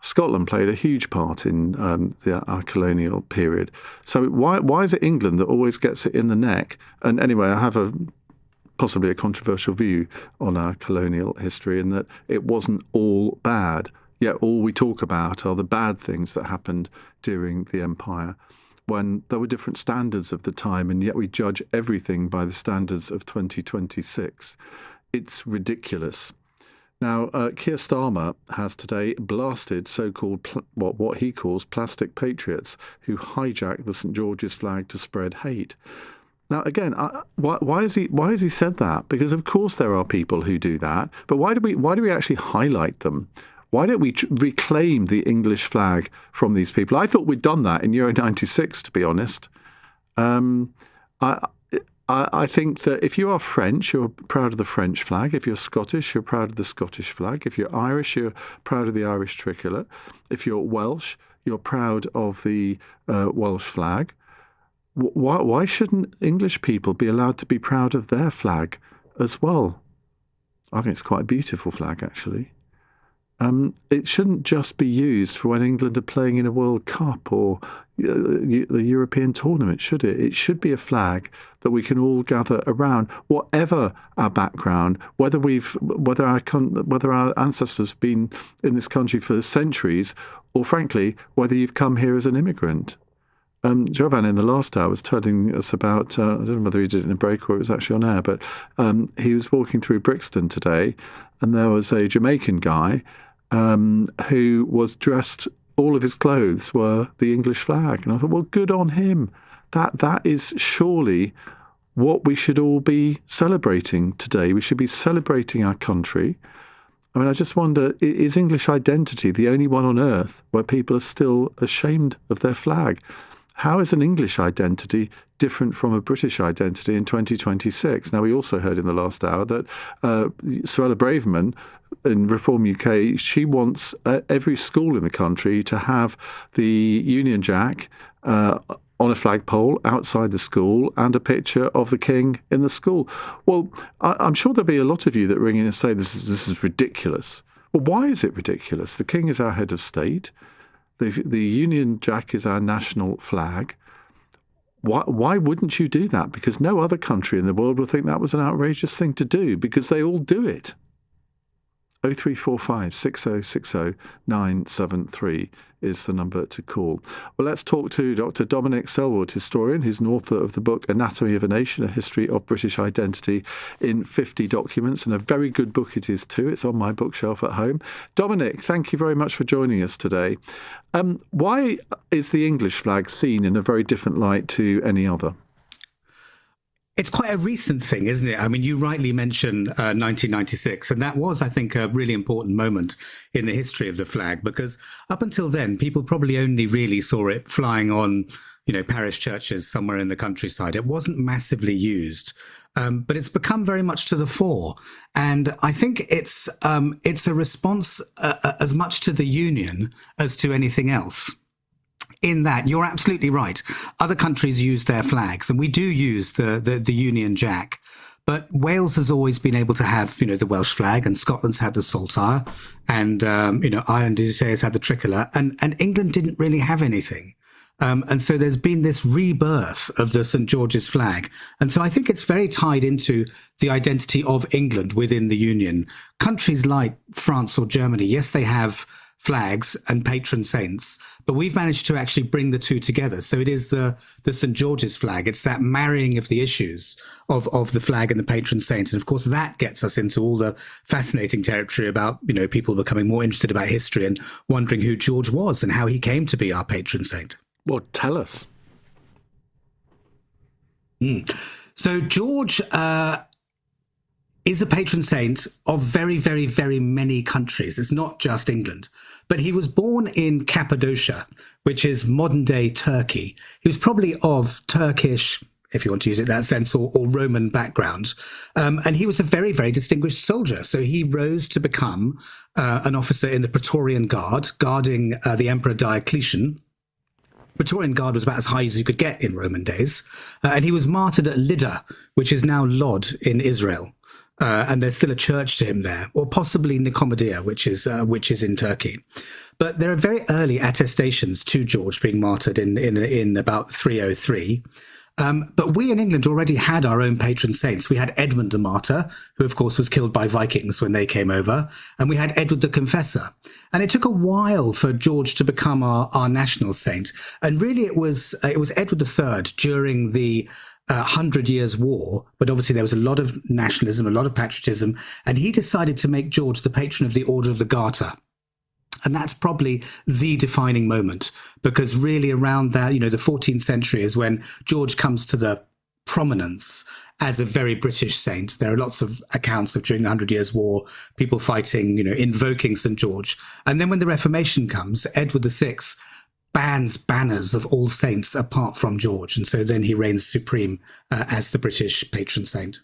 Scotland played a huge part in our colonial period. So why is it England that always gets it in the neck? And anyway, I have possibly a controversial view on our colonial history in that it wasn't all bad. Yet all we talk about are the bad things that happened during the Empire, when there were different standards of the time, and yet we judge everything by the standards of 2026. It's ridiculous. Now, Keir Starmer has today blasted so-called what he calls plastic patriots who hijack the St George's flag to spread hate. Now, again, why has he said that? Because of course there are people who do that, but why do we actually highlight them? Why don't we reclaim the English flag from these people? I thought we'd done that in Euro 96, to be honest. I think that if you are French, you're proud of the French flag. If you're Scottish, you're proud of the Scottish flag. If you're Irish, you're proud of the Irish tricolour. If you're Welsh, you're proud of the Welsh flag. Why shouldn't English people be allowed to be proud of their flag as well? I think it's quite a beautiful flag, actually. It shouldn't just be used for when England are playing in a World Cup or the European tournament, should it? It should be a flag that we can all gather around, whatever our background, whether our ancestors have been in this country for centuries, or frankly, whether you've come here as an immigrant. Jovan in the last hour was telling us about, I don't know whether he did it in a break or it was actually on air, but he was walking through Brixton today and there was a Jamaican guy who was dressed, all of his clothes were the English flag. And I thought, well, good on him. That is surely what we should all be celebrating today. We should be celebrating our country. I mean, I just wonder, is English identity the only one on earth where people are still ashamed of their flag? How is an English identity different from a British identity in 2026? Now, we also heard in the last hour that Suella Braverman in Reform UK, she wants every school in the country to have the Union Jack on a flagpole outside the school and a picture of the King in the school. Well, I'm sure there'll be a lot of you that ring in and say this is ridiculous. Well, why is it ridiculous? The King is our head of state. The Union Jack is our national flag. Why wouldn't you do that? Because no other country in the world would think that was an outrageous thing to do, because they all do it. 0345 6060 973 is the number to call. Well, let's talk to Dr. Dominic Selwood, historian, who's an author of the book Anatomy of a Nation, A History of British Identity in 50 Documents, and a very good book it is too. It's on my bookshelf at home. Dominic, thank you very much for joining us today. Why is the English flag seen in a very different light to any other? It's quite a recent thing, isn't it? I mean, you rightly mentioned 1996, and that was, I think, a really important moment in the history of the flag, because up until then, people probably only really saw it flying on, parish churches somewhere in the countryside. It wasn't massively used, but it's become very much to the fore. And I think it's a response as much to the Union as to anything else. In that, you're absolutely right. Other countries use their flags, and we do use the Union Jack. But Wales has always been able to have, the Welsh flag, and Scotland's had the Saltire, and Ireland, as you say, has had the tricolour, and England didn't really have anything. And so there's been this rebirth of the St. George's flag. And so I think it's very tied into the identity of England within the Union. Countries like France or Germany, yes, they have flags and patron saints, but we've managed to actually bring the two together. So it is the St. George's flag. It's that marrying of the issues of the flag and the patron saint. And of course, that gets us into all the fascinating territory about, people becoming more interested about history and wondering who George was and how he came to be our patron saint. Well, tell us. So George is a patron saint of very, very, very many countries. It's not just England. But he was born in Cappadocia, which is modern-day Turkey. He was probably of Turkish, if you want to use it in that sense, or Roman background. And he was a very, very distinguished soldier. So he rose to become an officer in the Praetorian Guard, guarding the Emperor Diocletian. Praetorian Guard was about as high as you could get in Roman days. And he was martyred at Lydda, which is now Lod in Israel. And there's still a church to him there, or possibly Nicomedia, which is in Turkey. But there are very early attestations to George being martyred in about 303. But we in England already had our own patron saints. We had Edmund the Martyr, who of course was killed by Vikings when they came over, and we had Edward the Confessor. And it took a while for George to become our national saint. And really it was Edward III during the 100 Years' War, but obviously there was a lot of nationalism, a lot of patriotism, and he decided to make George the patron of the Order of the Garter. And that's probably the defining moment, because really around that, the 14th century is when George comes to the prominence as a very British saint. There are lots of accounts of during the 100 Years' War, people fighting, invoking St. George. And then when the Reformation comes, Edward VI bans banners of all saints apart from George. And so then he reigns supreme as the British patron saint.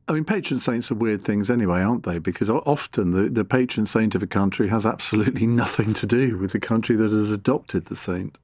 I mean, patron saints are weird things anyway, aren't they? Because often the patron saint of a country has absolutely nothing to do with the country that has adopted the saint.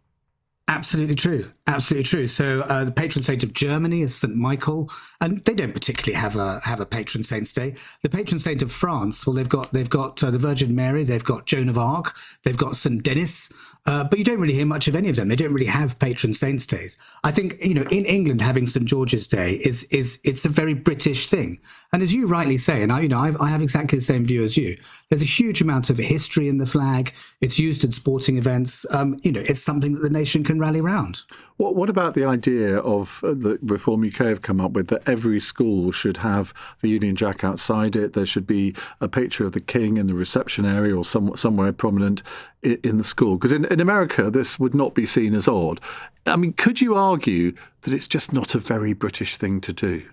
Absolutely true. Absolutely true. So the patron saint of Germany is St. Michael, and they don't particularly have a patron saint's day. The patron saint of France, well, they've got the Virgin Mary, they've got Joan of Arc, they've got St. Denis, but you don't really hear much of any of them. They don't really have patron saints' days. I think in England having St. George's Day it's a very British thing. And as you rightly say, and I have exactly the same view as you. There's a huge amount of history in the flag. It's used at sporting events. It's something that the nation can rally around. What about the idea of that Reform UK have come up with, that every school should have the Union Jack outside it? There should be a picture of the King in the reception area or somewhere prominent in the school. Because in America, this would not be seen as odd. I mean, could you argue that it's just not a very British thing to do?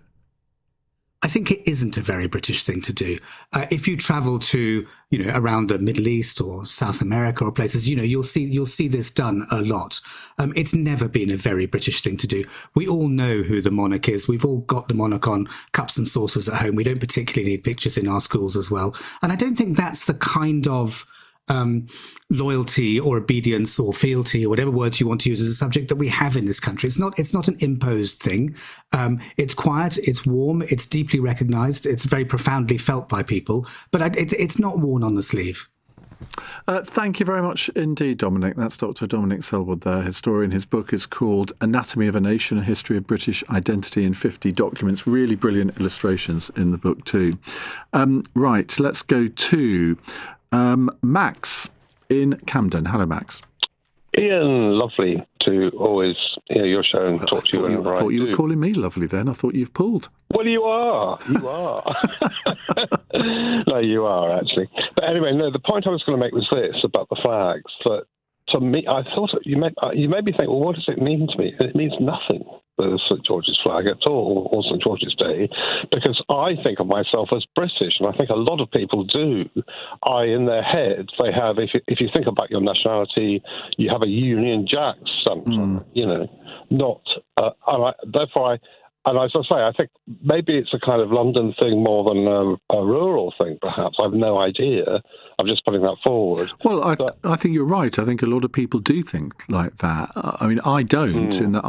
I think it isn't a very British thing to do. If you travel to, around the Middle East or South America or places, you'll see this done a lot. It's never been a very British thing to do. We all know who the monarch is. We've all got the monarch on cups and saucers at home. We don't particularly need pictures in our schools as well. And I don't think that's the kind of loyalty or obedience or fealty or whatever words you want to use as a subject that we have in this country. It's not an imposed thing. It's quiet, it's warm, it's deeply recognised, it's very profoundly felt by people, but it's not worn on the sleeve. Thank you very much indeed, Dominic. That's Dr. Dominic Selwood there, historian. His book is called Anatomy of a Nation, A History of British Identity in 50 Documents. Really brilliant illustrations in the book too. Right, let's go to Max in Camden. Hello, Max. Ian, lovely to always hear your show and talk to you. I thought you were calling me lovely then. I thought you've pulled. Well, you are. You are. No, you are, actually. But anyway, no, the point I was going to make was this about the flags. That to me, I thought you made me think, well, what does it mean to me? And it means nothing, the St George's flag at all, or St George's Day, because I think of myself as British, and I think a lot of people do. In their heads, they have, if you think about your nationality, you have a Union Jack stamp, not, and as I say, I think maybe it's a kind of London thing more than a rural thing, perhaps. I have no idea. I'm just putting that forward. Well, I think you're right. I think a lot of people do think like that. I mean, I don't. In that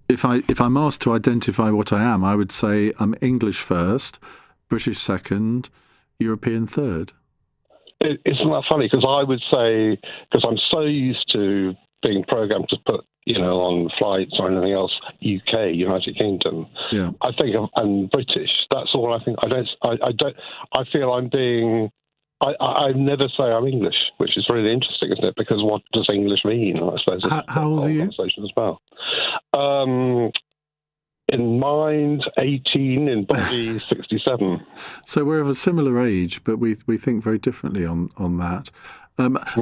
if I'm asked to identify what I am, I would say I'm English first, British second, European third. Isn't that funny? Because I would say, because I'm so used to being programmed to put, on flights or anything else, UK, United Kingdom. Yeah. I think I'm British. That's all I think. I feel I'm being. I never say I'm English, which is really interesting, isn't it? Because what does English mean? I suppose. How old are you? Conversation as well. In mind, 18. In body, 67. So we're of a similar age, but we think very differently on that.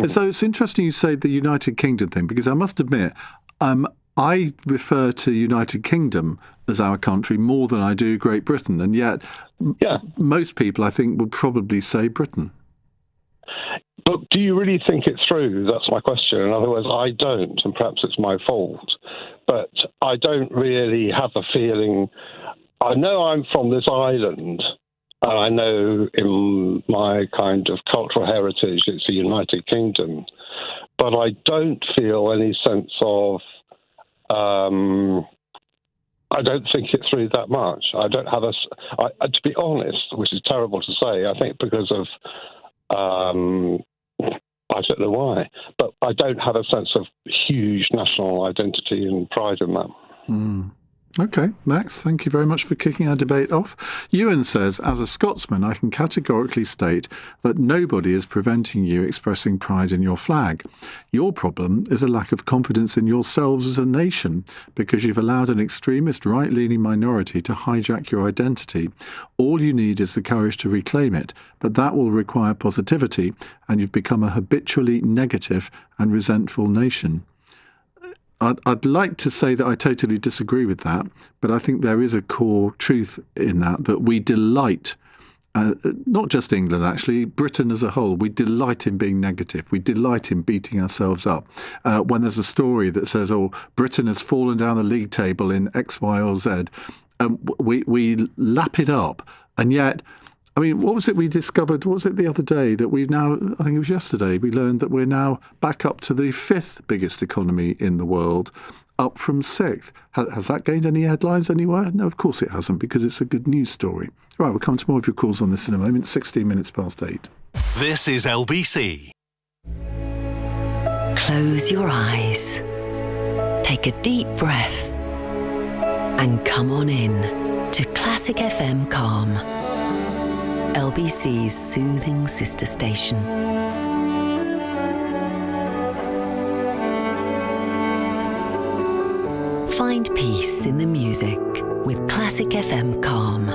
So it's interesting you say the United Kingdom thing, because I must admit, I refer to United Kingdom as our country more than I do Great Britain, and yet most people, I think, would probably say Britain. But do you really think it through? That's my question. In other words, I don't, and perhaps it's my fault, but I don't really have a feeling. I know I'm from this island, and I know in my kind of cultural heritage it's the United Kingdom, but I don't feel any sense of, I don't think it through that much. I don't have to be honest, which is terrible to say, I think because of, I don't know why, but I don't have a sense of huge national identity and pride in that. OK, Max, thank you very much for kicking our debate off. Ewan says, as a Scotsman, I can categorically state that nobody is preventing you expressing pride in your flag. Your problem is a lack of confidence in yourselves as a nation because you've allowed an extremist right-leaning minority to hijack your identity. All you need is the courage to reclaim it, but that will require positivity, and you've become a habitually negative and resentful nation. I'd like to say that I totally disagree with that, but I think there is a core truth in that we delight, not just England actually, Britain as a whole, we delight in being negative. We delight in beating ourselves up. When there's a story that says, Britain has fallen down the league table in X, Y or Z, we lap it up. And yet, I mean, what was it we discovered? What was it the other day that we've now, I think it was yesterday, we learned that we're now back up to the 5th biggest economy in the world, up from 6th. Has that gained any headlines anywhere? No, of course it hasn't, because it's a good news story. Right, we'll come to more of your calls on this in a moment. 16 minutes past 8. This is LBC. Close your eyes. Take a deep breath. And come on in to Classic FM Calm. LBC's soothing sister station. Find peace in the music with Classic FM Calm.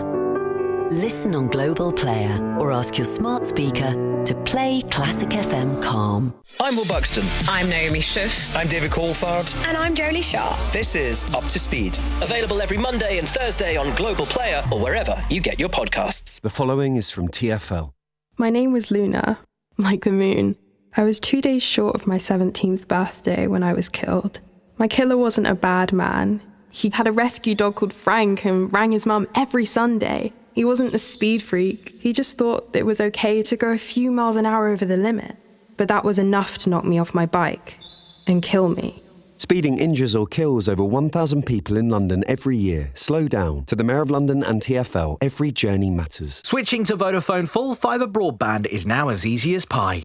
Listen on Global Player or ask your smart speaker to play Classic FM Calm. I'm Will Buxton. I'm Naomi Schiff. I'm David Coulthard. And I'm Jolie Sharp. This is Up to Speed. Available every Monday and Thursday on Global Player or wherever you get your podcasts. The following is from TfL. My name was Luna, like the moon. I was 2 days short of my 17th birthday when I was killed. My killer wasn't a bad man. He had a rescue dog called Frank and rang his mum every Sunday. He wasn't a speed freak. He just thought it was okay to go a few miles an hour over the limit. But that was enough to knock me off my bike and kill me. Speeding injures or kills over 1,000 people in London every year. Slow down. To the Mayor of London and TfL, every journey matters. Switching to Vodafone full fibre broadband is now as easy as pie.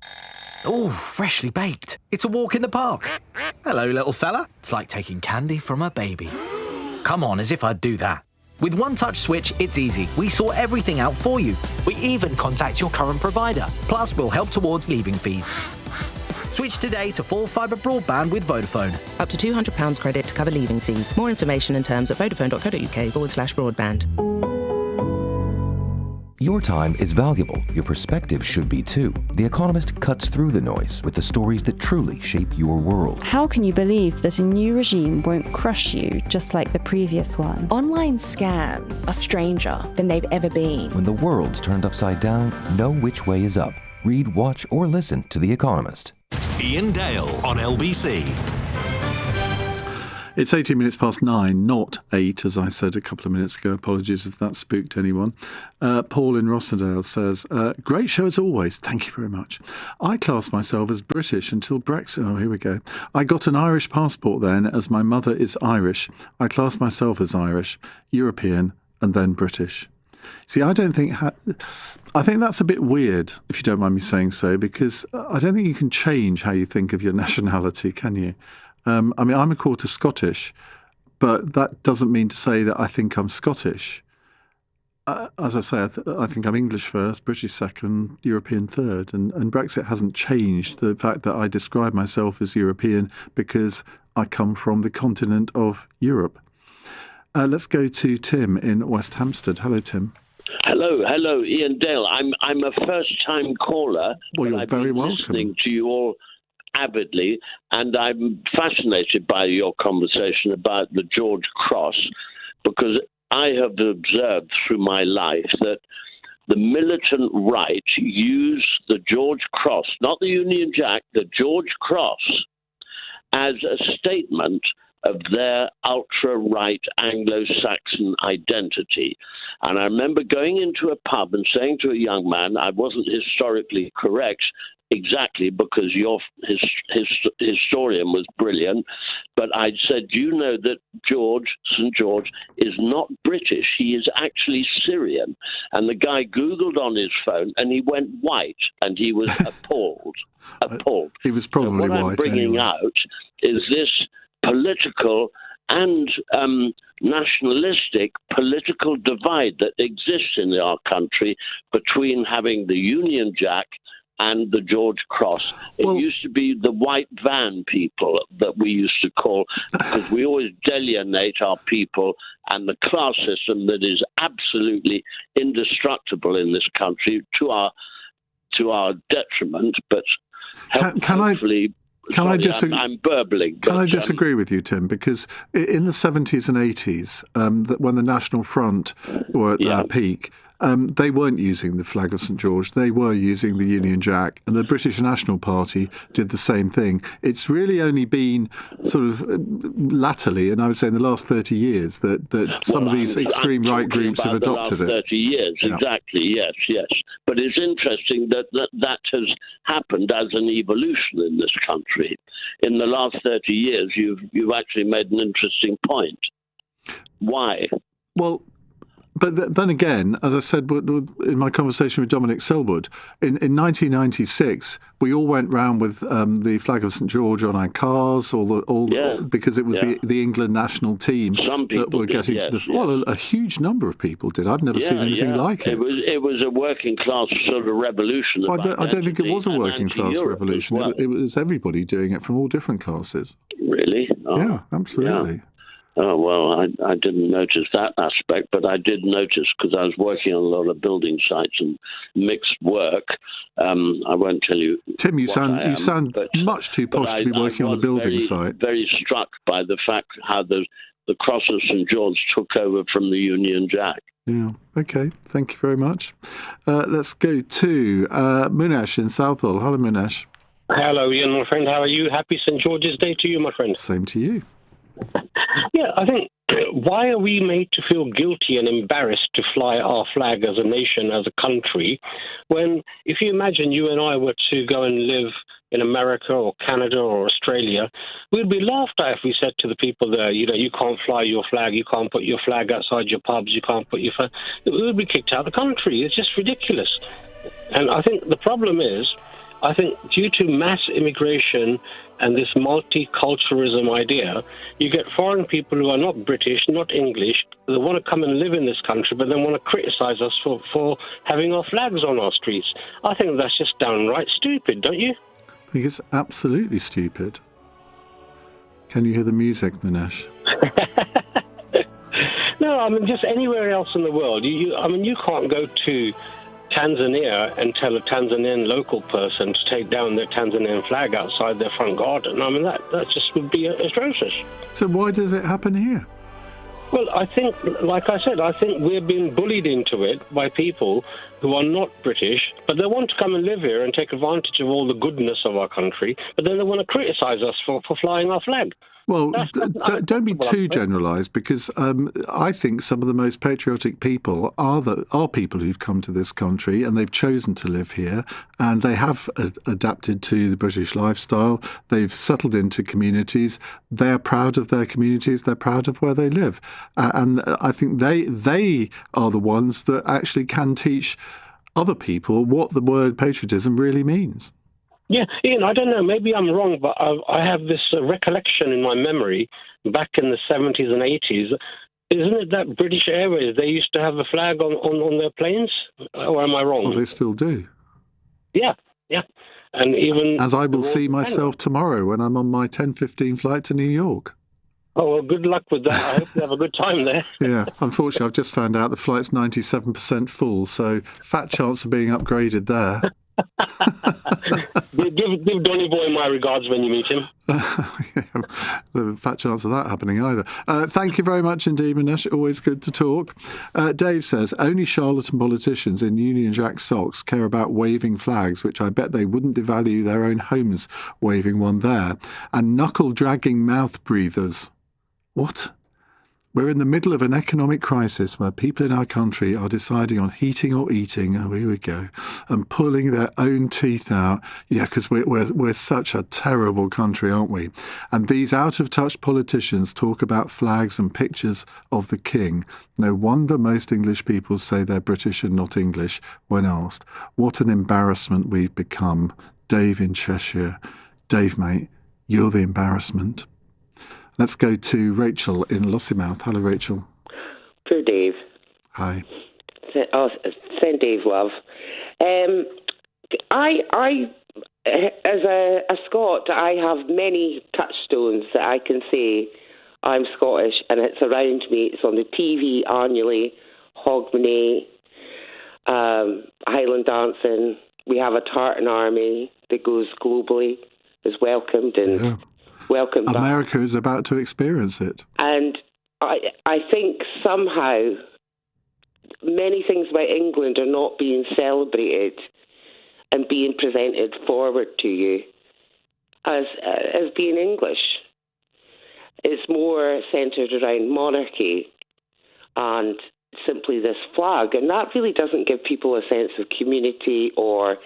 Oh, freshly baked. It's a walk in the park. Hello, little fella. It's like taking candy from a baby. Come on, as if I'd do that. With One Touch Switch, it's easy. We sort everything out for you. We even contact your current provider. Plus, we'll help towards leaving fees. Switch today to full fibre broadband with Vodafone. Up to £200 credit to cover leaving fees. More information and terms at vodafone.co.uk/broadband. Your time is valuable. Your perspective should be too. The Economist cuts through the noise with the stories that truly shape your world. How can you believe that a new regime won't crush you just like the previous one? Online scams are stranger than they've ever been. When the world's turned upside down, know which way is up. Read, watch, or listen to The Economist. Iain Dale on LBC. It's 18 minutes past 9, not 8, as I said a couple of minutes ago. Apologies if that spooked anyone. Paul in Rossendale says, great show as always. Thank you very much. I class myself as British until Brexit. Oh, here we go. I got an Irish passport then, as my mother is Irish. I class myself as Irish, European, and then British. See, I think that's a bit weird, if you don't mind me saying so, because I don't think you can change how you think of your nationality, can you? I mean, I'm a quarter Scottish, but that doesn't mean to say that I think I'm Scottish. As I say, I think I'm English first, British second, European third, and Brexit hasn't changed the fact that I describe myself as European because I come from the continent of Europe. Let's go to Tim in West Hampstead. Hello, Tim. Hello, Iain Dale. I'm a first-time caller. Well, you're very welcome. Listening to you all avidly, and I'm fascinated by your conversation about the George Cross, because I have observed through my life that the militant right use the George Cross, not the Union Jack, the George Cross, as a statement of their ultra-right Anglo-Saxon identity. And I remember going into a pub and saying to a young man, I wasn't historically correct exactly because your historian was brilliant, but I said, do you know that St. George is not British? He is actually Syrian. And the guy Googled on his phone and he went white and he was appalled. He was probably what white. I'm bringing out is this political and nationalistic political divide that exists in our country between having the Union Jack and the George Cross. It used to be the white van people that we used to call, because we always delineate our people and the class system that is absolutely indestructible in this country to our detriment. But hopefully... I'm burbling. Can I disagree with you, Tim? Because in the 70s and 80s, when the National Front were at their peak, they weren't using the flag of St. George. They were using the Union Jack, and the British National Party did the same thing. It's really only been sort of latterly, and I would say in the last 30 years, that some of these extreme right groups have adopted it. 30 years, exactly, yes. But it's interesting that has happened as an evolution in this country. In the last 30 years, you've actually made an interesting point. Why? Well, but then again, as I said in my conversation with Dominic Selwood, in 1996, we all went round with the flag of St. George on our cars, because it was the England national team that were getting to the... Well, a huge number of people did. I've never seen anything like it. It was a working class sort of revolution. Well, I don't think it was a working class revolution. It was everybody doing it from all different classes. Really? Oh, yeah, absolutely. Yeah. Oh, well, I didn't notice that aspect, but I did notice, because I was working on a lot of building sites and mixed work. I won't tell you. Tim, you sound much too posh to be working on a building site. Very struck by the fact how the Cross of St. George took over from the Union Jack. Yeah, okay. Thank you very much. Let's go to Munesh in Southall. Hello, Munesh. Hello, Iain, my friend. How are you? Happy St. George's Day to you, my friend. Same to you. Yeah, I think why are we made to feel guilty and embarrassed to fly our flag as a nation, as a country, when if you imagine you and I were to go and live in America or Canada or Australia, we'd be laughed at if we said to the people there, you can't fly your flag, you can't put your flag outside your pubs, you can't put your flag. We would be kicked out of the country. It's just ridiculous. And I think the problem is, I think due to mass immigration and this multiculturalism idea, you get foreign people who are not British, not English, that want to come and live in this country, but then want to criticise us for having our flags on our streets. I think that's just downright stupid, don't you? I think it's absolutely stupid. Can you hear the music, Minesh? No, I mean, just anywhere else in the world. You can't go to Tanzania and tell a Tanzanian local person to take down their Tanzanian flag outside their front garden. I mean, that just would be atrocious. So why does it happen here? Well, I think, like I said, I think we're being bullied into it by people who are not British, but they want to come and live here and take advantage of all the goodness of our country, but then they want to criticise us for flying our flag. Well, don't be too generalised, because I think some of the most patriotic people are people who've come to this country and they've chosen to live here, and they have adapted to the British lifestyle. They've settled into communities. They're proud of their communities. They're proud of where they live, and I think they are the ones that actually can teach other people what the word patriotism really means. Yeah, Ian, I don't know, maybe I'm wrong, but I have this recollection in my memory back in the 70s and 80s. Isn't it that British Airways, they used to have a flag on their planes? Or am I wrong? Well, they still do. Yeah. And even... As I will see myself tomorrow when I'm on my 10:15 flight to New York. Oh, well, good luck with that. I hope you have a good time there. Yeah, unfortunately, I've just found out the flight's 97% full, so fat chance of being upgraded there. give Donny Boy my regards when you meet him. The fat chance of that happening either. Thank you very much indeed, Minesh. Always good to talk. Dave says, only charlatan politicians in Union Jack socks care about waving flags, which I bet they wouldn't devalue their own homes waving one there. And knuckle-dragging mouth breathers. What? We're in the middle of an economic crisis where people in our country are deciding on heating or eating, oh, here we go, and pulling their own teeth out. Yeah, because we're such a terrible country, aren't we? And these out-of-touch politicians talk about flags and pictures of the king. No wonder most English people say they're British and not English when asked. What an embarrassment we've become. Dave in Cheshire. Dave, mate, you're the embarrassment. Let's go to Rachel in Lossiemouth. Hello, Rachel. Poor Dave. Hi. Send Dave love. I as a Scot, I have many touchstones that I can say I'm Scottish, and it's around me. It's on the TV annually. Hogmanay, Highland dancing. We have a tartan army that goes globally, is welcomed and. Yeah. Welcome back. America is about to experience it. And I think somehow many things about England are not being celebrated and being presented forward to you as being English. It's more centred around monarchy and simply this flag. And that really doesn't give people a sense of community or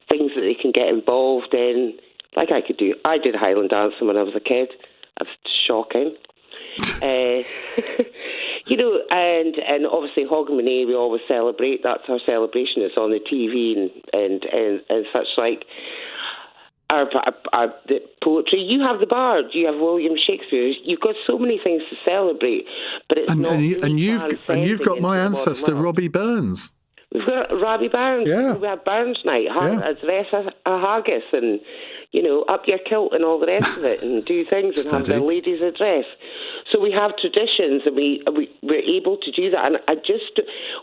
things that they can get involved in. Like I did Highland dancing when I was a kid. That's shocking. And obviously Hogmanay we always celebrate. That's our celebration. It's on the TV and such like. Our the poetry. You have the Bard. You have William Shakespeare. You've got so many things to celebrate, but it's not. And you've got my ancestor Robbie Burns. We've got Robbie Burns. Yeah. We have Burns night. Dress a haggis and. Up your kilt and all the rest of it and do things and have their ladies' address. So we have traditions and we're able to do that. And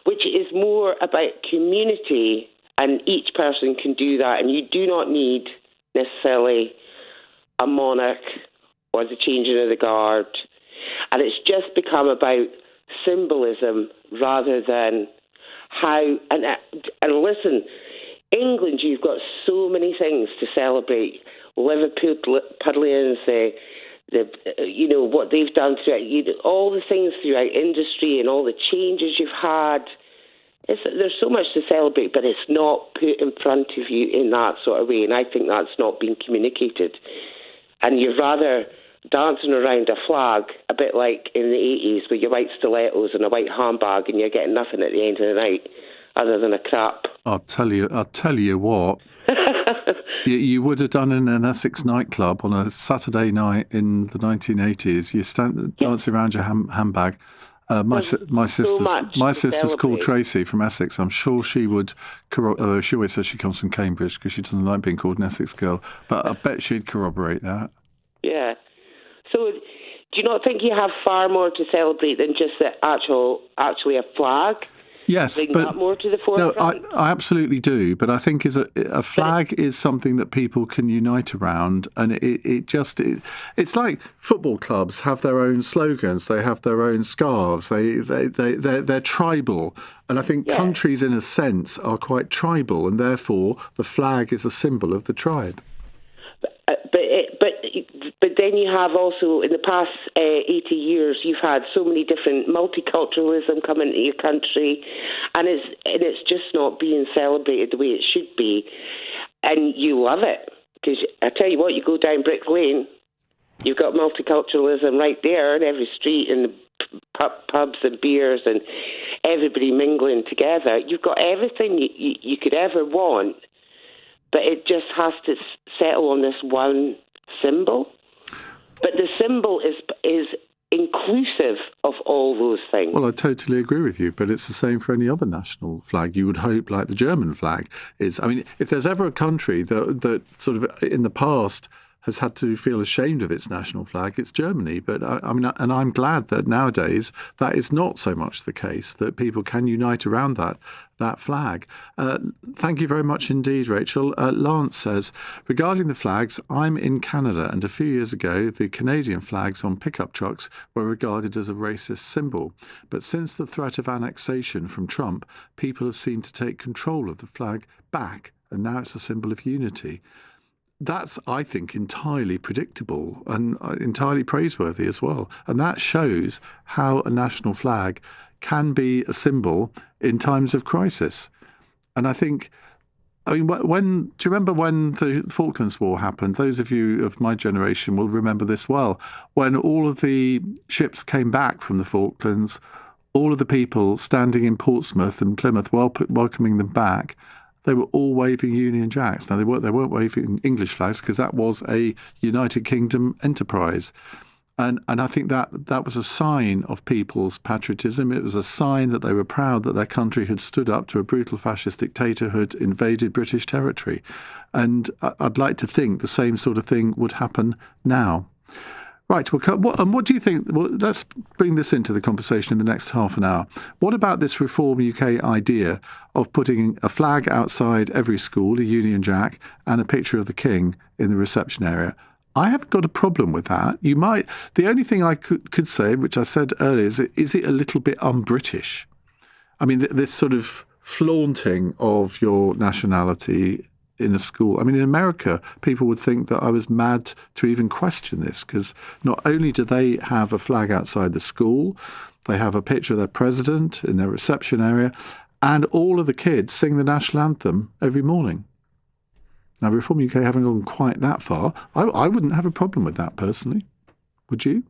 which is more about community, and each person can do that. And you do not need necessarily a monarch or the changing of the guard. And it's just become about symbolism rather than how, and listen, England, you've got so many things to celebrate. Liverpudlians, what they've done throughout, all the things throughout industry and all the changes you've had. There's so much to celebrate, but it's not put in front of you in that sort of way, and I think that's not been communicated. And you're rather dancing around a flag, a bit like in the 80s with your white stilettos and a white handbag, and you're getting nothing at the end of the night other than a crap. I'll tell you what. You would have done in an Essex nightclub on a Saturday night in the 1980s. You stand dancing around your handbag. My sister's called Tracy from Essex. I'm sure she would, although she always says she comes from Cambridge because she doesn't like being called an Essex girl. But I bet she'd corroborate that. Yeah. So, do you not think you have far more to celebrate than just actually a flag? Yes, bring but that more to the forefront? No, I absolutely do. But I think a flag is something that people can unite around, and it's like football clubs have their own slogans, they have their own scarves, they're tribal, and I think countries, in a sense, are quite tribal, and therefore the flag is a symbol of the tribe. But then you have also, in the past 80 years, you've had so many different multiculturalism come into your country, and it's just not being celebrated the way it should be. And you love it, because I tell you what, you go down Brick Lane, you've got multiculturalism right there in every street, and pubs and beers and everybody mingling together. You've got everything you could ever want, but it just has to settle on this one symbol. But the symbol is inclusive of all those things. Well, I totally agree with you, but it's the same for any other national flag. You would hope, like the German flag is. I mean, if there's ever a country that sort of in the past has had to feel ashamed of its national flag, it's Germany. But and I'm glad that nowadays that is not so much the case, that people can unite around that flag. Thank you very much indeed, Rachel. Lance says, regarding the flags, I'm in Canada, and a few years ago, the Canadian flags on pickup trucks were regarded as a racist symbol. But since the threat of annexation from Trump, people have seemed to take control of the flag back, and now it's a symbol of unity. That's, I think, entirely predictable and entirely praiseworthy as well. And that shows how a national flag can be a symbol in times of crisis. And I think, do you remember when the Falklands War happened? Those of you of my generation will remember this well. When all of the ships came back from the Falklands, all of the people standing in Portsmouth and Plymouth welcoming them back, they were all waving Union Jacks. Now, they weren't waving English flags because that was a United Kingdom enterprise. And I think that was a sign of people's patriotism. It was a sign that they were proud that their country had stood up to a brutal fascist dictator who had invaded British territory. And I'd like to think the same sort of thing would happen now. Right, and what do you think? Well, let's bring this into the conversation in the next half an hour. What about this Reform UK idea of putting a flag outside every school, a Union Jack, and a picture of the King in the reception area? I haven't got a problem with that. You might. The only thing I could say, which I said earlier, is it a little bit un-British? I mean, this sort of flaunting of your nationality in a school. I mean, in America, people would think that I was mad to even question this, because not only do they have a flag outside the school, they have a picture of their president in their reception area, and all of the kids sing the national anthem every morning. Now, Reform UK haven't gone quite that far. I wouldn't have a problem with that personally. Would you?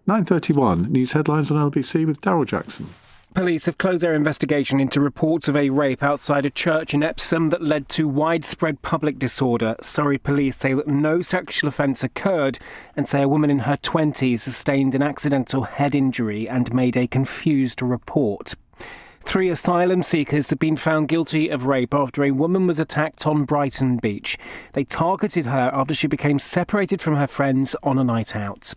9:31, news headlines on LBC with Daryl Jackson. Police have closed their investigation into reports of a rape outside a church in Epsom that led to widespread public disorder. Surrey police say that no sexual offence occurred and say a woman in her 20s sustained an accidental head injury and made a confused report. 3 asylum seekers have been found guilty of rape after a woman was attacked on Brighton beach. They targeted her after she became separated from her friends on a night out.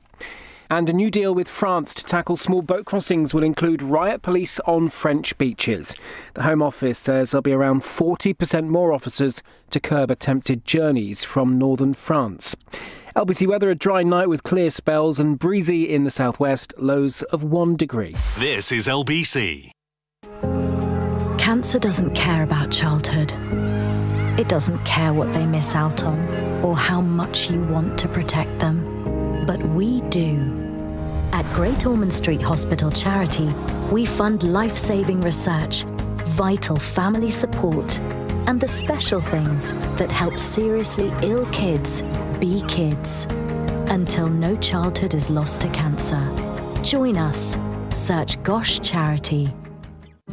And a new deal with France to tackle small boat crossings will include riot police on French beaches. The Home Office says there'll be around 40% more officers to curb attempted journeys from northern France. LBC weather, a dry night with clear spells and breezy in the southwest, lows of 1 degree. This is LBC. Cancer doesn't care about childhood. It doesn't care what they miss out on or how much you want to protect them. but we do. At Great Ormond Street Hospital Charity, we fund life-saving research, vital family support, and the special things that help seriously ill kids be kids. Until no childhood is lost to cancer. Join us. Search Gosh Charity.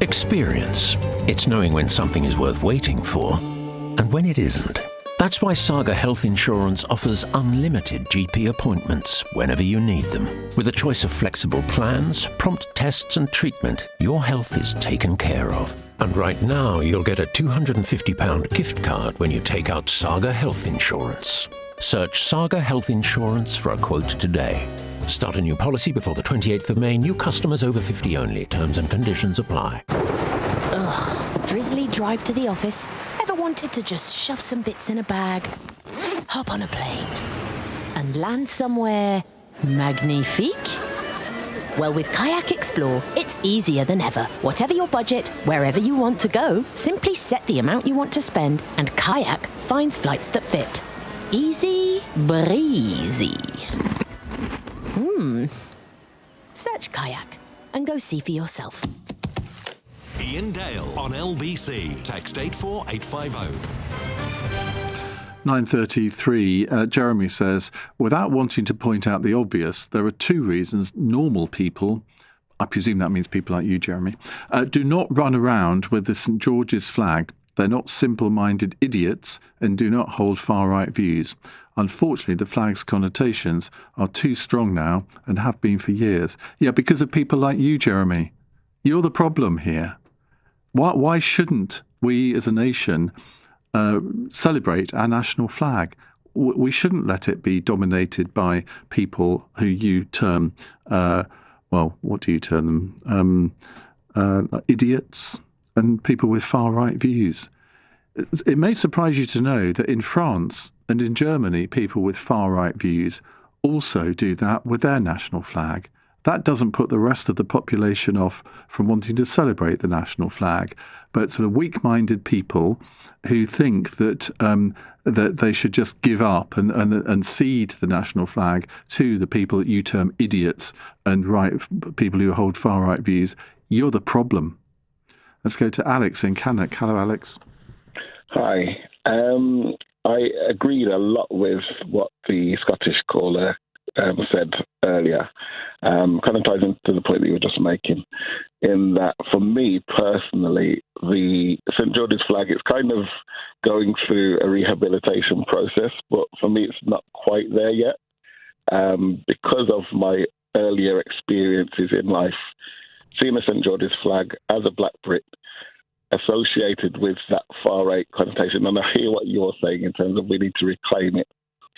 Experience. It's knowing when something is worth waiting for and when it isn't. That's why Saga Health Insurance offers unlimited GP appointments whenever you need them. With a choice of flexible plans, prompt tests and treatment, your health is taken care of. And right now, you'll get a £250 gift card when you take out Saga Health Insurance. Search Saga Health Insurance for a quote today. Start a new policy before the 28th of May. New customers over 50 only. Terms and conditions apply. Ugh, drizzly drive to the office. Ever wanted to just shove some bits in a bag, hop on a plane, and land somewhere magnifique? Well, with Kayak Explore, it's easier than ever. Whatever your budget, wherever you want to go, simply set the amount you want to spend, and Kayak finds flights that fit. Easy breezy. Search Kayak and go see for yourself. Iain Dale on LBC. Text 84850. 9:33. Jeremy says, without wanting to point out the obvious, there are two reasons normal people, I presume that means people like you, Jeremy, do not run around with the St George's flag. They're not simple-minded idiots and do not hold far-right views. Unfortunately, the flag's connotations are too strong now and have been for years. Yeah, because of people like you, Jeremy. You're the problem here. Why shouldn't we as a nation celebrate our national flag? We shouldn't let it be dominated by people who you term, what do you term them? Idiots and people with far-right views. It may surprise you to know that in France and in Germany, people with far-right views also do that with their national flag. That doesn't put the rest of the population off from wanting to celebrate the national flag, but sort of weak-minded people who think that that they should just give up and cede the national flag to the people that you term idiots and people who hold far-right views. You're the problem. Let's go to Alex in Cannock. Hello, Alex. Hi. I agreed a lot with what the Scottish caller said earlier. Kind of ties into the point that you were just making, in that for me personally, the St George's flag is kind of going through a rehabilitation process, but for me it's not quite there yet. Because of my earlier experiences in life, seeing a St George's flag as a black Brit associated with that far-right connotation, and I hear what you're saying in terms of we need to reclaim it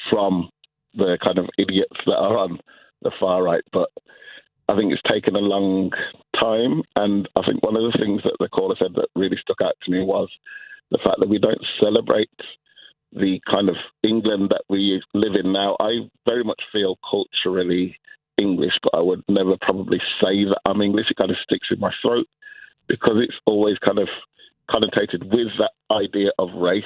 from the kind of idiots that are on the far right, but I think it's taken a long time, and I think one of the things that the caller said that really stuck out to me was the fact that we don't celebrate the kind of England that we live in now. I very much feel culturally English, but I would never probably say that I'm English. It kind of sticks in my throat because it's always kind of connotated with that idea of race.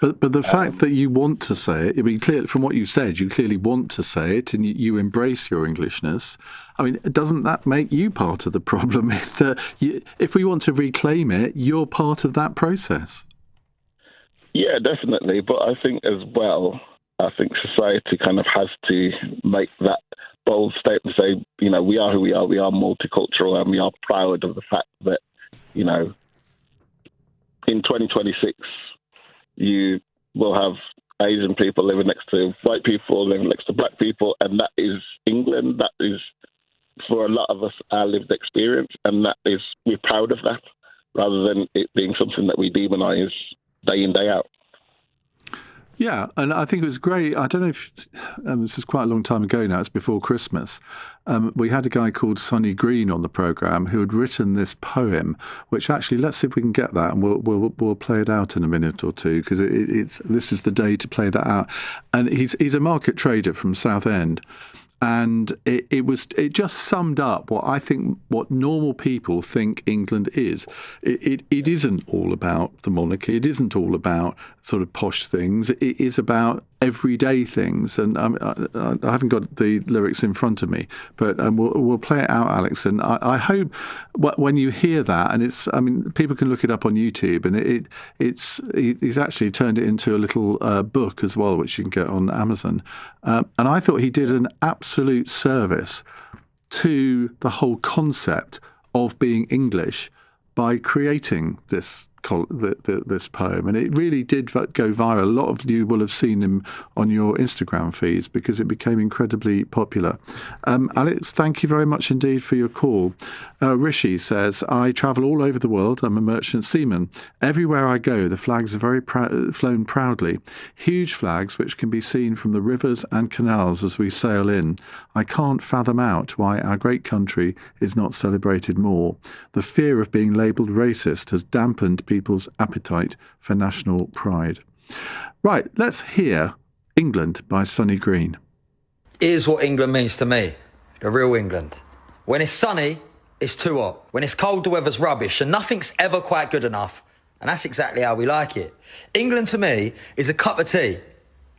But the fact that you want to say it, I mean, clear from what you said, you clearly want to say it and you embrace your Englishness. I mean, doesn't that make you part of the problem? If we want to reclaim it, you're part of that process. Yeah, definitely. But I think as well, society kind of has to make that bold statement, say, we are who we are multicultural, and we are proud of the fact that, in 2026, you will have Asian people living next to white people, living next to black people, and that is England. That is, for a lot of us, our lived experience, and we're proud of that, rather than it being something that we demonise day in, day out. Yeah, and I think it was great. I don't know if this is quite a long time ago now. It's before Christmas. We had a guy called Sonny Green on the programme who had written this poem, which actually, let's see if we can get that, and we'll play it out in a minute or two, because this is the day to play that out. And he's a market trader from Southend. And it just summed up what normal people think England is. It isn't all about the monarchy. It isn't all about sort of posh things. It is about everyday things. And I haven't got the lyrics in front of me, but we'll play it out, Alex. And I hope when you hear that, and people can look it up on YouTube, and he's actually turned it into a little book as well, which you can get on Amazon. And I thought he did an absolute service to the whole concept of being English by creating this poem, and it really did go viral. A lot of you will have seen him on your Instagram feeds because it became incredibly popular. Alex, thank you very much indeed for your call. Rishi says, I travel all over the world. I'm a merchant seaman. Everywhere I go, the flags are very flown proudly. Huge flags which can be seen from the rivers and canals as we sail in. I can't fathom out why our great country is not celebrated more. The fear of being labelled racist has dampened people's appetite for national pride. Right, let's hear England by Sonny Green. Here's what England means to me, the real England. When it's sunny, it's too hot. When it's cold, the weather's rubbish and nothing's ever quite good enough. And that's exactly how we like it. England to me is a cup of tea.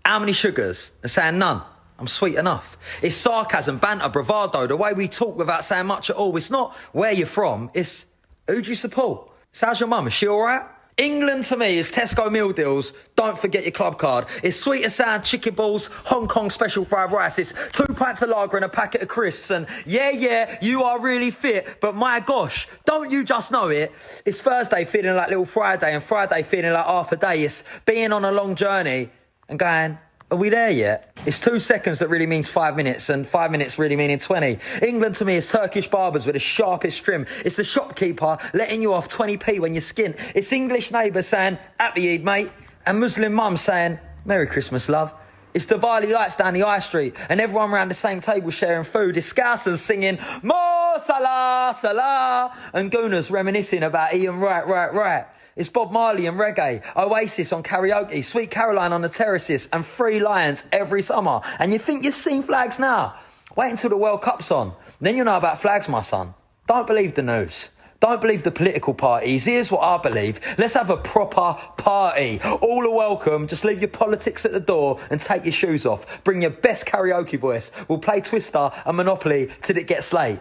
How many sugars? And saying none. I'm sweet enough. It's sarcasm, banter, bravado, the way we talk without saying much at all. It's not where you're from, it's who do you support? So how's your mum? Is she all right? England to me is Tesco meal deals. Don't forget your club card. It's sweet and sound chicken balls, Hong Kong special fried rice. It's 2 pints of lager and a packet of crisps. And yeah, you are really fit. But my gosh, don't you just know it? It's Thursday feeling like little Friday and Friday feeling like half a day. It's being on a long journey and going, are we there yet? It's 2 seconds that really means 5 minutes, and 5 minutes really meaning 20. England to me is Turkish barbers with the sharpest trim. It's the shopkeeper letting you off 20p when you skint. It's English neighbours saying, happy Eid, mate, and Muslim mums saying, Merry Christmas, love. It's Diwali lights down the high street, and everyone round the same table sharing food. It's Scousers singing, Mo Salah, Salah, and Gooners reminiscing about Ian Right. It's Bob Marley and reggae, Oasis on karaoke, Sweet Caroline on the terraces, and Three Lions every summer. And you think you've seen flags now? Wait until the World Cup's on. Then you'll know about flags, my son. Don't believe the news. Don't believe the political parties. Here's what I believe. Let's have a proper party. All are welcome. Just leave your politics at the door and take your shoes off. Bring your best karaoke voice. We'll play Twister and Monopoly till it gets late.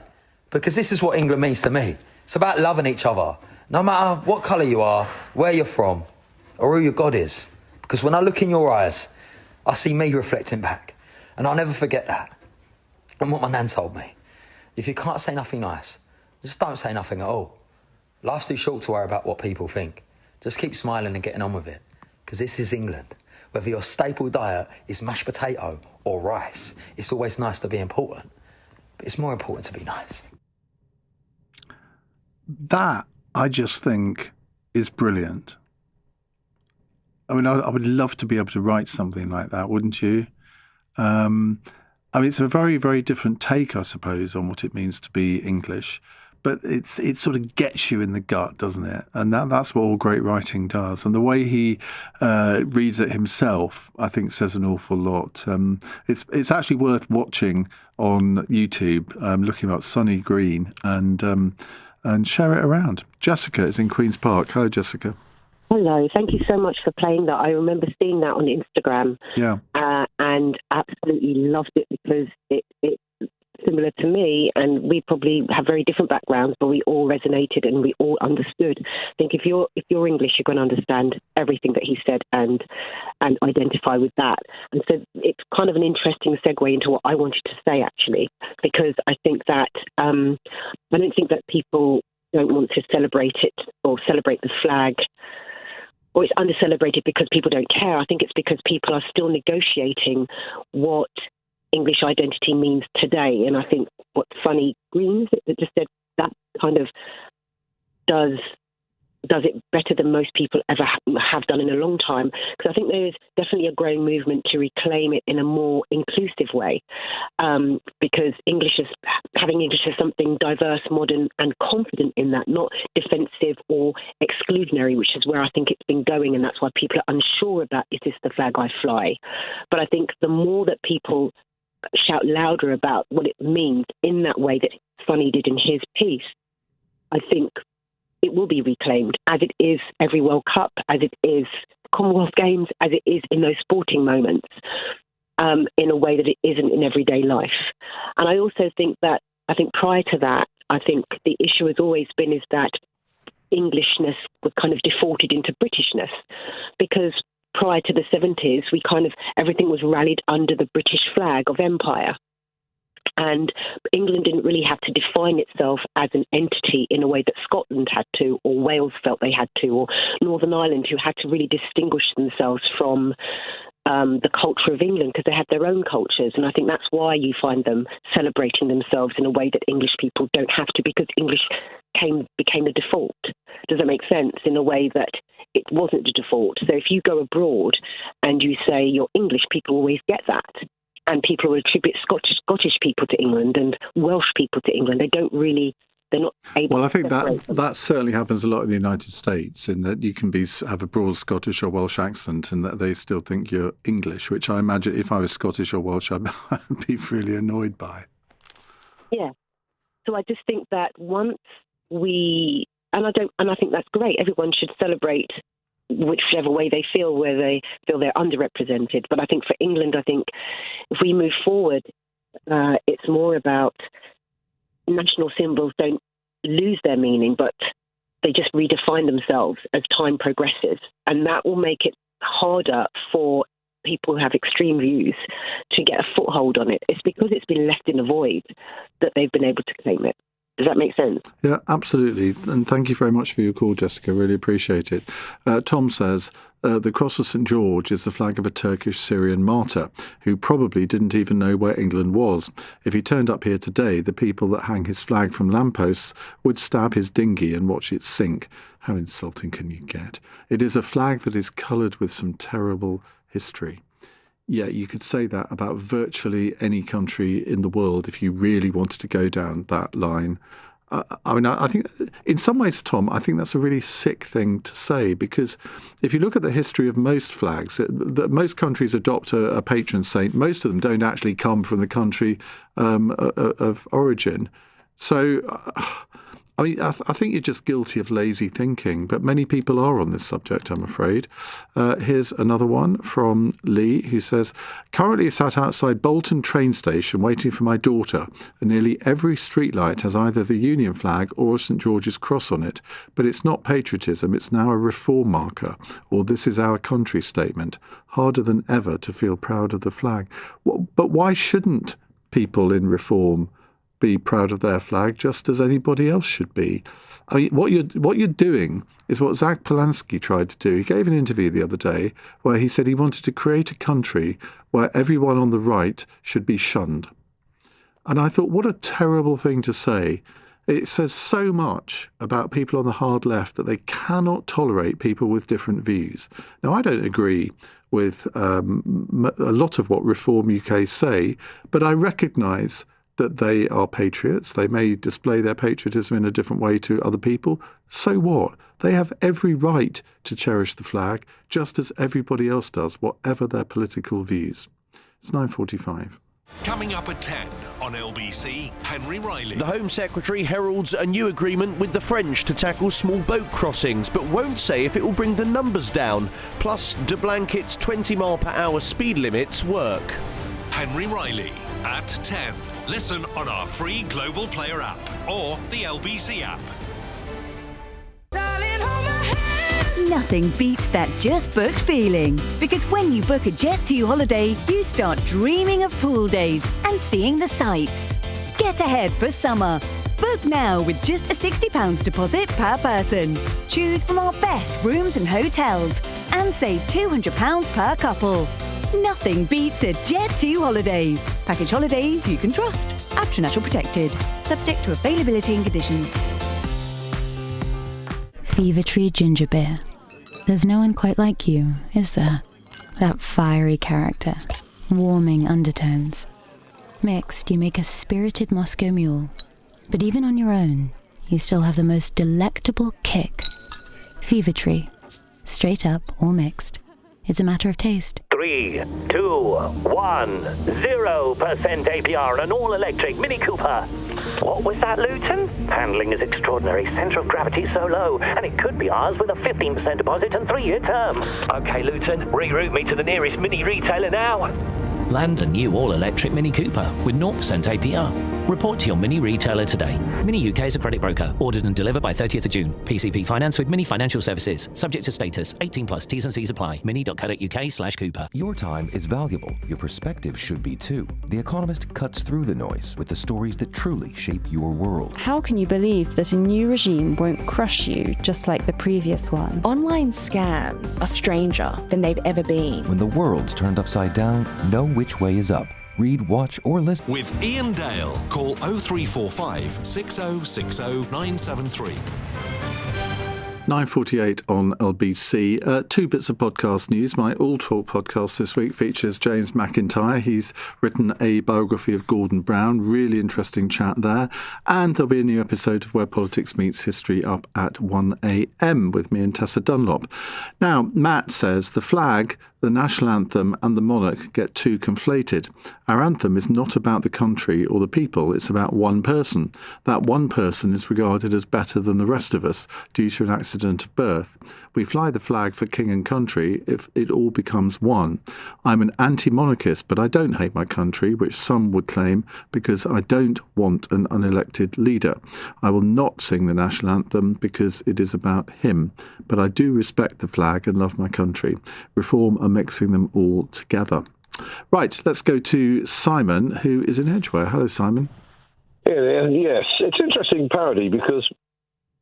Because this is what England means to me. It's about loving each other. No matter what colour you are, where you're from, or who your God is. Because when I look in your eyes, I see me reflecting back. And I'll never forget that. And what my nan told me. If you can't say nothing nice, just don't say nothing at all. Life's too short to worry about what people think. Just keep smiling and getting on with it. Because this is England. Whether your staple diet is mashed potato or rice, it's always nice to be important. But it's more important to be nice. That, I just think, is brilliant. I mean, I would love to be able to write something like that, wouldn't you? I mean, it's a very, very different take, I suppose, on what it means to be English. But it sort of gets you in the gut, doesn't it? And that's what all great writing does. And the way he reads it himself, I think, says an awful lot. It's actually worth watching on YouTube, looking up Sonny Green and share it around. Jessica is in Queen's Park. Hello, Jessica. Hello. Thank you so much for playing that. I remember seeing that on Instagram. Yeah. And absolutely loved it because it's similar to me, and we probably have very different backgrounds, but we all resonated and we all understood. I think if you're English, you're going to understand everything that he said and identify with that. And so it's kind of an interesting segue into what I wanted to say, actually, because I think that I don't think that people don't want to celebrate it or celebrate the flag, or it's under-celebrated because people don't care. I think it's because people are still negotiating what English identity means today. And I think what Sonny Green that just said, that kind of does it better than most people ever have done in a long time. Because I think there is definitely a growing movement to reclaim it in a more inclusive way. Because having English is something diverse, modern and confident in that, not defensive or exclusionary, which is where I think it's been going. And that's why people are unsure about, is this the flag I fly? But I think the more that people shout louder about what it means in that way that Sonny did in his piece, I think it will be reclaimed, as it is every World Cup, as it is Commonwealth Games as it is in those sporting moments, in a way that it isn't in everyday life. And I also think that, prior to that, I think the issue has always been is that Englishness was kind of defaulted into Britishness, because prior to the 70s, everything was rallied under the British flag of empire. And England didn't really have to define itself as an entity in a way that Scotland had to, or Wales felt they had to, or Northern Ireland, who had to really distinguish themselves from the culture of England, because they had their own cultures. And I think that's why you find them celebrating themselves in a way that English people don't have to, because English became the default. Does that make sense? In a way that it wasn't the default. So if you go abroad and you say you're English, people always get that. And people will attribute Scottish people to England and Welsh people to England. They're not able Well, I think to separate them. that certainly happens a lot in the United States, in that you can have a broad Scottish or Welsh accent and that they still think you're English, which I imagine if I was Scottish or Welsh, I'd be really annoyed by. Yeah. So I just think that once I think that's great. Everyone should celebrate whichever way they feel, where they feel they're underrepresented. But I think for England, if we move forward, it's more about national symbols don't lose their meaning, but they just redefine themselves as time progresses. And that will make it harder for people who have extreme views to get a foothold on it. It's because it's been left in a void that they've been able to claim it. Does that make sense? Yeah, absolutely. And thank you very much for your call, Jessica. Really appreciate it. Tom says, the Cross of St. George is the flag of a Turkish Syrian martyr who probably didn't even know where England was. If he turned up here today, the people that hang his flag from lampposts would stab his dinghy and watch it sink. How insulting can you get? It is a flag that is coloured with some terrible history. Yeah, you could say that about virtually any country in the world if you really wanted to go down that line. I think in some ways, Tom, I think that's a really sick thing to say, because if you look at the history of most flags, that most countries adopt a patron saint. Most of them don't actually come from the country of origin. So, I think you're just guilty of lazy thinking, but many people are on this subject, I'm afraid. Here's another one from Lee, who says, currently sat outside Bolton train station waiting for my daughter, and nearly every streetlight has either the Union flag or a St. George's cross on it. But it's not patriotism, it's now a reform marker, or this is our country statement. Harder than ever to feel proud of the flag. But why shouldn't people in reform be proud of their flag, just as anybody else should be? I mean, what you're doing is what Zach Polanski tried to do. He gave an interview the other day where he said he wanted to create a country where everyone on the right should be shunned. And I thought, what a terrible thing to say. It says so much about people on the hard left that they cannot tolerate people with different views. Now, I don't agree with a lot of what Reform UK say, but I recognise that they are patriots. They may display their patriotism in a different way to other people. So what? They have every right to cherish the flag, just as everybody else does, whatever their political views. It's 9:45. Coming up at 10 on LBC, Henry Riley. The Home Secretary heralds a new agreement with the French to tackle small boat crossings, but won't say if it will bring the numbers down. Plus, do Blanket's 20-mile-per-hour speed limits work? Henry Riley at 10. Listen on our free Global Player app or the LBC app. Nothing beats that just booked feeling. Because when you book a Jet2 holiday, you start dreaming of pool days and seeing the sights. Get ahead for summer. Book now with just a £60 deposit per person. Choose from our best rooms and hotels and save £200 per couple. Nothing beats a Jet2 holiday. Package holidays you can trust. National protected. Subject to availability and conditions. Fever Tree Ginger Beer. There's no one quite like you, is there? That fiery character. Warming undertones. Mixed, you make a spirited Moscow Mule. But even on your own, you still have the most delectable kick. Fever Tree. Straight up or mixed. It's a matter of taste. 3 3, 2, 1, 0% APR on an all-electric Mini Cooper. What was that, Luton? Handling is extraordinary, centre of gravity so low, and it could be ours with a 15% deposit and 3-year term. OK, Luton, reroute me to the nearest Mini retailer now. Land a new all-electric Mini Cooper with 0% APR. Report to your Mini retailer today. Mini UK is a credit broker. Ordered and delivered by 30th of June. PCP finance with Mini Financial Services. Subject to status. 18 plus. T's and C's apply. mini.co.uk/Cooper. Your time is valuable. Your perspective should be too. The Economist cuts through the noise with the stories that truly shape your world. How can you believe that a new regime won't crush you just like the previous one? Online scams are stranger than they've ever been. When the world's turned upside down, know which way is up. Read, watch, or listen. With Iain Dale, call 0345 6060 973. 9:48 on LBC. Two bits of podcast news. My All Talk podcast this week features James McIntyre. He's written a biography of Gordon Brown. Really interesting chat there. And there'll be a new episode of Where Politics Meets History up at 1 a.m. with me and Tessa Dunlop. Now, Matt says the flag, the national anthem and the monarch get too conflated. Our anthem is not about the country or the people, it's about one person. That one person is regarded as better than the rest of us due to an accident of birth. We fly the flag for king and country if it all becomes one. I'm an anti-monarchist, but I don't hate my country, which some would claim, because I don't want an unelected leader. I will not sing the national anthem because it is about him, but I do respect the flag and love my country. Reform and mixing them all together. Right, let's go to Simon, who is in Edgware. Hello, Simon. Yes, it's an interesting parody because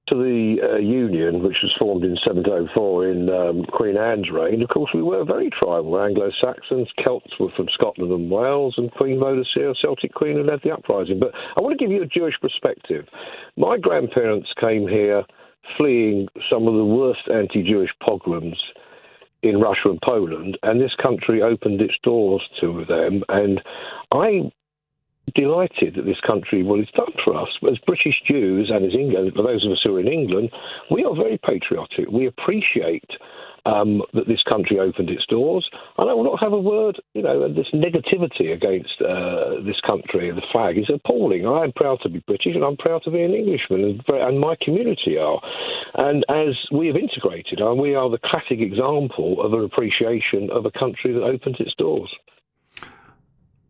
to the Union, which was formed in 1704 in Queen Anne's reign, of course, we were very tribal. Anglo-Saxons, Celts were from Scotland and Wales, and Queen Boadicea, Celtic Queen, who led the uprising. But I want to give you a Jewish perspective. My grandparents came here fleeing some of the worst anti-Jewish pogroms in Russia and Poland, and this country opened its doors to them, and I'm delighted that this country, what it's done for us. As British Jews and as England, for those of us who are in England, we are very patriotic. We appreciate that this country opened its doors, and I will not have a word, this negativity against this country and the flag is appalling. I am proud to be British and I'm proud to be an Englishman, and my community are. And as we have integrated, we are the classic example of an appreciation of a country that opened its doors.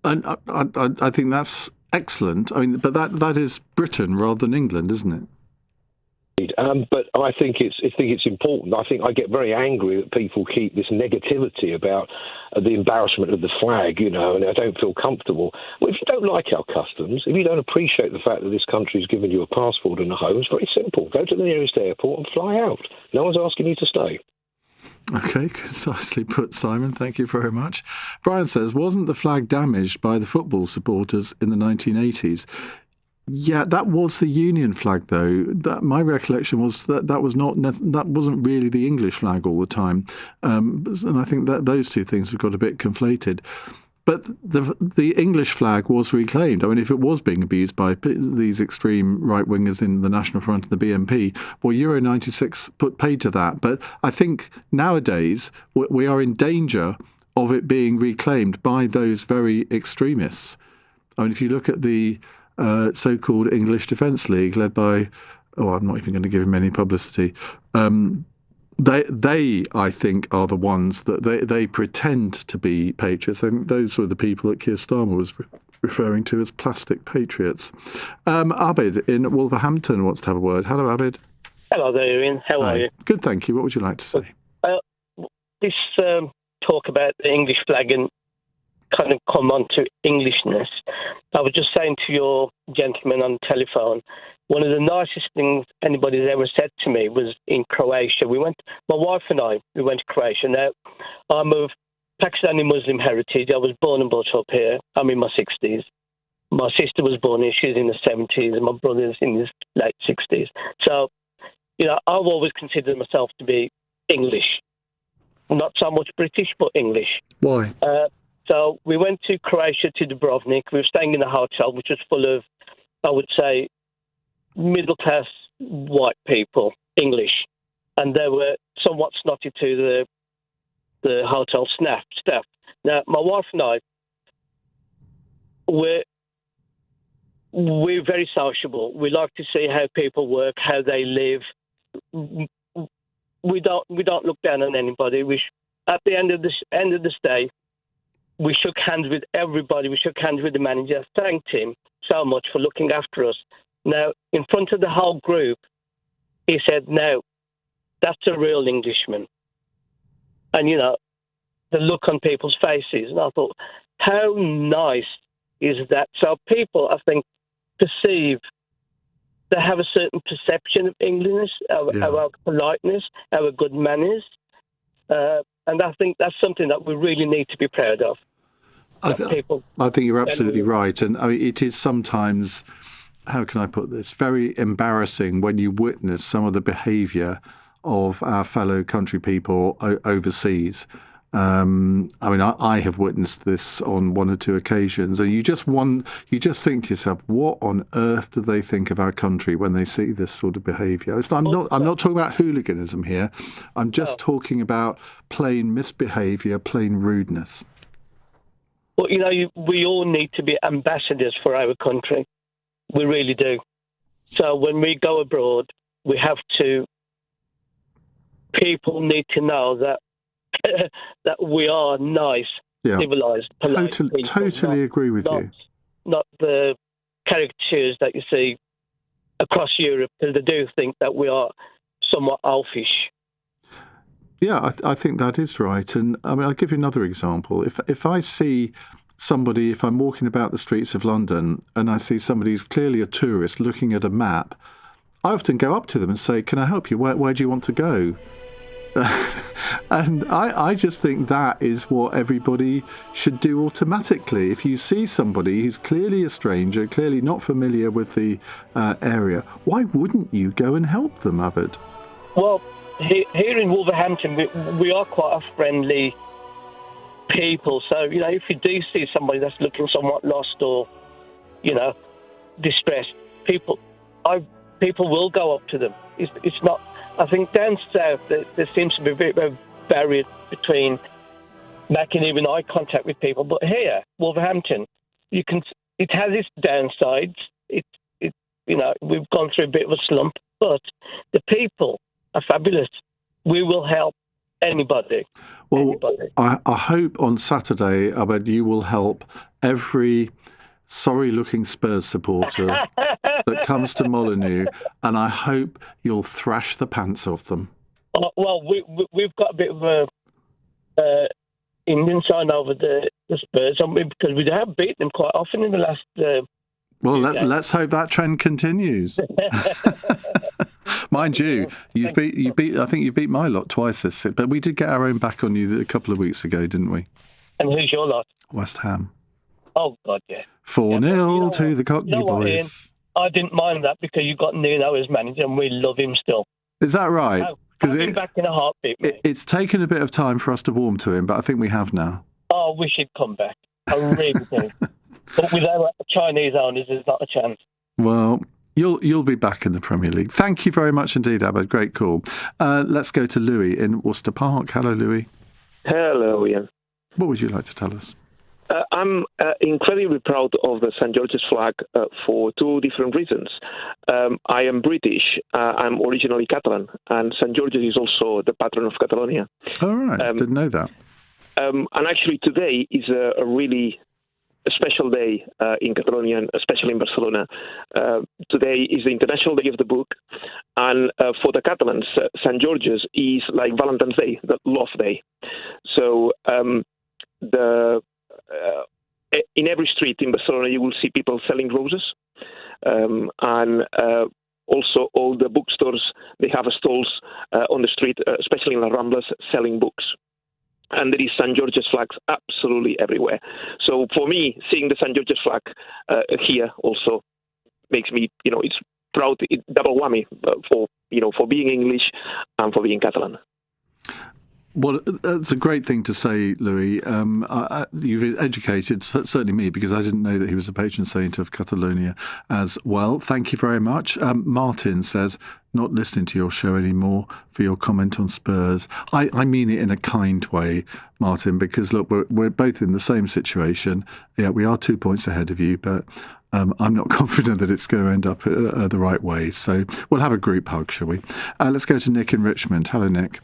And I think that's excellent. I mean, but that is Britain rather than England, isn't it? But I think it's important. I think I get very angry that people keep this negativity about the embarrassment of the flag, and I don't feel comfortable. Well, if you don't like our customs, if you don't appreciate the fact that this country has given you a passport and a home, it's very simple. Go to the nearest airport and fly out. No one's asking you to stay. Okay, concisely put, Simon. Thank you very much. Brian says, wasn't the flag damaged by the football supporters in the 1980s? Yeah, that was the Union flag, though. My recollection was that wasn't really the English flag all the time, and I think that those two things have got a bit conflated. But the English flag was reclaimed. I mean, if it was being abused by these extreme right-wingers in the National Front and the BNP, well, Euro 96 put paid to that. But I think nowadays we are in danger of it being reclaimed by those very extremists. I mean, if you look at the so-called English Defence League, led by, I'm not even going to give him any publicity. They, I think, are the ones that they pretend to be patriots. I think those were the people that Keir Starmer was referring to as plastic patriots. Abid in Wolverhampton wants to have a word. Hello, Abid. Hello there, Ian. How are you? Good, thank you. What would you like to say? This talk about the English flag and kind of come on to Englishness. I was just saying to your gentleman on the telephone, one of the nicest things anybody's ever said to me was in Croatia. My wife and I, we went to Croatia. Now, I'm of Pakistani Muslim heritage. I was born and brought up here. I'm in my 60s. My sister was born here. She's in the 70s, and my brother's in his late 60s. So, I've always considered myself to be English. Not so much British, but English. Why? So we went to Croatia, to Dubrovnik. We were staying in a hotel, which was full of, I would say, middle-class white people, English. And they were somewhat snotty to the hotel staff. Now, my wife and I, we're very sociable. We like to see how people work, how they live. We don't look down on anybody. At the end of this day, we shook hands with everybody. We shook hands with the manager, thanked him so much for looking after us. Now, in front of the whole group, he said, "No, that's a real Englishman." And, the look on people's faces. And I thought, how nice is that? So people, I think, perceive, they have a certain perception of Englishness, our politeness, our good manners. And I think that's something that we really need to be proud of. I think you're absolutely right. And I mean, it is sometimes, how can I put this, very embarrassing when you witness some of the behaviour of our fellow country people overseas. I mean, I have witnessed this on one or two occasions, and you just think to yourself, what on earth do they think of our country when they see this sort of behaviour? I'm not talking about hooliganism here. I'm just talking about plain misbehaviour, plain rudeness. Well, we all need to be ambassadors for our country. We really do. So when we go abroad, people need to know that we are nice, civilised, polite people. Totally agree with you. Not the caricatures that you see across Europe, because they do think that we are somewhat elfish. Yeah, I think that is right. And I mean, I'll give you another example. If I see somebody, if I'm walking about the streets of London and I see somebody who's clearly a tourist looking at a map, I often go up to them and say, "Can I help you? Where do you want to go?" And I just think that is what everybody should do automatically. If you see somebody who's clearly a stranger, clearly not familiar with the area, why wouldn't you go and help them, Abid? Well, here in Wolverhampton, we are quite a friendly people. So, if you do see somebody that's looking somewhat lost or, distressed, people will go up to them. It's not... I think down south there seems to be a bit of a barrier between making even eye contact with people. But here, Wolverhampton, it has its downsides. We've gone through a bit of a slump, but the people are fabulous. We will help anybody. Well, I hope on Saturday, Abed, you will help every sorry-looking Spurs supporter that comes to Molineux, and I hope you'll thrash the pants off them. Well, we've got a bit of a Indian sign over the Spurs, because we have beaten them quite often in the last. Well, let's hope that trend continues. Mind you, I think you beat my lot twice this, but we did get our own back on you a couple of weeks ago, didn't we? And who's your lot? West Ham. Oh God, yeah. 4-0 to the Cockney boys. Ian, I didn't mind that because you got Nuno as manager, and we love him still. Is that right? Because he's back in a heartbeat. It's taken a bit of time for us to warm to him, but I think we have now. Oh, we should come back. I really do. But without Chinese owners, there's not a chance. Well, you'll be back in the Premier League. Thank you very much indeed, Abed. Great call. Let's go to Louis in Worcester Park. Hello, Louis. Hello, Ian. What would you like to tell us? I'm incredibly proud of the St. George's flag for two different reasons. I am British. I'm originally Catalan, and St. George's is also the patron of Catalonia. All right, didn't know that. And actually today is a really special day in Catalonia, and especially in Barcelona. Today is the International Day of the Book, and for the Catalans, St. George's is like Valentine's Day, the love day. So in every street in Barcelona, you will see people selling roses, and also all the bookstores, they have stalls on the street, especially in La Ramblas, selling books. And there is St. George's flags absolutely everywhere. So for me, seeing the St. George's flag here also makes me, it's proud, double whammy for being English and for being Catalan. Well, it's a great thing to say, Louis. You've educated, certainly me, because I didn't know that he was a patron saint of Catalonia as well. Thank you very much. Martin says, not listening to your show anymore for your comment on Spurs. I mean it in a kind way, Martin, because, look, we're both in the same situation. Yeah, we are 2 points ahead of you, but I'm not confident that it's going to end up the right way. So we'll have a group hug, shall we? Let's go to Nick in Richmond. Hello, Nick.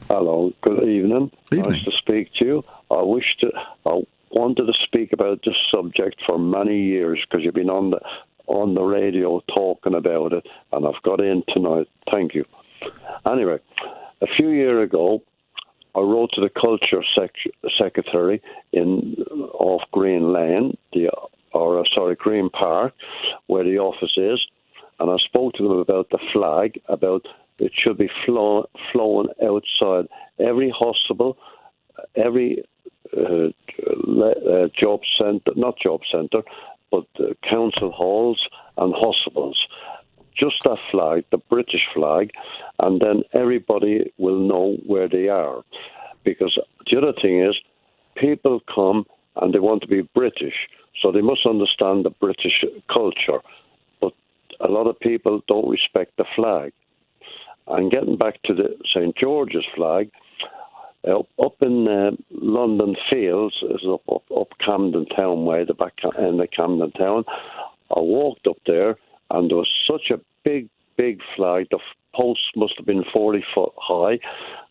Hello, good evening. Nice to speak to you. I wanted to speak about this subject for many years because you've been on the radio talking about it, and I've got in tonight. Thank you. Anyway, a few years ago, I wrote to the Culture Secretary off Green Lane, Green Park, where the office is, and I spoke to them about the flag, about it should be flown outside every hospital, every job centre, not job centre, but council halls and hospitals. Just that flag, the British flag, and then everybody will know where they are. Because the other thing is, people come and they want to be British, so they must understand the British culture. But a lot of people don't respect the flag. And getting back to the St. George's flag, up in London Fields, up Camden Town way, the back end of Camden Town, I walked up there and there was such a big flag. The post must have been 40 foot high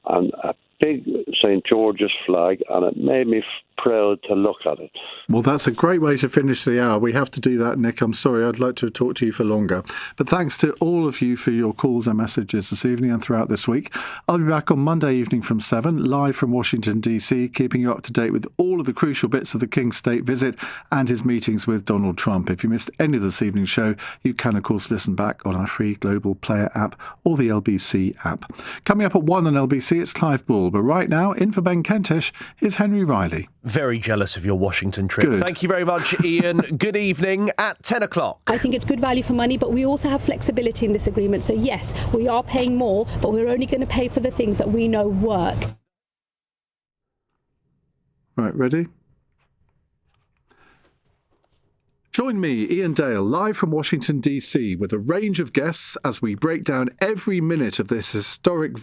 and a big St. George's flag, and it made me proud to look at it. Well, that's a great way to finish the hour. We have to do that, Nick. I'm sorry, I'd like to talk to you for longer. But thanks to all of you for your calls and messages this evening and throughout this week. I'll be back on Monday evening from 7, live from Washington, D.C., keeping you up to date with all of the crucial bits of the King's State visit and his meetings with Donald Trump. If you missed any of this evening's show, you can, of course, listen back on our free Global Player app or the LBC app. Coming up at 1 on LBC, it's Clive Bull. But right now, in for Ben Kentish, is Henry Riley. Very jealous of your Washington trip. Good. Thank you very much, Iain. Good evening at 10 o'clock. I think it's good value for money, but we also have flexibility in this agreement. So yes, we are paying more, but we're only going to pay for the things that we know work. Right, ready? Join me, Iain Dale, live from Washington, D.C., with a range of guests as we break down every minute of this historic...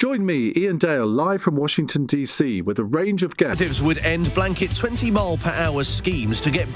Join me, Iain Dale, live from Washington, D.C., with a range of guests... would end blanket 20-mile-per-hour schemes to get